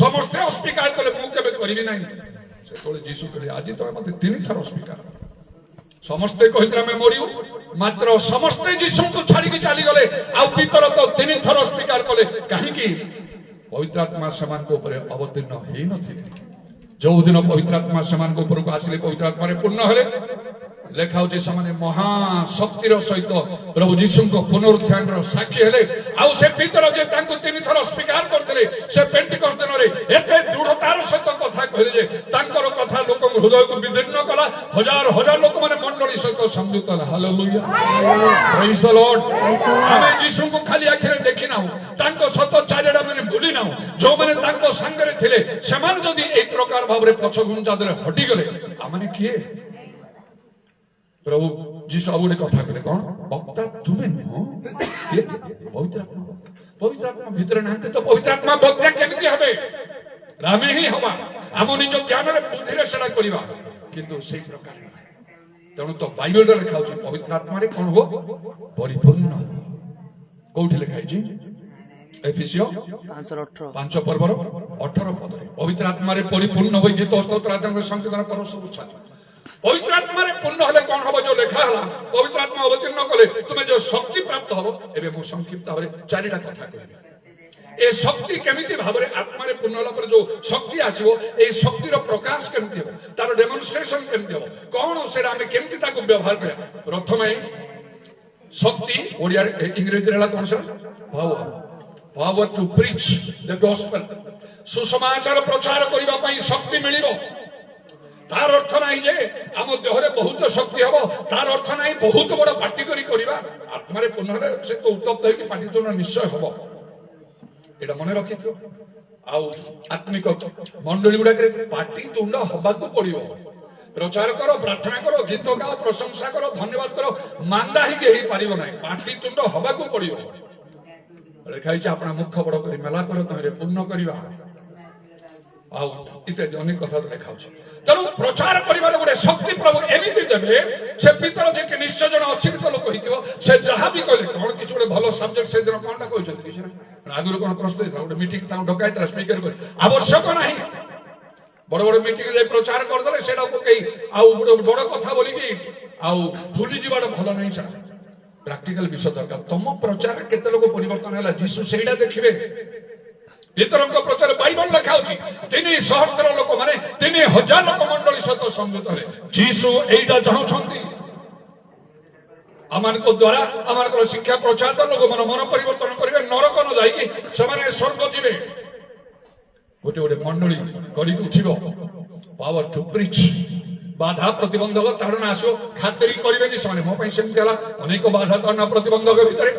ସମସ୍ତେ ଅସ୍ୱୀକାର କଲେ ମୁଁ କେବେ କରିବି ନାହିଁ ସେତେବେଳେ ଯୀଶୁ କହିଲେ ଆଜି ତମେ ମତେ 3 ଥର ଅସ୍ୱୀକାର ସମସ୍ତେ କହିଥିଲେ ଆମେ ମରିବୁ ମାତ୍ର ସମସ୍ତେ ଯୀଶୁଙ୍କୁ ଛାଡିକି ଚାଲିଗଲେ ଆଉ ଭିତର ତ 3 ଥର ଅସ୍ୱୀକାର କଲେ କାହିଁକି ପବିତ୍ର ଆତ୍ମା ସେମାନଙ୍କ ଉପରେ ଅବତୀର୍ଣ୍ଣ ହେଇନଥିଲେ ଯୋଉଦିନ ପବିତ୍ର ଆତ୍ମା ସେମାନଙ୍କ ଉପରକୁ ଆସିଲେ ପବିତ୍ର ଆତ୍ମାରେ ପୂର୍ଣ୍ଣ ହେଲେ ଲେଖା ହଉଛି ସେମାନେ ମହାଶକ୍ତିର ସହିତ ପ୍ରଭୁ ଯୀଶୁଙ୍କ ପୁନରୁତ୍ଥାନର ସାକ୍ଷୀ ହେଲେ ଆଉ ସେ ଭିତର ଯେ ତାଙ୍କୁ 3 ଥର ସ୍ୱୀକାର କରିଥିଲେ ସେ ପେଣ୍ଟିକୋସ୍ତ ଦିନରେ ଏତେ ଦୃଢ଼ତାର ସହିତ କଥା କହିଲେ ଯେ ତାଙ୍କର କଥା ଲୋକଙ୍କ ହୃଦୟକୁ ବିଦୀର୍ଣ୍ଣ କଲା ହଜାର ହଜାର ଲୋକମାନେ ମଣ୍ଡଳୀ ସହିତ ସଂଯୁକ୍ତ ହେଲା ହାଲେଲୁୟା ପ୍ରେଜ୍ ଦ ଲର୍ଡ ଆମେ ଯୀଶୁଙ୍କୁ ଖାଲି ଆଖିରେ ଦେଖିନାହୁଁ ତାଙ୍କ ସତ ଚାରିଆଡେ ମାନେ ଭୁଲି ନାହୁଁ ଯୋଉମାନେ ତାଙ୍କ ସାଙ୍ଗରେ ଥିଲେ ସେମାନେ ଯଦି ଏଇ ପ୍ରକାର ଭାବରେ ପଛଘୁଞ୍ଚା ଦେଲେ ହଟିଗଲେ ଆମମାନେ କିଏ ପ୍ରଭୁ ଯୀଶୁ ଆଉ ଗୋଟେ କଥା କହିଲେ କଣ ବକ୍ତା ତୁମେ ନୁହଁ ପବିତ୍ର ଆତ୍ମା ଭିତରେ ନାହାନ୍ତି ତ ପବିତ୍ର ଆତ୍ମା ବକ୍ତା କେମିତି ହେବେ ଆମେ ହିଁ ହବା ଆମ ନିଜ ଜ୍ଞାନରେ ବୁଦ୍ଧିରେ ସେଟା କରିବା କିନ୍ତୁ ସେଇ ପ୍ରକାର ତେଣୁ ତ ବାଇବେଲରେ ଲେଖା ହଉଛି ପବିତ୍ର ଆତ୍ମାରେ କଣ ହବ ପରିପୂର୍ଣ୍ଣ କୋଉଠି ଲେଖା ହେଇଛି ଏଫେସିୟ 5 ପର୍ବର 18 ପଦରେ ପବିତ୍ର ଆତ୍ମାରେ ପରିପୂର୍ଣ୍ଣ ହୋଇ ଗୀତ ସ୍ତୋତ୍ରାଙ୍କ ସଂକୀର୍ତ୍ତନ ପରସ୍ପର ଉଚ୍ଚାରଣ ପବିତ୍ର ଆତ୍ମାରେ ପୂର୍ଣ୍ଣ ହେଲେ କଣ ହବ ଯୋଉ ଲେଖା ହେଲା ପବିତ୍ର ଆତ୍ମା ଅବତୀର୍ଣ୍ଣ କଲେ ତୁମେ ଯୋଉ ଶକ୍ତି ପ୍ରାପ୍ତ ହବ ଏବେ ମୁଁ ସଂକ୍ଷିପ୍ତ ଭାବରେ 4ଟା କଥା କହିବି ଏ ଶକ୍ତି କେମିତି ଭାବରେ ଆତ୍ମାରେ ପୂର୍ଣ୍ଣ ହେଲା ପରେ ଯୋଉ ଶକ୍ତି ଆସିବ এই ଶକ୍ତିର ପ୍ରକାଶ କେମିତି ହେବ ତାର ଡେମନଷ୍ଟ୍ରେସନ କେମିତି ହେବ କଣ ସେଟା ଆମେ କେମିତି ତାକୁ ବ୍ୟବହାର କରିବା ପ୍ରଥମେ शक्ति ओडिया इंग्रेजी रे कौन सा power power to preach the gospel सुसमाचार प्रचार करबा पई शक्ति मिलिबो तार अर्थ नहीं जे आम देहरे बहुत शक्ति हम तार अर्थ नहीं बहुत बड़ पार्टी करिबा आत्मारे पुनः से तो उत्तप्त होई पार्टी तो निश्चय हबो एटा मने रखिथो आ आत्मिक मंडली गुडा पार्टी तुंड हबाकू पड़िबो प्रचार करो प्रार्थना करो गीत गाओ प्रशंसा करो धन्यवाद करो मांदा ही केही पारिबो नाही पार्टी तुंड हबाकू पड़िबो लेखाई छै अपना मुख बड़ करी मेला करो तमरे पूर्ण करिबा आ इत्यादि अनेक कथा लेखा छै तेणु प्रचार करिबार गोटे शक्ति प्रभु एमिति देबे से भीतर जे निश्चय जन अशिक्षित लोक होइतिबो से जहा भी कहले कोन किछ गोटे भलो सब्जेक्ट से दिन कोनटा कहै किछ ना आगुर कोन प्रस्तुत गोटे मीटिंग ता ढकाय स्पीकर कर आवश्यक नाही बड़ बड़ मीटिंग जे प्रचार कर दले सेटा पकई आ बड़ कथा बोली कि आ भूली जीवाटा भलो नहीं सर प्रैक्टिकल विषय दरकार तुम प्रचार केते लोक परिवर्तन हैला जीसु सेडा देखिबे भीतरंक प्रचार बाइबल लिखा होची 3,000 लोक माने 3,000 लोक मंडली सहित संयुक्त हे जीसु एइडा चाहछंती अमान को द्वारा अमान को शिक्षा प्रचार तो लोक मन परिवर्तन करिवे नरक न जाई कि समान स्वर्ग जिवे गोटे गोटे मंडली करी उठिबो पावर टू प्रीच बाधा प्रतिबंधक ताड़ना आसो खातिरी करिवेनी समान मो पई सेम देला अनेक बाधा ताड़ना प्रतिबंधक भितरे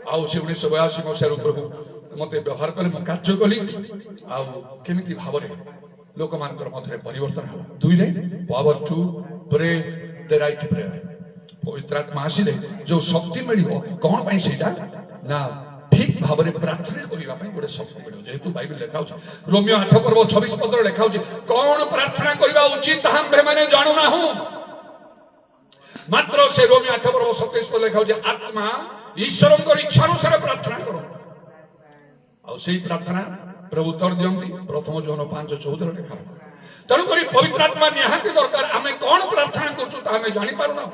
आउ से 1982 मसिया प्रभु मते व्यवहार कले म कार्य कली आ केमिति भावरे लोक मानकर मधरे परिवर्तन हो दुई रे power to pray the right prayer पवित्र आत्मा आसीले जो शक्ति मिलिबो कोन पई सेटा ना ठीक भावरे प्रार्थना करिवा पई गोटे शक्ति मिलिबो जेतु बाइबल लेखा होछ रोमियो 8 पर्व 26 पद लेखा होछ कोन प्रार्थना करिवा उचित हम माने जानु ना हूं मात्र से रोमियो 8 पर्व 27 पद लेखा होछ आत्मा ईश्वरंकर इच्छा अनुसार प्रार्थना करो और से प्रार्थना प्रभु उत्तर दियंती प्रथम जोन 5:14 लिखा तेणुक पवित्र आत्मा निहाती दरकार आम कौन प्रार्थना करूँ तामें जानी पारुना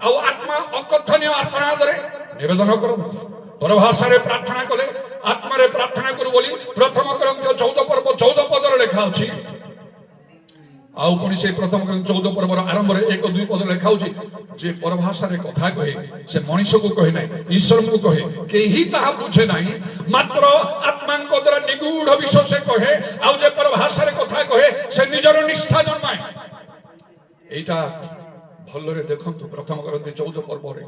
आ आत्मा अकथनीय आत्मा निवेदन करो परभाषा प्रार्थना कले आत्मा प्रार्थना करू बोली प्रथम ग्रंथ 14 पर्व 14 पदर लिखा अछि आउ पुणी से प्रथम 14 पर्वर आरंभ 1-2 पद लिखा होची जे परभाषा रे कथा कहे से मनुष्य को कहे नाही ईश्वर को कहे केही ताहा बुझे नाही मात्र आत्मा को द्वारा निगूढ़ विषय से कहे आउ जे परभाषा रे कथा कहे से निजर निष्ठा जन्माए एटा भल्लरे देखंतु प्रथम ग्रंथ 14 पर्व रे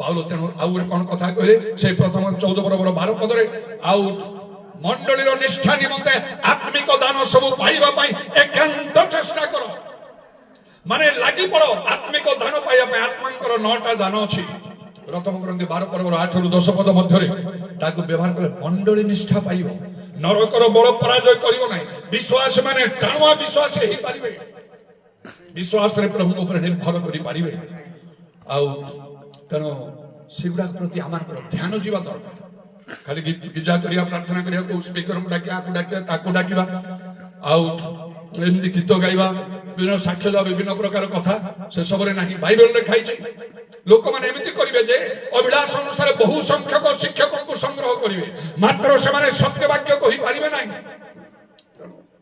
पाउलो तेनु आउ कोन कथा कहे से प्रथम 14 पर्वर 12 पद रे आउ मंडलीर निष्ठा निमंते आत्मिक दान सब पाइबा पई एकांत चेष्टा करो माने लागि पड़ो आत्मिक दान पाइबा पई आत्मांकर 9टा दान अछि प्रथम ग्रंथ 12 पर्व 8 रु 10 पद मध्य रे ताकू व्यवहार करे मंडली निष्ठा पाइबो नरकर बळ पराजय करिवो नै विश्वास माने टाणुआ विश्वास हि पारिबे विश्वास रे प्रभु ऊपर निर्भर करि पारिबे आउ तनो सिगुडा प्रति आमानकर ध्यान जीवा दरकार खाली गिजा करिया प्रार्थना करिया को स्पीकर को डाकिया ताको डाकिबा आउ एमदी गीत गाइबा विभिन्न साक्ष्य दा विभिन्न प्रकार कथा से सबरे नाही बाइबल रे खाइ छै लोक माने एमिति करिवे जे अभिलाष अनुसार बहु संख्यक शिक्षकों को संग्रह करिवे मात्र से माने सत्य वाक्य कहि पारिबे नाही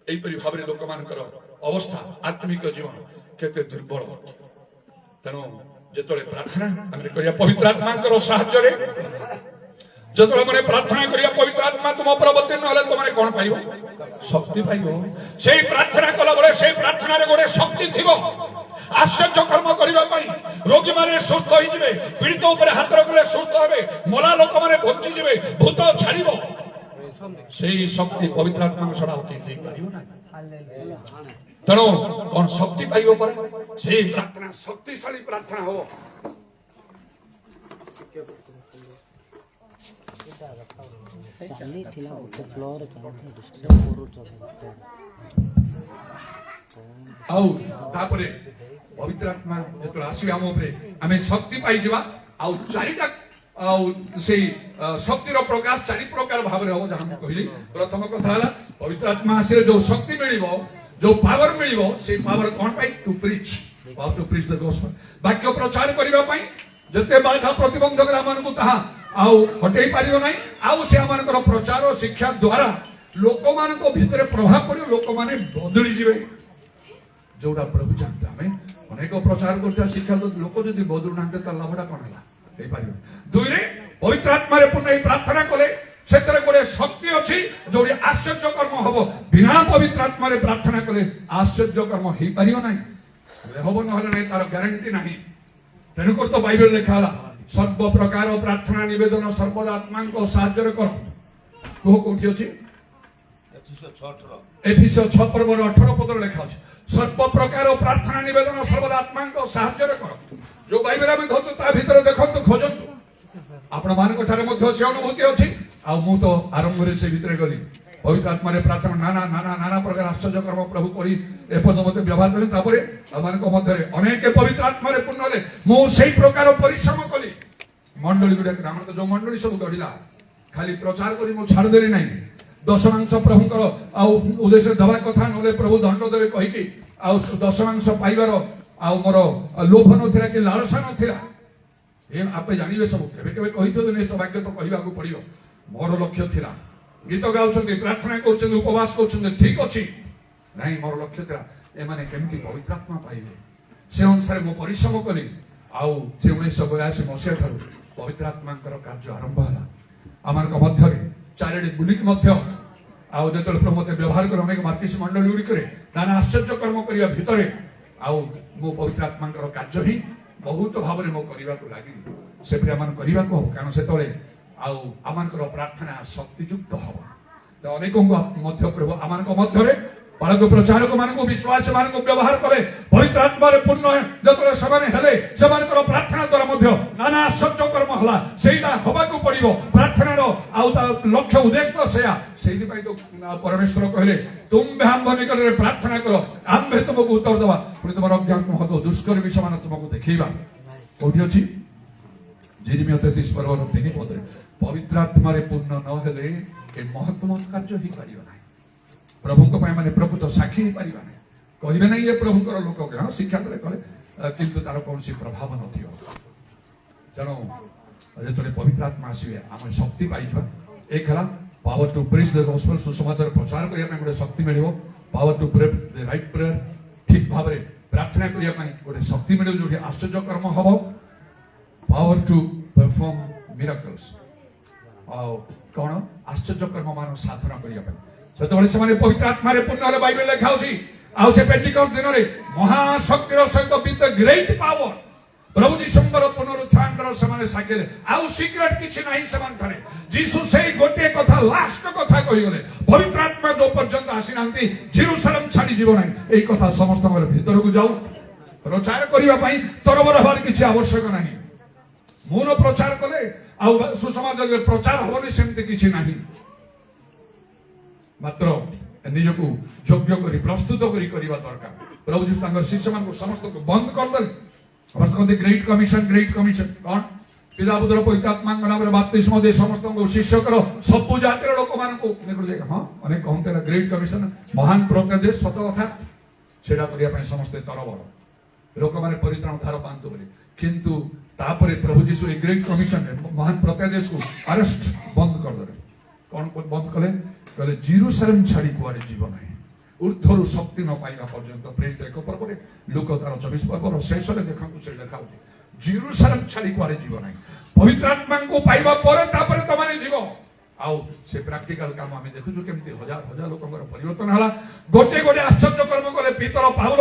एई परि भाबरे लोक मानकर अवस्था आत्मिक जीवन केते दुर्बल तनो जेतले प्रार्थना हमरे करिया पवित्र आत्मांकर सहाय्य रे जतले माने प्रार्थना करिया पवित्र आत्मा तुम ऊपर अवतीर्ण हले तुम माने कोन पाइबो शक्ति पाइबो सेही प्रार्थना कला बळे सेही प्रार्थना रे गोटे शक्ति थिबो आश्चर्य कर्म करिबा पई रोगी माने सुस्थ होई जिवे पीड़ित ऊपर हाथ रखले सुस्थ होबे मोला लोक माने बंची जिवे भूत छाड़िबो सेही शक्ति पवित्र आत्मा छडा होती देई पारिबो ना तनो कोन शक्ति पाइबो पर सेही प्रार्थना शक्तिशाली प्रार्थना हो
चाली थिला उठे फ्लोर चालते डिस्टर्ब करू
आउ तापरे पवित्र आत्मा जेतो आसी हम ऊपर हमें शक्ति पाई जिवा आउ चारिटा आउ से शक्तिर प्रकाश चारि प्रकार भाबरे हो जहां कहली प्रथम कथा हला पवित्र आत्मा आसे जो शक्ति मिलिबो जो पावर मिलिबो से पावर कोन पाई टू प्रीच द गॉस्पेल वाक्य प्रचार करिबा पई जते बाधा प्रतिबंधक रामन को ताहा आउ हटै पारियो नै आउ से आमानकर प्रचार और शिक्षा द्वारा लोक मान को भीतर प्रभाव पड़ो लोक माने बदली जिवे जोड़ा प्रभु जानता हमें अनेक प्रचार करता शिक्षा लोक जदि बदलु नांते त लाभटा कोन हला ହେଇପାରିବ। ଦୁଇରେ ପବିତ୍ର ଆତ୍ମାରେ ପୂର୍ଣ୍ଣ ହେଇ ପ୍ରାର୍ଥନା କଲେ ସେଥିରେ ଗୋଟେ ଶକ୍ତି ଅଛି ଯୋଉଠି ଆଶ୍ଚର୍ଯ୍ୟ କର୍ମ ହବ। ବିନା ପବିତ୍ର ଆତ୍ମାରେ ପ୍ରାର୍ଥନା କଲେ ଆଶ୍ଚର୍ଯ୍ୟ କର୍ମ ହେଇପାରିବ ନାହିଁ, ହବ ନହେଲେ ନାହିଁ, ତାର ଗ୍ୟାରେଣ୍ଟି ନାହିଁ। ତେଣୁକରି ତ ବାଇବେଲ ଲେଖା ହେଲା ସର୍ବ ପ୍ରକାର ପ୍ରାର୍ଥନା ନିବେଦନ ସର୍ବଦା ଆତ୍ମାଙ୍କ ସାହାଯ୍ୟରେ କର। କୁହ କୋଉଠି ଅଛି? ଏଫିସ 6 ପର୍ବର 18 ପଦରେ ଲେଖା ଅଛି ସର୍ବ ପ୍ରକାର ପ୍ରାର୍ଥନା ନିବେଦନ ସର୍ବଦା ଆତ୍ମାଙ୍କ ସାହାଯ୍ୟରେ କର। ଯୋଉ ବାଇବେଲ ଆମେ ଧରୁଛୁ ତା ଭିତରେ ଦେଖନ୍ତୁ, ଖୋଜନ୍ତୁ। ଆପଣ ମାନଙ୍କ ଠାରେ ମଧ୍ୟ ସେ ଅନୁଭୂତି ଅଛି। ଆଉ ମୁଁ ତ ଆରମ୍ଭରେ ସେ ଭିତରେ ଗଲି ପବିତ୍ର ଆତ୍ମାରେ ପ୍ରାର୍ଥନା ନାନା ପ୍ରକାର ଆଶ୍ଚର୍ଯ୍ୟ କର୍ମ ପ୍ରଭୁ କରି ଏପର୍ଯ୍ୟନ୍ତ ମତେ ବ୍ୟବହାର କଲେ। ତାପରେ ଆମମାନଙ୍କ ମଧ୍ୟରେ ଅନେକ ପବିତ୍ର ଆତ୍ମାରେ ପୂର୍ଣ୍ଣ ହେଲେ। ମୁଁ ସେଇ ପ୍ରକାର ପରିଶ୍ରମ କଲି। ମଣ୍ଡଳୀ ଗୁଡାକ ଆମର ତ ଯୋଉ ମଣ୍ଡଳୀ ସବୁ ଗଢିଲା ଖାଲି ପ୍ରଚାର କରି ମୁଁ ଛାଡ଼ିଦେଲି ନାହିଁ। ଦଶମାଂଶ ପ୍ରଭୁଙ୍କର ଆଉ ଉଦ୍ଦେଶ୍ୟ ଦେବା କଥା, ନହେଲେ ପ୍ରଭୁ ଦଣ୍ଡ ଦେବେ କହିକି ଆଉ ଦଶମାଂଶ ପାଇବାର ଆଉ ମୋର ଲୋଭ ନଥିଲା କି ଲାଳସା ନଥିଲା। ଏ ଆପେ ଜାଣିବେ ସବୁ। କେବେ କେବେ କହିଥିବେ ଏ ସୌଭାଗ୍ୟ ତ କହିବାକୁ ପଡିବ। ମୋର ଲକ୍ଷ୍ୟ ଥିଲା ଗୀତ ଗାଉଛନ୍ତି, ପ୍ରାର୍ଥନା କରୁଛନ୍ତି, ଉପବାସ କରୁଛନ୍ତି, ଠିକ ଅଛି। ନାଇଁ, ମୋର ଲକ୍ଷ୍ୟ ଥିଲା ଏମାନେ କେମିତି ପବିତ୍ର ଆତ୍ମା ପାଇବେ। ସେ ଅନୁସାରେ ମୁଁ ପରିଶ୍ରମ କଲି। ଆଉ ସେ 1982 ମସିହା ଠାରୁ ପବିତ୍ର ଆତ୍ମାଙ୍କର କାର୍ଯ୍ୟ ଆରମ୍ଭ ହେଲା ଆମମାନଙ୍କ ମଧ୍ୟରେ। ଚାରିଆଡେ ବୁଲିକି ମଧ୍ୟ ଆଉ ଯେତେବେଳେ ପ୍ରଭୁ ମତେ ବ୍ୟବହାର କରେ ଅନେକ ମାର୍କିସ ମଣ୍ଡଳୀ ଗୁଡ଼ିକରେ ନାନା ଆଶ୍ଚର୍ଯ୍ୟ କର୍ମ କରିବା ଭିତରେ ଆଉ ମୁଁ ପବିତ୍ର ଆତ୍ମାଙ୍କର କାର୍ଯ୍ୟ ହିଁ ବହୁତ ଭାବରେ ମୁଁ କରିବାକୁ ଲାଗିଲି। ସେପରି ଆମେ କରିବାକୁ ହବ, କାରଣ ସେତେବେଳେ ଆଉ ଆମଙ୍କର ପ୍ରାର୍ଥନା ଶକ୍ତିଯୁକ୍ତ ହବ। ତ ଅନେକଙ୍କ ମଧ୍ୟ ପ୍ରଭୁ ଆମମାନଙ୍କ ମଧ୍ୟରେ ବାଳକ ପ୍ରଚାରକ ମାନଙ୍କୁ ବିଶ୍ୱାସ ମାନଙ୍କୁ ବ୍ୟବହାର କଲେ। ପବିତ୍ର ଆତ୍ମାରେ ପୂର୍ଣ୍ଣ ଯେତେବେଳେ ସେମାନେ ହେଲେ ସେମାନଙ୍କର ପ୍ରାର୍ଥନା ଦ୍ୱାରା ମଧ୍ୟ ନାନା ଆଶ୍ଚର୍ଯ୍ୟ କର୍ମ ହେଲା। ସେଇଟା ହବାକୁ ପଡିବ। ପ୍ରାର୍ଥନାର ଆଉ ତା ଲକ୍ଷ୍ୟ ଉଦ୍ଦେଶ୍ୟ ସେୟା। ସେଇଥିପାଇଁ ତ ପରମେଶ୍ୱର କହିଲେ ତୁମ୍ଭେ ଆମ୍ଭ ନିକଟରେ ପ୍ରାର୍ଥନା କର, ଆମ୍ଭେ ତୁମକୁ ଉତ୍ତର ଦେବା, ପୁଣି ତୁମର ଅଜ୍ଞାନ ମହତ ଦୁଷ୍କର୍ମୀ ସେମାନେ ତୁମକୁ ଦେଖେଇବା। କୋଉଠି ଅଛି? ଯେରେମିୟା 33 ପର୍ବର 3 ପଦରେ ପବିତ୍ର ଆତ୍ମାରେ ପୂର୍ଣ୍ଣ ନ ହେଲେ ଏ ମହତ୍ତମ କାର୍ଯ୍ୟ ହେଇପାରିବ ନାହିଁ। ପ୍ରଭୁଙ୍କ ପାଇଁ ମାନେ ପ୍ରକୃତ ସାକ୍ଷୀ ହେଇପାରିବା ନାହିଁ। କହିବେ ନାହିଁ ଏ ପ୍ରଭୁଙ୍କର ଲୋକ ଶିକ୍ଷା ଦେଲେ କଲେ, କିନ୍ତୁ ତାର କୌଣସି ପ୍ରଭାବ ନଥିବ। ତେଣୁ ଯେତେବେଳେ ପବିତ୍ର ଆତ୍ମା ଆସିବେ ଆମେ ଶକ୍ତି ପାଇଯିବା। ଏକ ହେଲା ପାୱାର ଟୁ ପ୍ରିଚ୍ ଦ ଗସ୍ପେଲ, ସୁସମାଚାର ପ୍ରଚାର କରିବା ପାଇଁ ଗୋଟେ ଶକ୍ତି ମିଳିବ। Power to pray the right prayer, ଠିକ ଭାବରେ ପ୍ରାର୍ଥନା କରିବା ପାଇଁ ଗୋଟେ ଶକ୍ତି ମିଳିବ ଯୋଉଠି ଆଶ୍ଚର୍ଯ୍ୟ କର୍ମ ହବ। ପାୱାର ଟୁ ପରଫର୍ମ ମିରାକଲ୍ସ, ଆଉ କଣ ଆଶ୍ଚର୍ଯ୍ୟ କର୍ମ ମାନ ସାଧନା କରିବା ପାଇଁ ସେତେବେଳେ ସେମାନେ ପବିତ୍ର ଆତ୍ମାରେ ପୂର୍ଣ୍ଣ ହେଲେ। ବାଇବେଲ ଲେଖା ହଉଛି ଆଉ ସେ ପେଣ୍ଟିକଷ୍ଟ ଦିନରେ ମହାଶକ୍ତିର ସହିତ ବିଥ୍ ଦ ଗ୍ରେଟ୍ ପାୱାର ପ୍ରଭୁ ଯୀଶୁଙ୍କର ପୁନରୁତ୍ଥାନର ସେମାନେ ସାକ୍ଷୀ ହେଲେ। ଆଉ ସିକ୍ରେଟ କିଛି ନାହିଁ ସେମାନଙ୍କରେ। ଯୀଶୁ ସେଇ ଗୋଟିଏ କଥା ଲାଷ୍ଟ କଥା କହିଗଲେ, ପବିତ୍ର ଆତ୍ମା ଯୋଉ ପର୍ଯ୍ୟନ୍ତ ଆସିନାହାନ୍ତି ଜେରୁସାଲେମ ଛାଡିଯିବ ନାହିଁ। ଏଇ କଥା ସମସ୍ତଙ୍କର ଭିତରକୁ ଯାଉ। ପ୍ରଚାର କରିବା ପାଇଁ ତରବର ହେବାର କିଛି ଆବଶ୍ୟକ ନାହିଁ। ମୁଁ ପ୍ରଚାର କଲେ ଆଉ ସୁସମାଚାରରେ ପ୍ରଚାର ହବନି ସେମିତି କିଛି ନାହିଁ। ମାତ୍ର ନିଜକୁ ଯୋଗ୍ୟ କରି ପ୍ରସ୍ତୁତ କରି କରିବା ଦରକାର। ପ୍ରଭୁ ଯୀଶୁ ତାଙ୍କର ଶିଷ୍ୟମାନଙ୍କୁ ସମସ୍ତଙ୍କୁ ବନ୍ଦ କରିଦେଲେ। ଗ୍ରେଟ୍ କମିଶନ, ଗ୍ରେଟ୍ କମିଶନ କଣ? ପିତା ପୁତ୍ର ପବିତ୍ର ଆତ୍ମାଙ୍କ ନାମରେ ବାପ୍ତିସ୍ମ ଦେଇ ସମସ୍ତଙ୍କୁ ଶିଷ୍ୟ କର, ସବୁ ଜାତିର ଲୋକମାନଙ୍କୁ। ହଁ, ଅନେକ କହନ୍ତି ଗ୍ରେଟ୍ କମିଶନ, ମହାନ ପ୍ରତ୍ୟାଦେଶ, ସତ କଥା। ସେଇଟା କରିବା ପାଇଁ ସମସ୍ତେ ତରବର, ଲୋକମାନେ ପରିତ୍ରାଣ ଧାର ପାଆନ୍ତୁ ବୋଲି। କିନ୍ତୁ ତାପରେ ପ୍ରଭୁ ଯୀଶୁ ଏ ଗ୍ରେଟ୍ କମିଶନରେ ମହାନ ପ୍ରତ୍ୟାଦେଶକୁ ଆରେଷ୍ଟ ବନ୍ଦ କରିଦେଲେ। କଣ ବନ୍ଦ କଲେ? କହିଲେ ଜେରୁସାଲେମ ଛାଡି କୁଆଡେ ଯିବ ନାହିଁ ଉର୍ଦ୍ଧ୍ୱରୁ ଶକ୍ତି ନ ପାଇବା ପର୍ଯ୍ୟନ୍ତ। ପ୍ରେରିତ 1 ପର୍ବରେ ଲୁକ ତାର 24 ପର୍ବର ଶେଷରେ ଦେଖନ୍ତୁ ସେ ଲେଖା ହଉଛି ଜେରୁସାଲେମ ଛାଡି କୁଆଡେ ଯିବ ନାହିଁ। ପବିତ୍ର ଆତ୍ମାଙ୍କୁ ପାଇବା ପରେ ତାପରେ ତମାନେ ଯିବ। ଆଉ ସେ ପ୍ରାକ୍ଟିକାଲ କାମ ଆମେ ଦେଖୁଛୁ କେମିତି ହଜାର ହଜାର ଲୋକଙ୍କର ପରିବର୍ତ୍ତନ ହେଲା। ଗୋଟେ ଗୋଟେ ଆଶ୍ଚର୍ଯ୍ୟ କର୍ମ କଲେ। ପିତର ପାଉଲ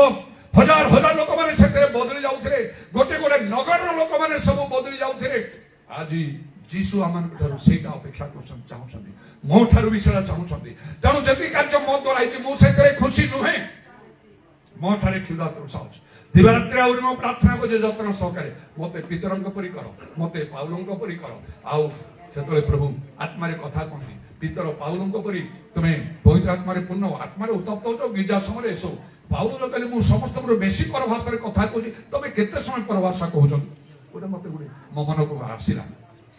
ହଜାର ହଜାର ଲୋକମାନେ ସେଥିରେ ବଦଳି ଯାଉଥିଲେ। ଗୋଟେ ଗୋଟେ ନଗରର ଲୋକମାନେ ସବୁ ବଦଳି ଯାଉଥିଲେ। ଆଜି ଯୀଶୁ ଆମମାନଙ୍କ ଠାରୁ ସେଇଟା ଅପେକ୍ଷା କରୁଛନ୍ତି, ଚାହୁଁଛନ୍ତି। ମୋ ଠାରୁ ବି ସେଇଟା ଚାହୁଁଛନ୍ତି। ତେଣୁ ଯେତିକି କାର୍ଯ୍ୟ ମୋ ଦ୍ୱାରା ହେଇଛି ମୁଁ ସେଥିରେ ଖୁସି ନୁହେଁ। ମୋ ଠାରେ କ୍ଷୁଧା ତୃଷା ଅଛି। ଦିବାରାତ୍ରି ଆହୁରି ମୁଁ ପ୍ରାର୍ଥନା କରୁଛି ଯତ୍ନ ସହକାରେ ମତେ ପିତରଙ୍କ ପରି କର, ମତେ ପାଉଲଙ୍କ ପରି କର। ଆଉ ସେତେବେଳେ ପ୍ରଭୁ ଆତ୍ମାରେ କଥା କହନ୍ତି, ପିତର ପାଉଲଙ୍କ ପରି ତୁମେ ପବିତ୍ର ଆତ୍ମାରେ ପୂର୍ଣ୍ଣ ଆତ୍ମାରେ ଉତ୍ତପ୍ତ ହଉଛ। ଗିର୍ଜା ସମୟରେ ଏସବୁ ପାଉଲ କହିଲେ ମୁଁ ସମସ୍ତଙ୍କର ବେଶୀ ପରଭାଷାରେ କଥା କହୁଛି, ତମେ କେତେ ସମୟ ପରଭାଷା କହୁଛନ୍ତି? ଗୋଟେ ମତେ ଗୋଟେ ମୋ ମନକୁ ଆସିଲା।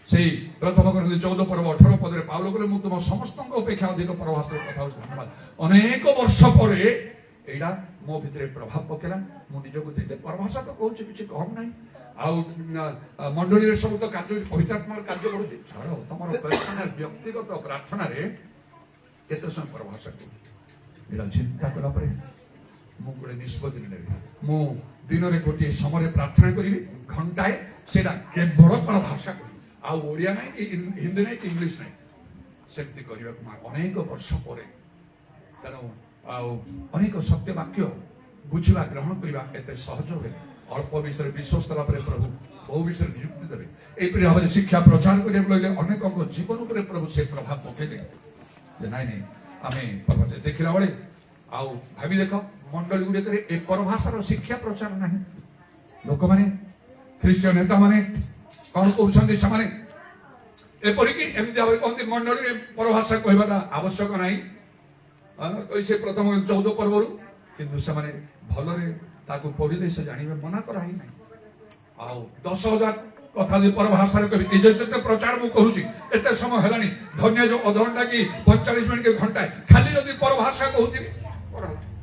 ସେଇ ପ୍ରଥମ କରନ୍ତି 14 ପର୍ବ 18 ପଦରେ ପାଉଲ କହିଲେ ମୁଁ ତୁମ ସମସ୍ତଙ୍କ ଅପେକ୍ଷା ଅଧିକ ପରଭାଷାରେ କଥା ହଉଛି। ଧନ୍ୟବାଦ। ଅନେକ ବର୍ଷ ପରେ ଏଇଟା ମୋ ଭିତରେ ପ୍ରଭାବ ପକେଇଲା। ମୁଁ ନିଜକୁ ଦେଖେ ପରଭାଷା ତ କହୁଛି, କିଛି କମ ନାହିଁ। ଆଉ ମଣ୍ଡଳୀରେ ସବୁ ତ କାର୍ଯ୍ୟ ପବିତ୍ର ଆତ୍ମାର କାର୍ଯ୍ୟ କରୁଛି। ଛାଡ଼, ତମର ବ୍ୟକ୍ତିଗତ ପ୍ରାର୍ଥନାରେ କେତେ ସମୟ ପରଭାଷା କରୁଛି ଏଇଟା ଚିନ୍ତା କଲା ପରେ ମୁଁ ଗୋଟେ ନିଷ୍ପତ୍ତି ନେବି। ମୁଁ ଦିନରେ ଗୋଟିଏ ସମୟରେ ପ୍ରାର୍ଥନା କରିବି ଘଣ୍ଟାଏ, सेटा केवल भाषा आउ ओडिया नहीं कि हिंदी नहीं कि इंग्लिश नहीं सेमती करने अनेक वर्ष पर तेणु अनेक सत्य वाक्य बुझा ग्रहण करने एत सहज हुए अल्प विषय विश्वास कला प्रभु बहु विषय नियुक्ति देवे यही भाव में शिक्षा प्रचार करने अनेक जीवन पर प्रभु से प्रभाव पकड़े नाई नहीं आम पर्वत देखला बेले आउ भावी देख मंडली गुड़िक ए परभाषार शिक्षा प्रचार ना लोक मैंने ख्रीष्टीय नेता मैंने कौन कहते से एपरिक एमती भाव कहते मंडली परभाषा कहवाटा आवश्यक ना से प्रथम 14 पर्व किंतु से भलरे पढ़े से जानवे मना कराई ना 10,000 कथा जो परभाषा कहते प्रचार मुझे करुच्ची एत समय है धन्य जो अधघंटा कि 45 मिनट के घंटा खाली जब परभाषा कहती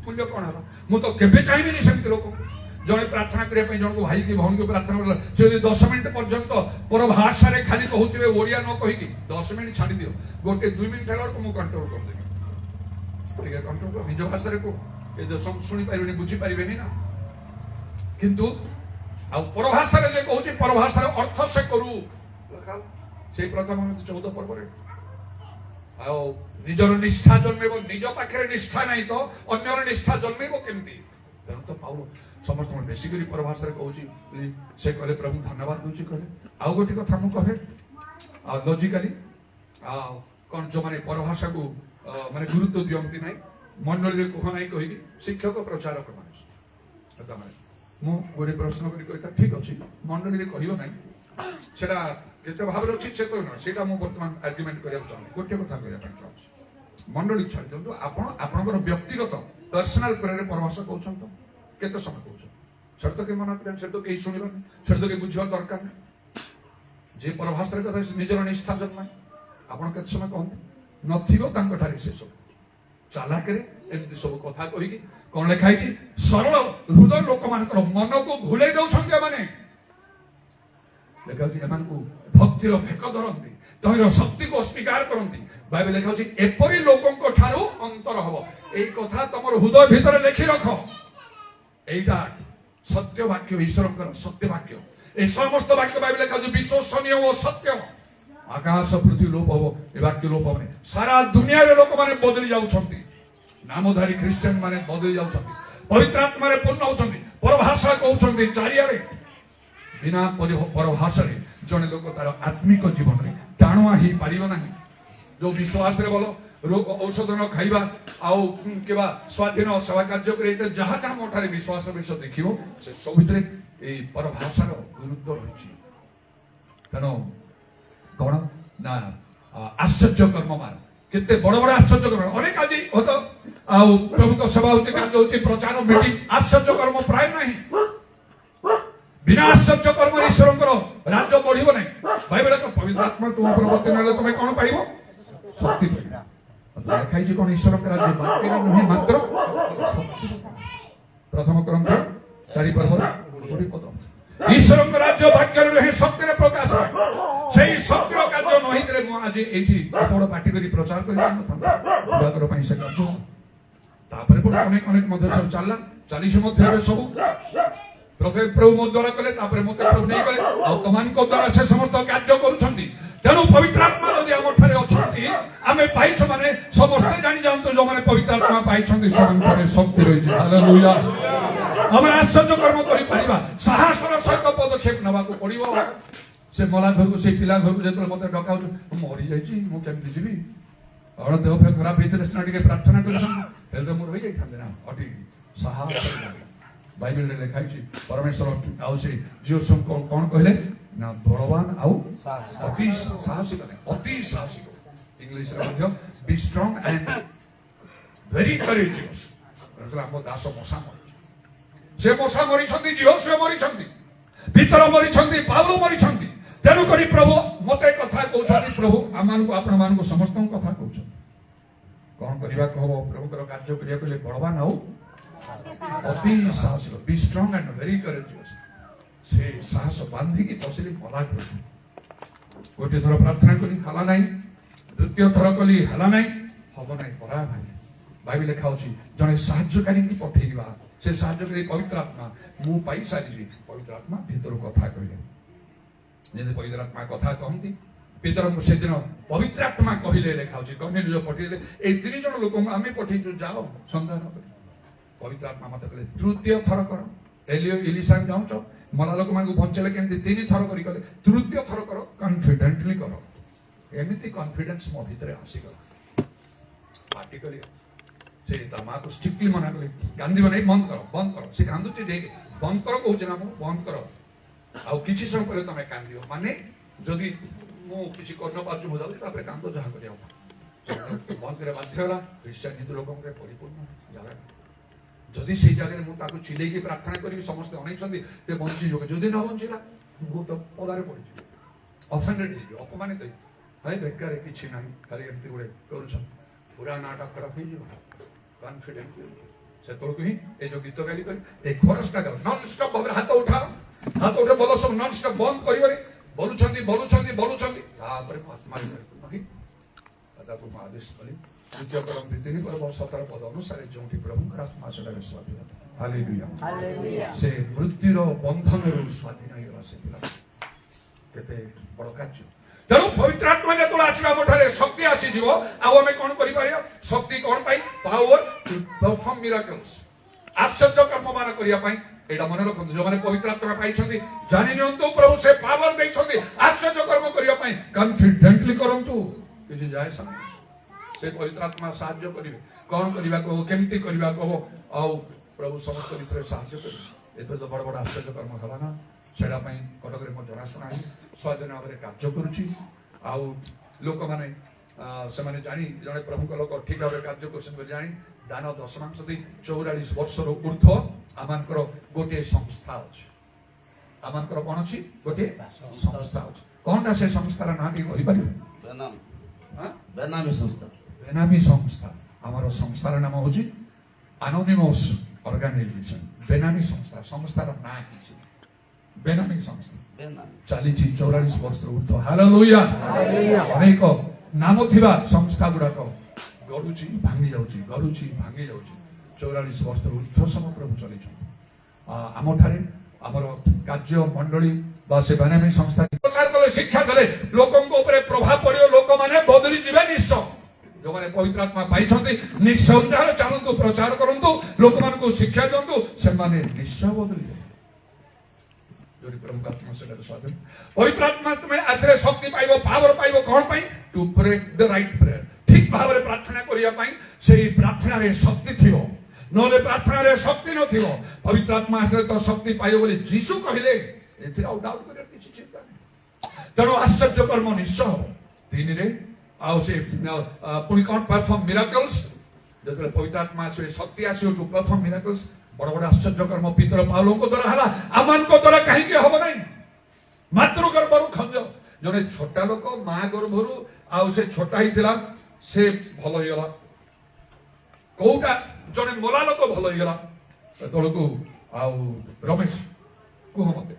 मूल्य कौन है मुझे तो केवे चाहिए सेमती लोक जड़े प्रार्थना करने जन को भाई की भौणी को प्रार्थना कर 10 मिनट पर्यंत परभाषा खाली कहते ओडिया न कहीकि 10 मिनट छाड़ दियो गोटे 2 मिनट है मुझे कंट्रोल करदेवी कंट्रोल कर निज भाषा शुणी पारे बुझी पारे ना किंतु परभाषा कहूँ परभाषार अर्थ से करू से प्रथम 14 पर्व निजर निष्ठा जन्मेब निज पाखे निष्ठा नहीं तो अन्यर निष्ठा जन्मेब केमती तेणु तो पाऊ समस्त बेसिक परभाषा कहूँ से कहले प्रभु धन्यवाद दूसरी कहले आउ गोटे कथा मुझे कहे लॉजिकली कौन जो मैंने परभाषा को माने गुरुत्व दियंती ना मंडली कह ना कहीकि शिक्षक प्रचारक माने मु गोटे प्रश्न कर ठीक अच्छे मंडली कह ना सेटा जिते भाव अच्छी से कहना से बर्तमान आर्ग्युमेंट करने चाहिए गोटे कथा कहना चाहिए मंडली छाड़ दिखाँ आपंकर व्यक्तिगत पर्सनाल परभाषा कहते तो केते समय कहते से तो कहीं मना करें से तो कहीं शुणवानी से तो कहीं बुझा दरकार नहीं जे परभाषा कथा निजर निष्ठा जन्माए आपड़ के समय कहते नथिबे से सब चालाक एमती सब कथा कहीकि कौन लिखाई सरल हृदय लोक मान मन को भूल दौरान लिखा भक्तिर फेक धरती तहिर शक्ति को अस्वीकार करती बाइबल लिखा एपरी लोकों ठारू अंतर हम यही कथा तुम हृदय भितर लिखि रख एटा सत्य वाक्य ईश्वर सत्य वाक्य ए समस्त वाक्य बाइबल लिखा विश्वसनीय और सत्य आकाश पृथ्वी लोप हम ए वाक्य लोप हम सारा दुनिया रे लोक माने बदली जाउछंती नामधारी क्रिश्चियन माने बदली जाउछंती पवित्र आत्मा रे पूर्ण होछंती परभाषा कहउछंती चारियारे बिना परभाषा रे जने लोक तार आत्मिक जीवन रे टाणुआ ही पारिबो नाही जो विश्वास रे बोलो रोग औषध न खाइबा आउ केबा स्वाधीन सेवा कार्य करे जहाँ जहाँ मोठारे विश्वास विषय देखिबो से सब भितरे ए परभाषार गुरुत्व रहिछि तेणु कौन ना आश्चर्य कर्ममान केते बड़ बड़ आश्चर्य कर्म अनेक आज होतो आउ प्रभु तो सभा होती कार्य होती प्रचार मीटिंग आश्चर्य कर्म प्राय नहीं बिना आश्चर्य कर्म ईश्वर राज्य बढ़िबो नहीं बाइबल को पवित्र आत्मा तुम प्रवर्तन हेले तुम कौन पाइबो शक्ति पाइबो लिखाई जे कौन ईश्वर का राज्य बाकी नहीं मात्र प्रथम क्रम 4 पर्व ईश्वर राज्य भाग्य रहे सत्य प्रकाश से सत्य कार्य नही आज ये बड़ पार्टी कर प्रचार कर से कार्य अनेक अनेक सब चलला 40 मध्य सब प्रभु मो द्वारा कले मत प्रभु नहीं कले तुम द्वारा से समस्त कार्य करुँच तेणु पवित्र आत्मा जदि आम ठारे अच्छा आम पाइछ माने समस्ते जानी जातु जो मैंने पवित्र आत्मा पाई शक्ति रही हालेलुया हम आश्चर्य कर्म कर साहसर सहित पदक्षेप ना पड़ो से मला घर को से पिला घर को जो मत डका मरी जामती जी और देह फे खराब होते सीना टे प्रार्थना कर मोर ना अति साहस बाइबल रे लिखाई परमेश्वर आउ से जीव कौन कहले ना बलवान आउ अति साहसी अति साहसी इंग्लिश रे B strong and very courageous हम दास मशा मरी से मशा मरी जीव से मरी भीतर मरी पावल मरी तेणु करी प्रभु मते कथा कहते प्रभु आम आपण मान समस्त कथा कहते कौन करने प्रभुकर कार्य करने बलवान आउ अति साहसी B strong and very courageous से साहस बांधिकी बसिली मला गोटे थर प्रार्थना करी हला नहीं द्वितीय थर कली हला नहीं हम नहीं परा भाई बाइबल लिखा होची जने साहाय्यकारी की पठेइबा से साहाय्यकारी पवित्र आत्मा मु पाई सारी पवित्र आत्मा भीतर कथा कहले ଯେମିତି ପବିତ୍ର ଆତ୍ମା କଥା କହନ୍ତି ପିତରଙ୍କୁ ସେଦିନ ପବିତ୍ର ଆତ୍ମା କହିଲେ ଲେଖା ହଉଛି କର୍ଣ୍ଣେଲିୟ ପଠେଇଲେ ଏଇ 3 ଜଣ ଲୋକଙ୍କୁ ଆମେ ପଠେଇଛୁ ଯାଅ ସନ୍ଧାନ କରି ପବିତ୍ର ଆତ୍ମା ମତେ କହିଲେ ତୃତୀୟ ଥର କର ଇଲିଶା ଯାଉଛ ମଲା ଲୋକମାନଙ୍କୁ ବଞ୍ଚେଇଲେ କେମିତି 3 ଥର କରି କଲେ ତୃତୀୟ ଥର କର କନଫିଡେଣ୍ଟଲି କର ଏମିତି କନଫିଡେନ୍ସ ମୋ ଭିତରେ ଆସିଗଲା ପାର୍ଟି କରି ସେ ତା ମାକୁ ଷ୍ଟ୍ରିକ୍ଟଲି ମନା କଲେ କାନ୍ଦିବ ନାହିଁ ବନ୍ଦ କର ସେ କାନ୍ଦୁଛି ବନ୍ଦ କର କହୁଛି ନା ମୁଁ ବନ୍ଦ କର ଆଉ କିଛି ସମୟ ପରେ ତମେ କାନ୍ଦିବ ମାନେ ଯଦି ମୁଁ କିଛି କରିନପାରୁଛି ମୁଁ ଯାଉଛି ତାପରେ କାନ୍ଦ ଯାହା କରିବା ବନ୍ଦ କରିବା ବାଧ୍ୟ ହେଲା ଖ୍ରୀଷ୍ଟିଆନ ହିନ୍ଦୁ ଲୋକଙ୍କର ପରିପୂର୍ଣ୍ଣ ଜାଗା ଯଦି ସେଇ ଜାଗାରେ ମୁଁ ତାକୁ ଚିଲେଇକି ପ୍ରାର୍ଥନା କରିବି ସମସ୍ତେ ଅନେଇଛନ୍ତି ସେ ବଞ୍ଚିଯିବ ଯଦି ନ ବଞ୍ଚିଲା ମୁଁ ତ ପଦାରେ ପଡ଼ିଯିବି ଅଫେଣ୍ଡେଡ୍ ହେଇଯିବି ଅପମାନିତ ହେଇଯିବି ଭାଇ ବେକାରେ କିଛି ନାହିଁ ଖାଲି ଏମିତି ଗୋଟେ କରୁଛନ୍ତି ପୁରା ନାଟା ଖରାପ ହେଇଯିବ କନଫିଡେଣ୍ଟ ସେତେବେଳକୁ ହିଁ ଏ ଯୋଉ ଗୀତ ଗାଲି କରି ଏ ଖରସଟା ଗାଉ ନନ୍ ଷ୍ଟପ୍ ଭାବରେ ହାତ ଉଠାଅ ହାତ ଉଠେ ବୋଲ ସବୁ ନନ୍ ଷ୍ଟପ୍ ବନ୍ଦ କରିବାରେ ବୋଲୁଛନ୍ତି ତାପରେ ତାକୁ ମୁଁ ଆଦେଶ କଲି ଦ୍ୱିତୀୟ କରନ୍ତି 3:17 ପଦ ଅନୁସାରେ ଯୋଉଠି ପ୍ରଭୁଙ୍କର ଆତ୍ମା ସେଠାରେ ସ୍ୱାଧୀନ ହାଲେଲୁୟା ସେ ମୃତ୍ୟୁର ବନ୍ଧନରୁ ସ୍ୱାଧୀନ ହେଇଗଲା ସେ ପିଲା କେତେ ବଡ଼ କାର୍ଯ୍ୟ ତେଣୁ ପବିତ୍ର ଆତ୍ମା ଯେତେବେଳେ ଆସିବା ଆମ ଠାରେ ଶକ୍ତି ଆସିଯିବ ଆଉ ଆମେ କଣ କରିପାରିବା ଶକ୍ତି କଣ ପାଇଁ ପାୱାର ଟୁ ପରଫର୍ମ ମିରାକଲ୍ସ ଆଶ୍ଚର୍ଯ୍ୟ କର୍ମମାନ କରିବା ପାଇଁ ଏଇଟା ମନେ ରଖନ୍ତୁ ଯୋଉମାନେ ପବିତ୍ର ଆତ୍ମା ପାଇଛନ୍ତି ଜାଣି ନିଅନ୍ତୁ ପ୍ରଭୁ ସେ ପାୱାର ଦେଇଛନ୍ତି ଆଶ୍ଚର୍ଯ୍ୟ କର୍ମ କରିବା ପାଇଁ କନଫିଡେଣ୍ଟଲି କରନ୍ତୁ କିଛି ଯାଏ ସେ ପବିତ୍ର ଆତ୍ମା ସାହାଯ୍ୟ କରିବେ କଣ କରିବାକୁ ହବ କେମିତି କରିବାକୁ ହବ ଆଉ ପ୍ରଭୁ ସମସ୍ତ ବିଷୟରେ ସାହାଯ୍ୟ କରିବେ ଏବେ ତ ବଡ ବଡ ଆଶ୍ଚର୍ଯ୍ୟ କର୍ମ ହେଲା ନା ସେଇଟା ପାଇଁ କଟକରେ ମୋ ଜଣାଶୁଣା ହେଇ ସ୍ୱାଧୀନ ଭାବରେ କାର୍ଯ୍ୟ କରୁଛି ଆଉ ଲୋକମାନେ ସେମାନେ ଜାଣି ଜଣେ ପ୍ରଭୁଙ୍କ ଲୋକ ଠିକ ଭାବରେ କାର୍ଯ୍ୟ କରୁଛନ୍ତି ବୋଲି ଜାଣି ଦାନ ଦଶମାଂଶ ଦେଇ 44 ବର୍ଷରୁ ଉର୍ଦ୍ଧ୍ୱ ଆମଙ୍କର ଗୋଟିଏ ସଂସ୍ଥା ଅଛି ଆମଙ୍କର କଣ ଅଛି ଗୋଟିଏ ସଂସ୍ଥା ଅଛି କଣଟା ସେ ସଂସ୍ଥାର ନାଁ ଟିକେ କହିପାରିବେ ବେନାମୀ ସଂସ୍ଥା ଆମର ସଂସ୍ଥାର ନାମ ହଉଛି ଆନୋନିମସ୍ ଅର୍ଗାନାଇଜେସନ ବେନାମୀ ସଂସ୍ଥା ସଂସ୍ଥାର ନାଁ କିଛି ବେନାମୀ ସଂସ୍ଥା ଚାଲିଛି 44 ବର୍ଷରୁ ଉର୍ଦ୍ଧ୍ୱ ହାଲେଲୁୟା ଅନେକ ନାମ ଥିବା ସଂସ୍ଥା ଗୁଡାକ ଗଢୁଛି ଭାଙ୍ଗି ଯାଉଛି 44 ବର୍ଷରୁ ଉର୍ଦ୍ଧ୍ୱ ସମୟ ପ୍ରଭୁ ଚଲେଇଛନ୍ତି ଆମଠାରେ ଆମର କାର୍ଯ୍ୟ ମଣ୍ଡଳୀ ବା ସେ ବେନାମୀ ସଂସ୍ଥା ପ୍ରଚାର କଲେ ଶିକ୍ଷା ଦେଲେ ଲୋକଙ୍କ ଉପରେ ପ୍ରଭାବ ପଡିବ ଲୋକମାନେ ବଦଳି ଯିବେ ନିଶ୍ଚୟ ଯୋଉମାନେ ପବିତ୍ର ଆତ୍ମା ପାଇଛନ୍ତି ନିଃସନ୍ଦେହରେ ଚାଲନ୍ତୁ ପ୍ରଚାର କରନ୍ତୁ ଲୋକମାନଙ୍କୁ ଶିକ୍ଷା ଦିଅନ୍ତୁ ସେମାନେ ନିଶ୍ଚୟ ବଦଳିବେ ଯଦି ପ୍ରଭୁଙ୍କ ଆତ୍ମା ସେଠାରେ ସ୍ୱାଧୀନ ପବିତ୍ର ଆତ୍ମା ତୁମେ ଆସିଲେ ଶକ୍ତି ପାଇବ ପାୱାର ପାଇବ କଣ ପାଇଁ ଟୁ ପ୍ରେ ଦ ରାଇଟ ପ୍ରେୟର ଠିକ ଭାବରେ ପ୍ରାର୍ଥନା କରିବା ପାଇଁ ସେଇ ପ୍ରାର୍ଥନାରେ ଶକ୍ତି ଥିବ ନହେଲେ ପ୍ରାର୍ଥନାରେ ଶକ୍ତି ନଥିବ ପବିତ୍ର ଆତ୍ମା ଆସିଲେ ତ ଶକ୍ତି ପାଇବ ବୋଲି ଯୀଶୁ କହିଲେ ଏଥିରେ ଆଉ ଡାଉଟ କରିବା କିଛି ଚିନ୍ତା ନାହିଁ ତେଣୁ ଆଶ୍ଚର୍ଯ୍ୟ କର୍ମ ନିଶ୍ଚୟ ହବ 3ରେ ଆଉ ସେ ପୁଣି କଣ ପରଫର୍ମ ମିରାକଲ୍ସ ଯେତେବେଳେ ପବିତ୍ର ଆତ୍ମା ଆସିବେ ଶକ୍ତି ଆସିବ ଟୁ ପରଫର୍ମ ମିରାକଲ୍ସ ବଡ ବଡ ଆଶ୍ଚର୍ଯ୍ୟ କର୍ମ ପିତର ପାଉଲଙ୍କ ଦ୍ୱାରା ହେଲା ଆମମାନଙ୍କ ଦ୍ୱାରା କାହିଁକି ହବ ନାହିଁ ମାତୃ ଗର୍ଭରୁ ଖଞ୍ଜ ଜଣେ ଛୋଟା ଲୋକ ମା ଗର୍ଭରୁ ଆଉ ସେ ଛୋଟା ହେଇଥିଲା ସେ ଭଲ ହେଇଗଲା କୋଉଟା ଜଣେ ମଲା ଲୋକ ଭଲ ହେଇଗଲା ସେତେବେଳକୁ ଆଉ ରମେଶ କୁହ ମତେ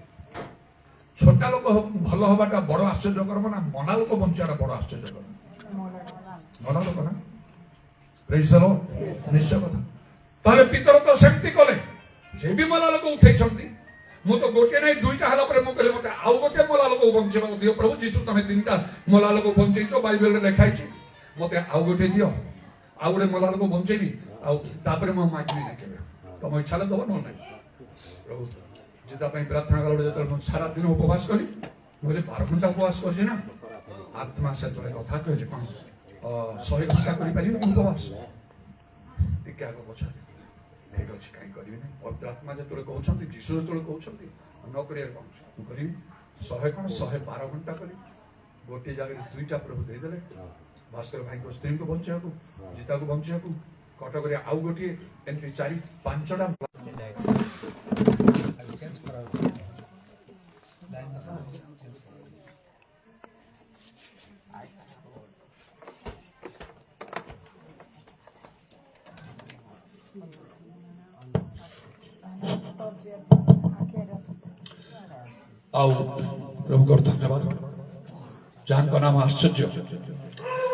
ଛୋଟା ଲୋକ ଭଲ ହବାଟା ବଡ ଆଶ୍ଚର୍ଯ୍ୟ କର୍ମ ନା ମଲା ଲୋକ ବଞ୍ଚିବାଟା ବଡ ଆଶ୍ଚର୍ଯ୍ୟ କର୍ମ ମଲା ଲୋକ ନା ନିଶ୍ଚୟ କଥା ତାହେଲେ ପିତର ତ ସେମିତି କଲେ ସେ ବି ମଲା ଲୋକ ଉଠେଇଛନ୍ତି ମୁଁ ତ ଗୋଟିଏ ନାହିଁ 2ଟା ହେଲା ପରେ ମୁଁ କହିଲି ମତେ ଆଉ ଗୋଟେ ମଲା ଲୋକ ବଞ୍ଚେଇବାକୁ ଦିଅ ପ୍ରଭୁ ଯୀଶୁ ତମେ 3ଟା ମଲା ଲୋକ ବଞ୍ଚେଇଛ ବାଇବେଲରେ ଲେଖା ହେଇଛି ମତେ ଆଉ ଗୋଟେ ଦିଅ ଆଉ ଗୋଟେ ମଲା ଲୋକ ବଞ୍ଚେଇବି ଆଉ ତାପରେ ମୁଁ ମାଗିବି ନାହିଁ କେବେ ତମ ଇଚ୍ଛାରେ ଦବ ନହେଲେ ନାହିଁ ପ୍ରଭୁ ଯିତା ପାଇଁ ପ୍ରାର୍ଥନା କଲା ଯେତେବେଳେ ମୁଁ ସାରା ଦିନ ଉପବାସ କଲି ମୁଁ କହିଲି 12 ଘଣ୍ଟା ଉପବାସ କରିଛି ନା ଆତ୍ମା ସେତେବେଳେ କଥା କହିଛି କଣ 100 ଘଣ୍ଟା କରିପାରିବି ଉପବାସ ଟିକେ ଆଗ ପଛରେ ଠିକ ଅଛି କାହିଁ କରିବିନି ପବିତ୍ର ଆତ୍ମା ଯେତେବେଳେ କହୁଛନ୍ତି ଯୀଶୁ ଯେତେବେଳେ କହୁଛନ୍ତି ନ କରିବା କଣ ମୁଁ କରିବି 100 କଣ 112 ଘଣ୍ଟା କରିବି ଗୋଟିଏ ଜାଗାରେ 2ଟା ପ୍ରଭୁ ଦେଇଦେଲେ ଭାସ୍କର ଭାଇଙ୍କ ସ୍ତ୍ରୀଙ୍କୁ ବଞ୍ଚିବାକୁ ଜିତାକୁ ବଞ୍ଚିବାକୁ କଟକରେ ଆଉ ଗୋଟିଏ ଏମିତି 4-5ଟା ଆଉ ପ୍ରଭୁଙ୍କର ଧନ୍ୟବାଦ ଯାହାଙ୍କ ନାମ ଆଶ୍ଚର୍ଯ୍ୟ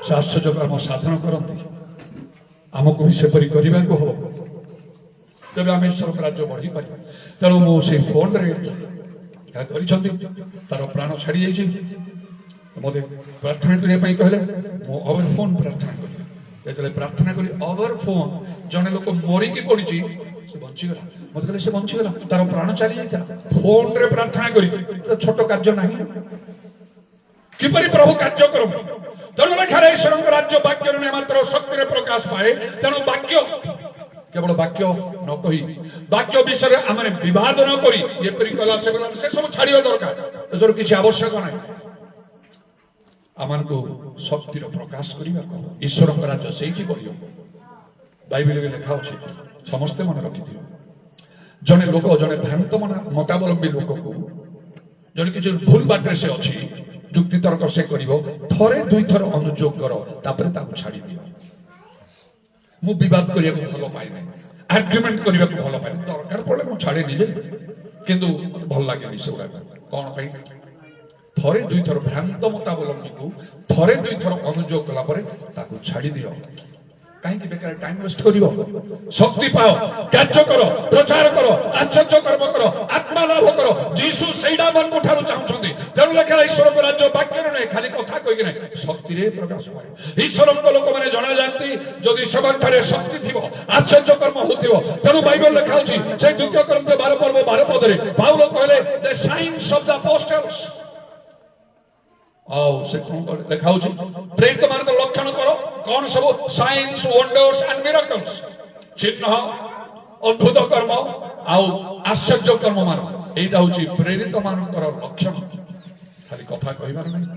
ସେ ଆଶ୍ଚର୍ଯ୍ୟ କର୍ମ ସାଧନ କରନ୍ତି ଆମକୁ ବି ସେପରି କରିବାକୁ ହବ ତେବେ ଆମେ ଈଶ୍ୱରଙ୍କ ରାଜ୍ୟ ବଢେଇ ପାରିବା ତେଣୁ ମୁଁ ସେଇ ଫୋନରେ କରିଛନ୍ତି ତାର ପ୍ରାଣ ଛାଡି ଯାଇଛି ମତେ ପ୍ରାର୍ଥନା କରିବା ପାଇଁ କହିଲେ ମୁଁ ଓଭର ଫୋନ୍ ପ୍ରାର୍ଥନା କଲି ଯେତେବେଳେ ପ୍ରାର୍ଥନା କଲି ଓଭର ଫୋନ୍ ଜଣେ ଲୋକ ମରିକି ପଡିଛି ସେ ବଞ୍ଚିଗଲା ମତେ କହିଲେ ସେ ବଞ୍ଚିଗଲା ତାର ପ୍ରାଣ ଚାଲି ଯାଇଥିଲା ଫୋନରେ ପ୍ରାର୍ଥନା କରି ଛୋଟ କାର୍ଯ୍ୟ ନାହିଁ କିପରି ପ୍ରଭୁ କାର୍ଯ୍ୟ କରନ୍ତି ତେଣୁ ଲେଖାରେ ଈଶ୍ୱରଙ୍କ ରାଜ୍ୟ ବାକ୍ୟରୁ ମାତ୍ର ଶକ୍ତିରେ ପ୍ରକାଶ ପାଏ ତେଣୁ ବାକ୍ୟ କେବଳ ବାକ୍ୟ ନ କହି ବାକ୍ୟ ବିଷୟରେ ଆମେ ବିବାଦ ନ କରି ଏପରି କଲା ସେ କଲା ସେ ସବୁ ଛାଡିବା ଦରକାର ଏସବୁ କିଛି ଆବଶ୍ୟକ ନାହିଁ ଆମକୁ ଶକ୍ତିର ପ୍ରକାଶ କରିବାକୁ ଈଶ୍ୱରଙ୍କ ରାଜ୍ୟ ସେଇଠି କରିବ ବାଇବେଲରେ ଲେଖା ଅଛି ସମସ୍ତେ ମନେ ରଖିଥିବେ ଜଣେ ଲୋକ ଜଣେ ଭ୍ରାନ୍ତ ମତାବଲମ୍ବୀ ଲୋକକୁ ଜଣେ କିଛି ଭୁଲ ବାଟରେ ସେ ଅଛି ଯୁକ୍ତି ତର୍କ ସେ କରିବ ଥରେ ଦୁଇଥର ଅନୁଯୋଗ କର ତାପରେ ତାକୁ ଛାଡି ଦିଅ ମୁଁ ବିବାଦ କରିବାକୁ ଭଲ ପାଇନି ଆର୍ଗ୍ୟୁମେଣ୍ଟ କରିବାକୁ ଭଲ ପାଇନି ଦରକାର ପଡିଲେ ମୁଁ ଛାଡି ନିଜେ କିନ୍ତୁ ଭଲ ଲାଗେନି ସେଗୁଡାକ କଣ ପାଇଁ ଥରେ ଦୁଇଥର ଭ୍ରାନ୍ତ ମତାବଲମ୍ବୀକୁ ଥରେ ଦୁଇଥର ଅନୁଯୋଗ କଲା ପରେ ତାକୁ ଛାଡି ଦିଅ କାହିଁକି ବେକାର ଟାଇମ ୱେଷ୍ଟ କରିବ ଶକ୍ତି ପାଅ କାର୍ଯ୍ୟ କର ପ୍ରଚାର କର ଆଶ୍ଚର୍ଯ୍ୟ କର୍ମ କର ଆତ୍ମା ଲାଭ କର ଯୀଶୁ ସେଇଟା ମନକୁ ଠାରୁ ଚାହୁଁଛନ୍ତି ତେଣୁ ଲେଖା ଈଶ୍ୱରଙ୍କ ରାଜ୍ୟ ବାକ୍ୟରେ ନାହିଁ ଖାଲି କଥା କହିକି ନାହିଁ ଶକ୍ତିରେ ପ୍ରକାଶ ପାଏ ଈଶ୍ୱରଙ୍କ ଲୋକମାନେ ଜଣାଯାନ୍ତି ଯଦି ସେମାନଙ୍କଠାରେ ଶକ୍ତି ଥିବ ଆଶ୍ଚର୍ଯ୍ୟ କର୍ମ ହଉଥିବ ତେଣୁ ବାଇବେଲ ଲେଖା ଅଛି ସେ 2 Corinthians 12:12 ପାଉଲ କହିଲେ ଦ ସାଇନ୍ସ ଅଫ ଦ ଆପୋଷ୍ଟଲ୍ସ ଆଉ ସେ କଣ ଲେଖା ହଉଛି ପ୍ରେରିତ ମାନଙ୍କ ଲକ୍ଷଣ କର କଣ ସବୁ ସାଇନ୍ସ ୱଣ୍ଡର୍ସ ଆଣ୍ଡ ମିରାକଲ୍ସ ଚିହ୍ନ ଅଦ୍ଭୁତ କର୍ମ ଆଉ ଆଶ୍ଚର୍ଯ୍ୟ କର୍ମ ମାନ ଏଇଟା ହଉଛି ପ୍ରେରିତ ମାନଙ୍କର ଲକ୍ଷଣ ଖାଲି କଥା କହିବାର ନାହିଁ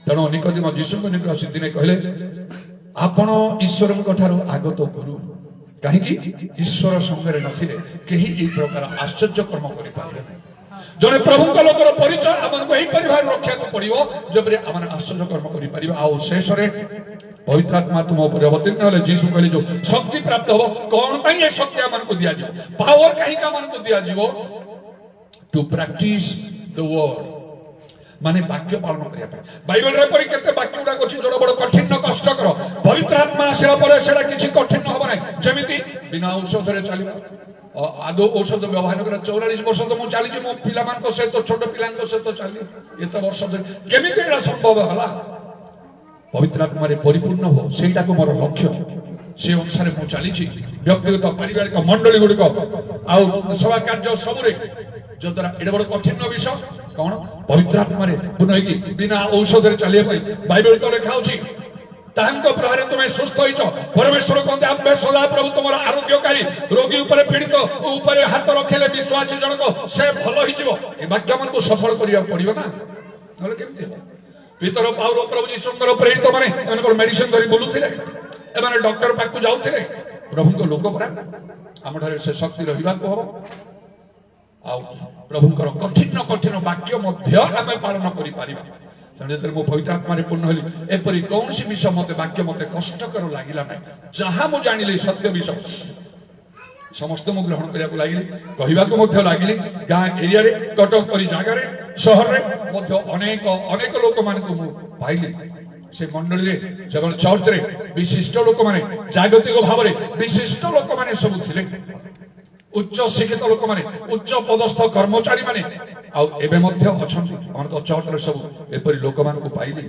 ତେଣୁ ନିକୋଦିମ ଯୀଶୁଙ୍କ ନିକଟ ଆସି ଦିନେ କହିଲେ ଆପଣ ଈଶ୍ୱରଙ୍କ ଠାରୁ ଆଗତ ଗୁରୁ କାହିଁକି ଈଶ୍ୱର ସଙ୍ଗରେ ନଥିଲେ କେହି ଏଇ ପ୍ରକାର ଆଶ୍ଚର୍ଯ୍ୟ କର୍ମ କରିପାରିବେ ନାହିଁ ଜଣେ ପ୍ରଭୁଙ୍କ ଲୋକର ପରିଚୟ ଆମକୁ ଏହିପରି ଭାବେ ରଖିବାକୁ ପଡିବ ଯେପରି ଆମେ ଆଶ୍ଚର୍ଯ୍ୟ କର୍ମ କରିପାରିବା ଆଉ ଶେଷରେ ପବିତ୍ର ଆତ୍ମା ତୁମ ଉପରେ ଅବତୀର୍ଣ୍ଣ ହେଲେ ଯୀଶୁ କହିଲେ ଯୋଉ ଶକ୍ତି ପ୍ରାପ୍ତ ହବ କଣ ପାଇଁ ଏ ଶକ୍ତି ଆମକୁ ଦିଆଯିବ ପାୱାର କାହିଁକି ଆମକୁ ଦିଆଯିବ ଟୁ ପ୍ରାକ୍ଟିସ ଦ ୱାର୍ଡ ମାନେ ବାକ୍ୟ ପାଳନ କରିବା ପାଇଁ ବାଇବେଲରେ ଏପରି କେତେ ବାକ୍ୟ ଗୁଡାକ ଅଛି ଯୋଉଟା ବଡ କଠିନ କଷ୍ଟକର ପବିତ୍ର ଆତ୍ମା ଆସିଲା ପରେ ସେଟା କିଛି କଠିନ ହବ ନାହିଁ ଯେମିତି ବିନା ଔଷଧରେ ଚାଲିବା ଆଦୌ ଔଷଧ ବ୍ୟବହାର କରା 44 ବର୍ଷ ତ ମୁଁ ଚାଲିଛି ମୋ ପିଲାମାନଙ୍କ ସହିତ ଛୋଟ ପିଲାଙ୍କ ସହିତ ଚାଲି ଏତେ ବର୍ଷ ଧରି କେମିତି ଏଇଟା ସମ୍ଭବ ହେଲା ପବିତ୍ର ଆତ୍ମାରେ ପରିପୂର୍ଣ୍ଣ ହବ ସେଇଟାକୁ ମୋର ଲକ୍ଷ୍ୟ ସେ ଅନୁସାରେ ମୁଁ ଚାଲିଛି ବ୍ୟକ୍ତିଗତ ପାରିବାରିକ ମଣ୍ଡଳୀ ଗୁଡିକ ଆଉ ସଭା କାର୍ଯ୍ୟ ସବୁରେ ଯଦ୍ୱାରା ଏଡେ ବଡ କଠିନ ବିଷୟ କଣ ପବିତ୍ର ଆତ୍ମାରେ ପୂର୍ଣ୍ଣ ହେଇକି ବିନା ଔଷଧରେ ଚାଲିବା ପାଇଁ ବାଇବେଲ ତ ଲେଖା ଅଛି ତାହାଙ୍କ ପ୍ରଭାବରେ ତୁମେ ସୁସ୍ଥ ହେଇଛ ପରମେଶ୍ୱର କହନ୍ତି ଆମ୍ଭେ ସଦାପ୍ରଭୁ ତୁମର ଆରୋଗ୍ୟକାରୀ ରୋଗୀ ଉପରେ ପୀଡ଼ିତ ଉପରେ ହାତ ରଖିଲେ ବିଶ୍ୱାସୀ ଜଣକ ସେ ଭଲ ହେଇଯିବ ଏ ବାକ୍ୟ ଆମକୁ ସଫଳ କରିବାକୁ ପଡିବ ନା ନହେଲେ କେମିତି ହେବ ଭିତର ପାଉଲ ପ୍ରଭୁ ଯୀଶୁଙ୍କର ପ୍ରେରିତ ମାନେ ଏମାନଙ୍କର ମେଡିସିନ ଧରି ବୁଲୁଥିଲେ ଏମାନେ ଡକ୍ଟର ପାଖକୁ ଯାଉଥିଲେ ପ୍ରଭୁଙ୍କ ଲୋକ ପରା ଆମଠାରେ ସେ ଶକ୍ତି ରହିବାକୁ ହବ ଆଉ ପ୍ରଭୁଙ୍କର କଠିନ କଠିନ ବାକ୍ୟ ମଧ୍ୟ ଆମେ ପାଳନ କରିପାରିବା ଯେତେବେଳେ ମୁଁ ପବିତ୍ର ଆତ୍ମାରେ ପୂର୍ଣ୍ଣ ହେଲି ଏପରି କୌଣସି ବିଷୟ ମତେ ବାକ୍ୟ ମତେ କଷ୍ଟକର ଲାଗିଲା ନାହିଁ ଯାହା ମୁଁ ଜାଣିଲି ସତ୍ୟ ବିଷୟ ସମସ୍ତେ ମୁଁ ଗ୍ରହଣ କରିବାକୁ ଲାଗିଲି କହିବାକୁ ମଧ୍ୟ ଲାଗିଲି ଗାଁ ଏରିଆରେ କଟକ ପରି ଜାଗାରେ ସହରରେ ମଧ୍ୟ ଅନେକ ଅନେକ ଲୋକମାନଙ୍କୁ ମୁଁ ପାଇଲି ସେ ମଣ୍ଡଳୀରେ ଯେଭଳି ଚର୍ଚ୍ଚରେ ବିଶିଷ୍ଟ ଲୋକମାନେ ଜାଗତିକ ଭାବରେ ବିଶିଷ୍ଟ ଲୋକମାନେ ସବୁ ଥିଲେ ଉଚ୍ଚ ଶିକ୍ଷିତ ଲୋକମାନେ ଉଚ୍ଚ ପଦସ୍ଥ କର୍ମଚାରୀ ମାନେ ଆଉ ଏବେ ମଧ୍ୟ ଅଛନ୍ତି ଆମର ତ ଚର୍ଚ୍ଚରେ ସବୁ ଏପରି ଲୋକମାନଙ୍କୁ ପାଇଲି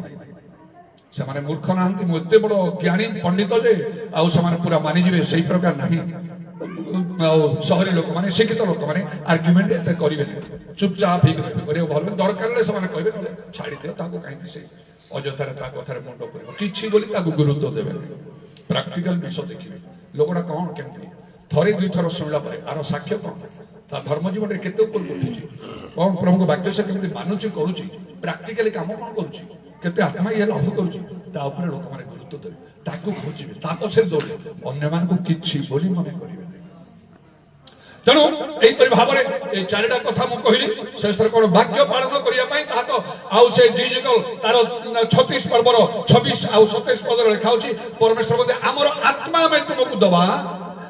ସେମାନେ ମୂର୍ଖ ନାହାନ୍ତି ମୁଁ ଏତେ ବଡ ଜ୍ଞାନୀ ପଣ୍ଡିତ ଯେ ଆଉ ସେମାନେ ପୁରା ମାନିଯିବେ ସେଇ ପ୍ରକାର ନାହିଁ ଆଉ ସହରୀ ଲୋକମାନେ ଶିକ୍ଷିତ ଲୋକମାନେ ଆର୍ଗ୍ୟୁମେଣ୍ଟ ଏତେ କରିବେନି ଚୁପଚାପ ହେଇକି ରହିବେ କରିବାକୁ ଭଲ ଦରକାର ହେଲେ ସେମାନେ କହିବେ ଛାଡ଼ିଦିଅ ତାକୁ କାହିଁକି ସେ ଅଯଥାରେ ତା କଥାରେ ମୁଣ୍ଡ କରିବ କିଛି ବୋଲି ତାକୁ ଗୁରୁତ୍ୱ ଦେବେ ପ୍ରାକ୍ଟିକାଲ ବିଷୟ ଦେଖିବେ ଲୋକଟା କଣ କେମିତି ଥରେ ଦୁଇଥର ଶୁଣିଲା ପରେ ଆର ସାକ୍ଷ୍ୟ କଣ ତା ଧର୍ମ ଜୀବନରେ କେତେ ଉପରକୁ ଉଠିଛି କଣ ପ୍ରଭୁଙ୍କ ବାକ୍ୟ ସେ କେମିତି ମାନୁଛି କରୁଛି ପ୍ରାକ୍ଟିକାଲି କାମ କଣ କରୁଛି କେତେ ଆତ୍ମା ଇଏ ଲାଭ କରୁଛି ତା ଉପରେ ଲୋକମାନେ ଗୁରୁତ୍ୱ ଦେବେ ତାକୁ ଖୋଜିବେ ତା ପଛରେ ଦୌଡ଼ିବେ ଅନ୍ୟମାନଙ୍କୁ କିଛି ବୋଲି ମନେ କରିବେ ତେଣୁ ଏହିପରି ଭାବରେ ଏଇ ଚାରିଟା କଥା ମୁଁ କହିଲି ଶେଷରେ କଣ ବାକ୍ୟ ପାଳନ କରିବା ପାଇଁ ତାହା ତ ଆଉ ସେ ଜିଜିକଲ ତାର 36 ପର୍ବର 26 ଆଉ 27 ପଦରେ ଲେଖା ଅଛି ପରମେଶ୍ୱର ବୋଧେ ଆମର ଆତ୍ମା ଆମେ ତୁମକୁ ଦବା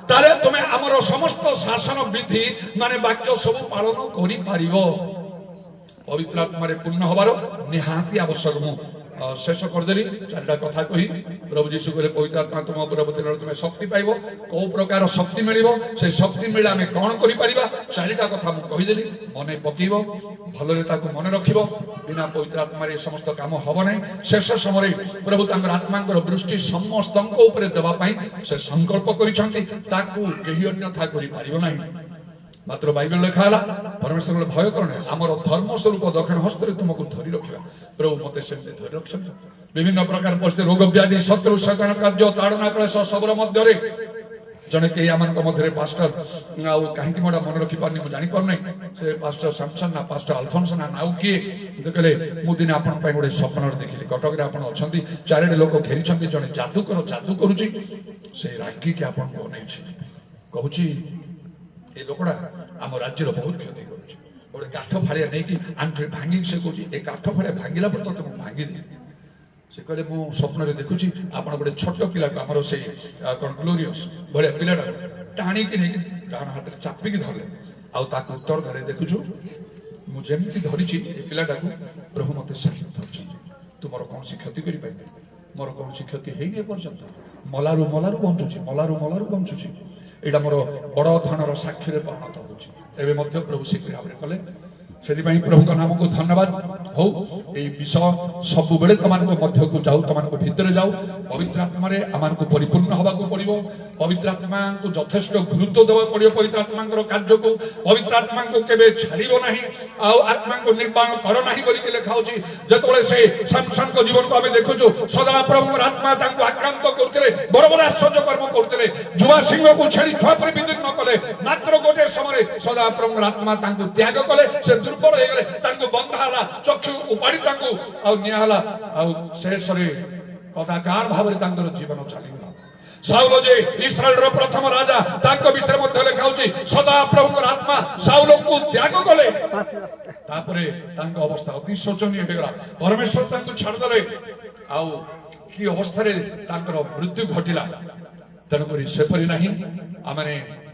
ତାହେଲେ ତୁମେ ଆମର ସମସ୍ତ ଶାସନ ବିଧି ମାନେ ବାକ୍ୟ ସବୁ ପାଳନ କରିପାରିବ ପବିତ୍ର ଆତ୍ମାରେ ପୂର୍ଣ୍ଣ ହବାର ନିହାତି ଆବଶ୍ୟକ ମୁଁ शेष करदेली चारिटा कथा कही प्रभु जीशु कहले पवित्र आत्मा तुम उपर अवतीर्ण तुम शक्ति पाइब को प्रकार शक्ति मिलिब से शक्ति मिले आम कौन करिपरिबा चारिटा कथा मु कहीदेली मन पकेब भलरे ताकू मन रखिब बिना पवित्र आत्मा रे समस्त काम हब नहीं शेष समय प्रभु तांकर आत्मांकर दृष्टि समस्त उपरे देबा पई से संकल्प करिसंती ताकू केही अन्यथा करि पारिबो नहीं मात्र बाइबल लिखा परमेश्वर भय कौन आमर धर्म स्वरूप दक्षिण हस्त तुमको धरी रखा प्रभु मत से धरी रख विभिन्न प्रकार परिस्थिति रोग व्याधि शत्रु शैतान कार्य ताड़ना क्लेश सबर मध्य जड़े कई आम मध्य पास्टर कहीं मोटा मन रखी पार्नी मुझे जापर से पास्टर सैमसन ना पास्टर अल्फोन्स ना नाउ किए देखले मु दिन आपण गोटे स्वप्न देखिली कटक अच्छा चारिटे लोक घेरी जड़े जादूकर जादू करुच्ची से रागी के आपन कहूँ ये लोकड़ा आम राज्यर बहुत क्षति करुच्ची गोटे काठ फाड़िया नहीं कि आंटी भांगी से कहूँ ये काठ फाड़िया भांगिला पर तुम भांगी दे से कहले मु स्वप्न देखुची आप गोटे छोट पिला आमर से कौन ग्लोरियस भाया पिलाटा टाणिकी नहीं डाण हाथ में चापिकी धरले आक उत्तर धारे देखुचु मुझे धरी पिलाटा प्रभु मत धरती तुम कौन सी क्षति कर मोर कौन सी क्षति है पर्यंत मलारू मलारू बंचुची एटा मोर बड़ धनर साक्षी परिणत हो प्रभु शीघ्र भाव कले से प्रभु का नाम को धन्यवाद हो विषय सब बेले तुम मध्य को जाऊ तुम भितर जाऊ पवित्र आत्मा आम को परिपूर्ण हवा को पड़ो पवित्र आत्मा को यथेष्ट गुरुत्व देवा पड़ो पवित्र आत्मा कार्य को पवित्र आत्मा को केबे छाड़ो ना आत्मा को निर्माण कर ना बोलिक लिखा जो से सैमसन को जीवन को आम देखुचु सदा प्रभु आत्मा आक्रांत करते बड़ बड़ आश्चर्य कर्म करते जुआ सिंह को छेड़ी छुआ पर विदीर्ण कले मात्र गोटे समय सदा प्रभु आत्मा त्याग कले से दुर्बल हो गले बंधा चक्षु उपाड़ी निहला शेष कदाकार भाव जीवन चलीगला साउल जे इस्राएल प्रथम राजा विषय में लिखा सदा प्रभु आत्मा साउल को त्याग कले अवस्था अति शोचनीय होगा परमेश्वर छाड़दे कि अवस्था मृत्यु घटला तेणुक सेपरी ना आम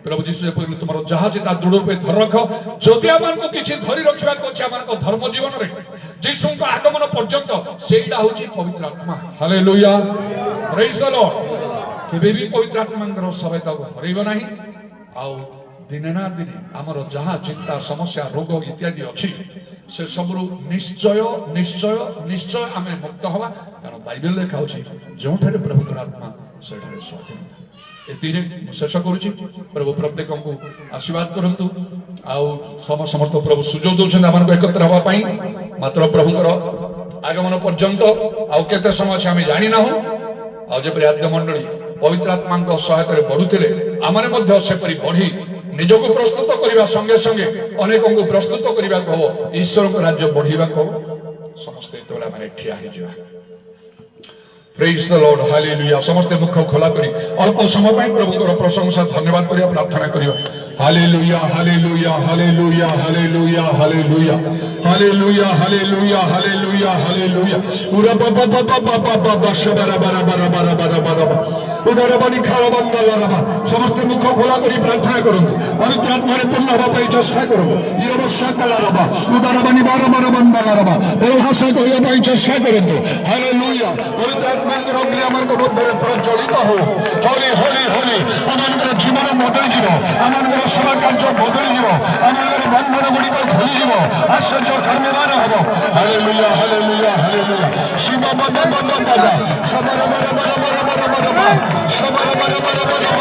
प्रभु जीशु तुम जहाज दृढ़ रूपे धर रख जदि आम किसी धरी रखा आम धर्म जीवन में जीशु आगमन पर्यंत से पवित्र आत्मा हालेलुया प्रेज द लॉर्ड केबे भी पवित्र आत्मा सहायता को हरइब ना आउ दिने ना दिने आमर जहाँ चिंता समस्या रोग इत्यादि अच्छी से सब निश्चय निश्चय निश्चय आम मुक्त हवा कारण बाइबल लिखा जो प्रभु आत्मा से स्वाधीन शेष करुच्ची प्रभु प्रत्येक को आशीर्वाद करंतु समस्त प्रभु सुजोग दौरान आम एकत्र हाँपाई मात्र प्रभुଙ୍କର आगमन पर्यंत आते समय आम जानी ना जब आद्य मंडली पवित्र आत्मा सहायता बढ़ुले आम सेपरी बढ़ी निजक प्रस्तुत करने संगे संगे अनेक को प्रस्तुत करने को हम ईश्वर को राज्य बढ़ा को समस्ते ठिया हो प्रेज द लॉर्ड हालेलुया समस्त मुख खोला करी अल्प समय में प्रभु प्रशंसा धन्यवाद करिया प्रार्थना करियो hallelujah hallelujah hallelujah hallelujah hallelujah hallelujah hallelujah hallelujah hallelujah उरा बाबा बाबा बाबा बाबा शबरा बरा बरा बरा बरा बरा उधर बनी खावा बंदा बरा समस्त मुख खोला करी प्रार्थना करो पवित्र आत्मा रे पूर्ण होबा पई चेष्टा करो ये अवश्य कला रबा उधर बनी बारा बरा बंदा रबा ओ भाषा कहया पई चेष्टा करो हालेलुया पवित्र आत्मा के अग्नि हमर को मध्य प्रज्वलित हो होली होली होली हमर जीवन बदल जीव हमर सेवा कार्य बदल जीव हमर बंधन गुड़ी खुली जीव आश्चर्य धन्यवाद हबो हालेलुया हालेलुया हालेलुया शिव बाबा बाबा बाबा सबरा बरा बरा बरा बरा बरा सबरा बरा बरा